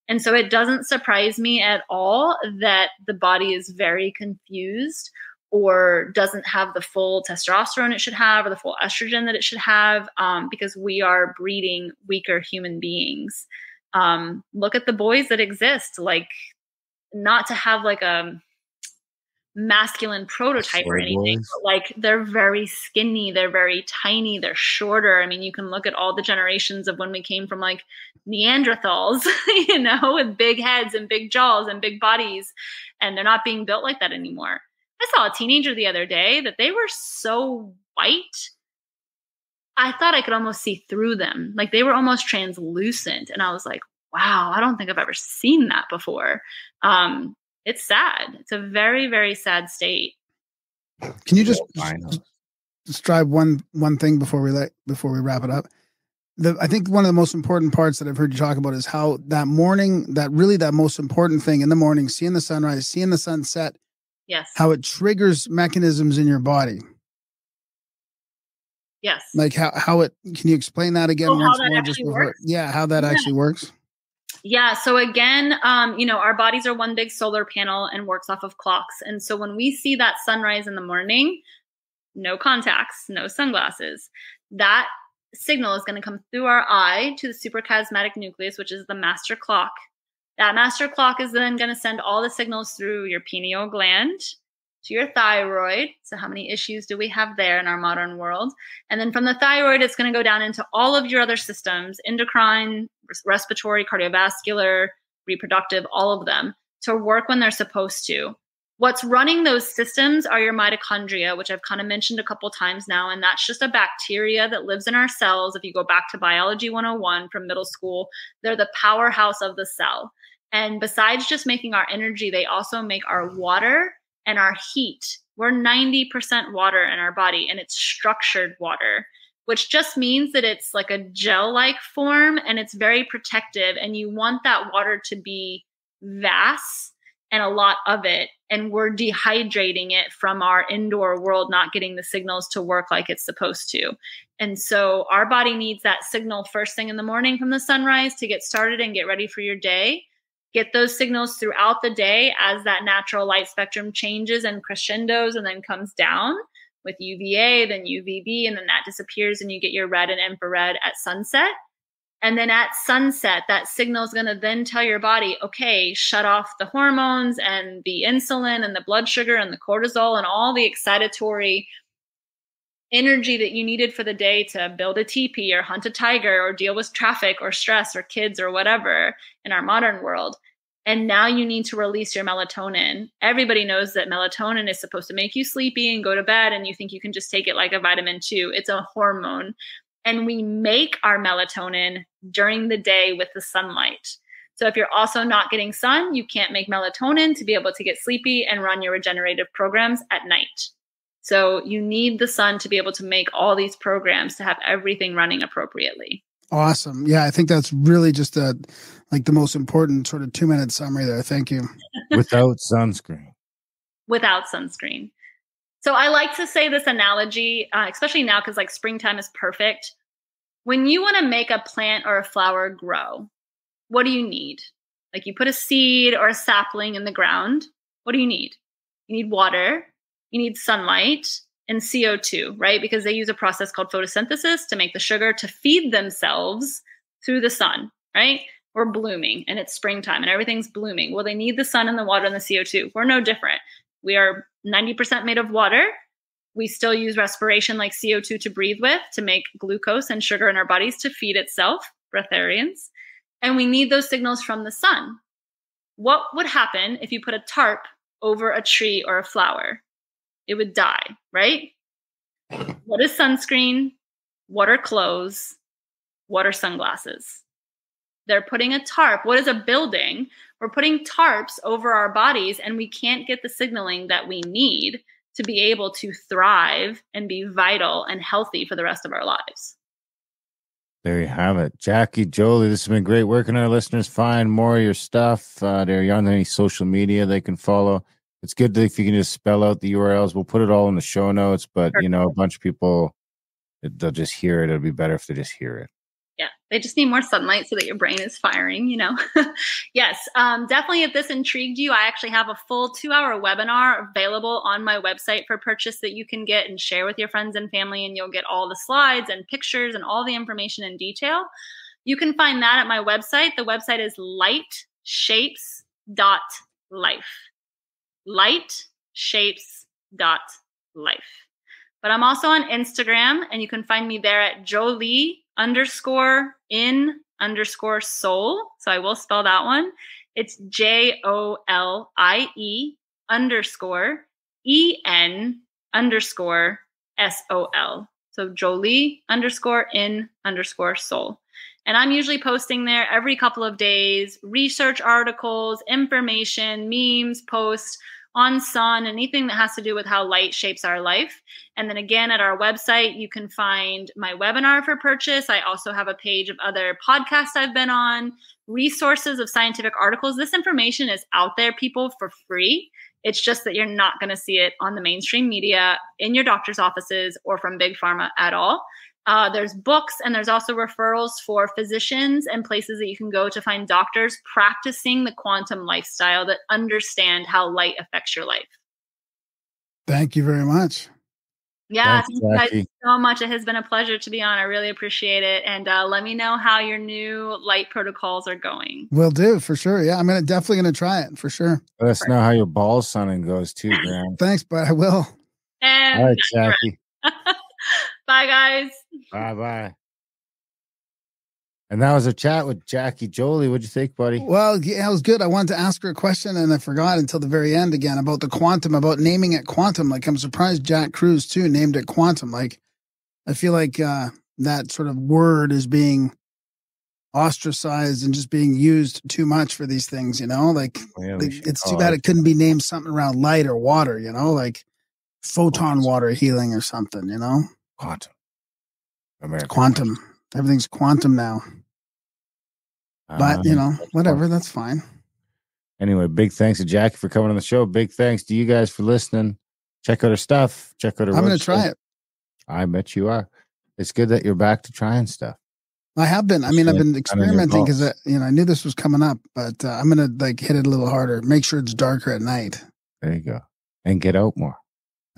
S8: And so it doesn't surprise me at all that the body is very confused or doesn't have the full testosterone it should have or the full estrogen that it should have, because we are breeding weaker human beings. Look at the boys that exist, like, not to have like a masculine prototype or anything, but like they're very skinny, they're very tiny, they're shorter. I mean, you can look at all the generations of when we came from like Neanderthals, with big heads and big jaws and big bodies, and they're not being built like that anymore. I saw a teenager the other day that they were so white, I thought I could almost see through them. Like they were almost translucent. And I was like, wow, I don't think I've ever seen that before. It's sad. It's a very, very sad state.
S5: Can you just describe one thing before we wrap it up? I think one of the most important parts that I've heard you talk about is how that morning, that most important thing in the morning, seeing the sunrise, seeing the sunset,
S8: yes,
S5: how it triggers mechanisms in your body.
S8: Yes.
S5: Like can you explain that again once more just before?
S8: Works?
S5: Yeah, how that actually works.
S8: Yeah. So again, our bodies are one big solar panel and works off of clocks. And so when we see that sunrise in the morning, no contacts, no sunglasses, that signal is going to come through our eye to the suprachiasmatic nucleus, which is the master clock. That master clock is then going to send all the signals through your pineal gland to your thyroid. So how many issues do we have there in our modern world? And then from the thyroid, it's going to go down into all of your other systems, endocrine, respiratory, cardiovascular, reproductive, all of them, to work when they're supposed to. What's running those systems are your mitochondria, which I've kind of mentioned a couple times now. And that's just a bacteria that lives in our cells. If you go back to Biology 101 from middle school, they're the powerhouse of the cell. And besides just making our energy, they also make our water and our heat. We're 90% water in our body, and it's structured water, which just means that it's like a gel-like form and it's very protective. And you want that water to be vast and a lot of it. And we're dehydrating it from our indoor world, not getting the signals to work like it's supposed to. And so our body needs that signal first thing in the morning from the sunrise to get started and get ready for your day. Get those signals throughout the day as that natural light spectrum changes and crescendos and then comes down with UVA, then UVB, and then that disappears and you get your red and infrared at sunset. And then at sunset, that signal is going to then tell your body, okay, shut off the hormones and the insulin and the blood sugar and the cortisol and all the excitatory energy that you needed for the day to build a teepee or hunt a tiger or deal with traffic or stress or kids or whatever in our modern world. And now you need to release your melatonin. Everybody knows that melatonin is supposed to make you sleepy and go to bed, and you think you can just take it like a vitamin 2. It's a hormone. And we make our melatonin during the day with the sunlight. So if you're also not getting sun, you can't make melatonin to be able to get sleepy and run your regenerative programs at night. So you need the sun to be able to make all these programs to have everything running appropriately.
S5: Awesome. Yeah, I think that's really just the most important sort of 2-minute summary there. Thank you.
S4: Without sunscreen.
S8: Without sunscreen. So I like to say this analogy, especially now because like springtime is perfect. When you want to make a plant or a flower grow, what do you need? Like you put a seed or a sapling in the ground. What do you need? You need water, you need sunlight, and CO2, right? Because they use a process called photosynthesis to make the sugar to feed themselves through the sun, right? We're blooming and it's springtime and everything's blooming. Well, they need the sun and the water and the CO2. We're no different. We are 90% made of water. We still use respiration like CO2 to breathe with to make glucose and sugar in our bodies to feed itself, breatharians. And we need those signals from the sun. What would happen if you put a tarp over a tree or a flower? It would die, right? What is sunscreen? What are clothes? What are sunglasses? They're putting a tarp. What is a building? We're putting tarps over our bodies and we can't get the signaling that we need to be able to thrive and be vital and healthy for the rest of our lives.
S4: There you have it. Jackie, Jolie, this has been great. Where can our listeners find more of your stuff? Are you on any social media they can follow? It's good if you can just spell out the URLs. We'll put it all in the show notes, but
S8: Perfect.
S4: A bunch of people, they'll just hear it. It'll be better if they just hear it.
S8: Yeah, they just need more sunlight so that your brain is firing, Yes, definitely if this intrigued you, I actually have a full 2-hour webinar available on my website for purchase that you can get and share with your friends and family, and you'll get all the slides and pictures and all the information in detail. You can find that at my website. The website is lightshapes.life. Lightshapes.life. But I'm also on Instagram, and you can find me there at Jolie_in_soul. So I will spell that one. It's JOLIE_EN_SOL. So Jolie_in_soul. And I'm usually posting there every couple of days, research articles, information, memes, posts on sun, anything that has to do with how light shapes our life. And then again, at our website, you can find my webinar for purchase. I also have a page of other podcasts I've been on, resources of scientific articles. This information is out there, people, for free. It's just that you're not going to see it on the mainstream media, in your doctor's offices, or from Big Pharma at all. There's books, and there's also referrals for physicians and places that you can go to find doctors practicing the quantum lifestyle that understand how light affects your life.
S5: Thank you very much.
S8: Yeah,
S4: Thanks,
S8: thank you guys
S4: Jackie.
S8: so much. It has been a pleasure to be on. I really appreciate it. And let me know how your new light protocols are going.
S5: Will do, for sure. Yeah, I'm definitely going to try it, for sure.
S4: Let us know how your ball sunning goes too, Graham.
S5: Thanks, but I will.
S8: And
S4: All right, Jackie.
S8: bye, guys.
S4: Bye-bye. And that was a chat with Jackie Jolie. What'd you think, buddy?
S5: Well, yeah, it was good. I wanted to ask her a question, and I forgot until the very end again about the quantum, about naming it quantum. Like, I'm surprised Jack Cruz, too, named it quantum. Like, I feel like that sort of word is being ostracized and just being used too much for these things, you know? Like, it's too bad it couldn't be named something around light or water, you know? Like photon water healing or something, you know?
S4: Quantum.
S5: Quantum. Everything's quantum now. But, you know, whatever, that's fine.
S4: Anyway, big thanks to Jackie for coming on the show. Big thanks to you guys for listening. Check out her stuff. Check out her
S5: I'm going to try it.
S4: I bet you are. It's good that you're back to trying stuff.
S5: I have been. I mean, I've been experimenting because, I knew this was coming up, but I'm going to like hit it a little harder. Make sure it's darker at night.
S4: There you go. And get out more.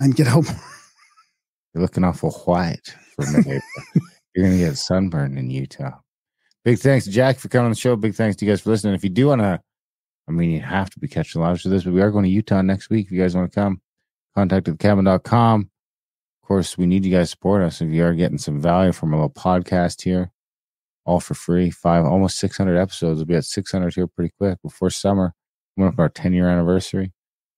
S5: You're
S4: looking awful white for mid-April. You're going to get sunburned in Utah. Big thanks to Jack for coming on the show. Big thanks to you guys for listening. If you do want to, you have to be catching live for this, but we are going to Utah next week. If you guys want to come, contact thecabin.com. Of course, we need you guys to support us. If you are getting some value from a little podcast here, all for free, almost 600 episodes. We'll be at 600 here pretty quick before summer. Coming up our 10-year anniversary.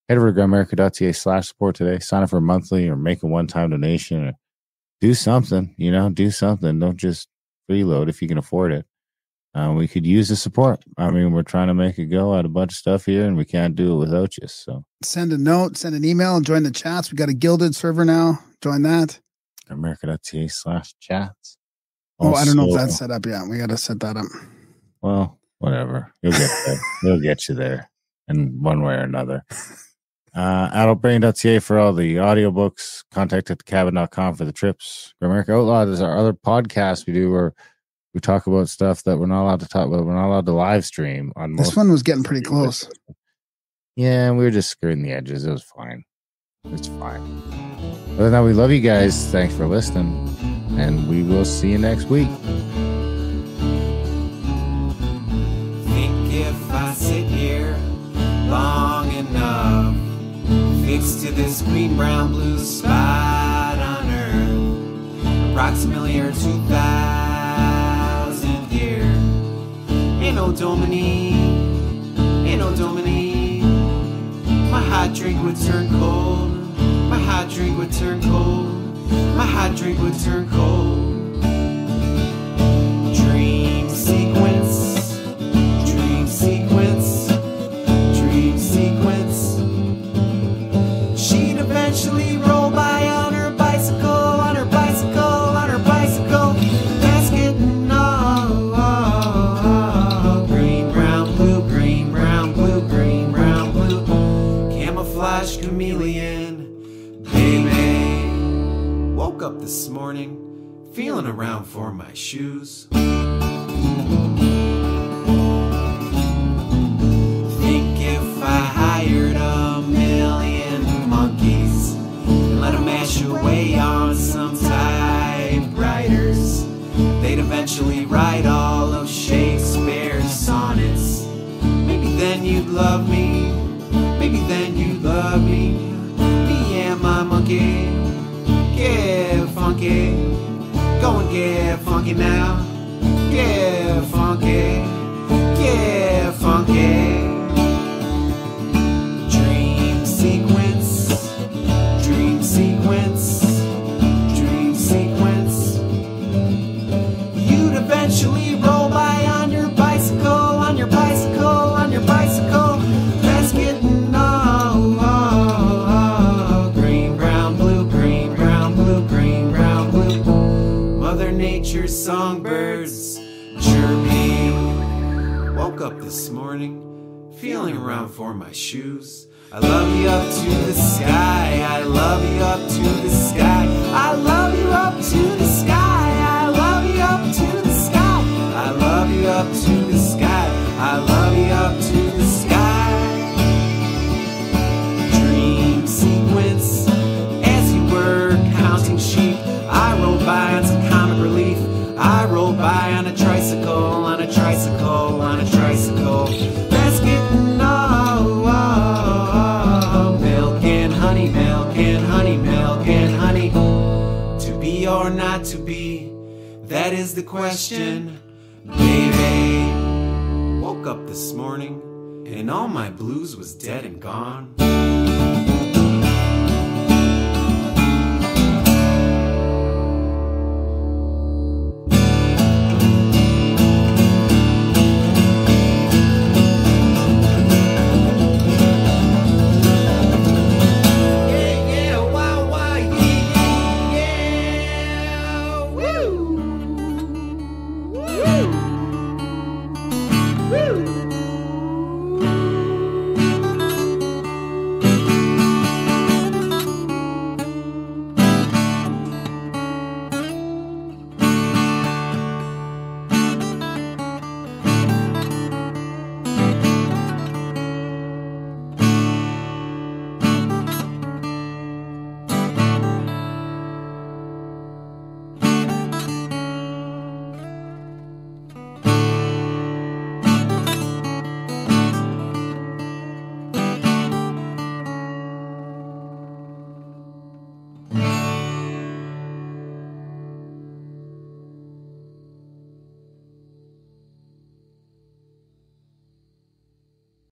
S4: Head over to Grimerica.ca/support today. Sign up for a monthly or make a one-time donation. Or do something, do something. Don't just freeload if you can afford it. We could use the support. We're trying to make it go at a bunch of stuff here, and we can't do it without you. So
S5: send a note, send an email, and join the chats. We got a Gilded server now. Join that.
S4: Grimerica.ca/chats.
S5: I don't know if that's set up yet. We got to set that up.
S4: Well, whatever. You'll get there. We'll get you there in one way or another. Adultbrain.ca for all the audiobooks. Contact at thecabin.com for the trips. Grimerica Outlawed is our other podcast we do where we talk about stuff that we're not allowed to talk about. We're not allowed to live stream on most.
S5: This one was getting pretty close.
S4: Yeah, we were just skirting the edges. It was fine. It's fine. Other than that, we love you guys. Thanks for listening. And we will see you next week.
S3: Think if I sit here long enough, fixed to this green, brown, blue spot on Earth, approximately our 2,000th year. Anno Domini, Anno Domini. My hot drink would turn cold. My hot drink would turn cold. My hot drink would turn cold. Dream sequence, dream sequence, dream sequence. She'd eventually roll by on her bicycle, on her bicycle, on her bicycle. Basket and all. Green, brown, blue, green, brown, blue, green, brown, blue. Camouflage chameleon, baby. Woke up this morning, feeling around for my shoes. Think if I hired a million monkeys and let them mash away on some typewriters, they'd eventually write all of Shakespeare's sonnets. Maybe then you'd love me, maybe then you'd love me, me and my monkey. Get funky, go and get funky now. Get funky, get funky. Dream sequence, dream sequence, dream sequence. You'd eventually roll by on your bicycle, on your bicycle, on your bicycle. That's getting all. Mother Nature's songbirds chirping. Woke up this morning, feeling around for my shoes. I love you up to the sky. I love you up to the sky. I love you up to the sky. I love you up to the sky. I love you up to the sky. I love you up to the sky. Dream sequence. As you were counting sheep, I rolled by on some comic relief. I rolled by on a tricycle, on a tricycle, on a tricycle. That's getting all. Milk and honey, milk and honey, milk and honey. To be or not to be, that is the question. woke up this morning and all my blues was dead and gone.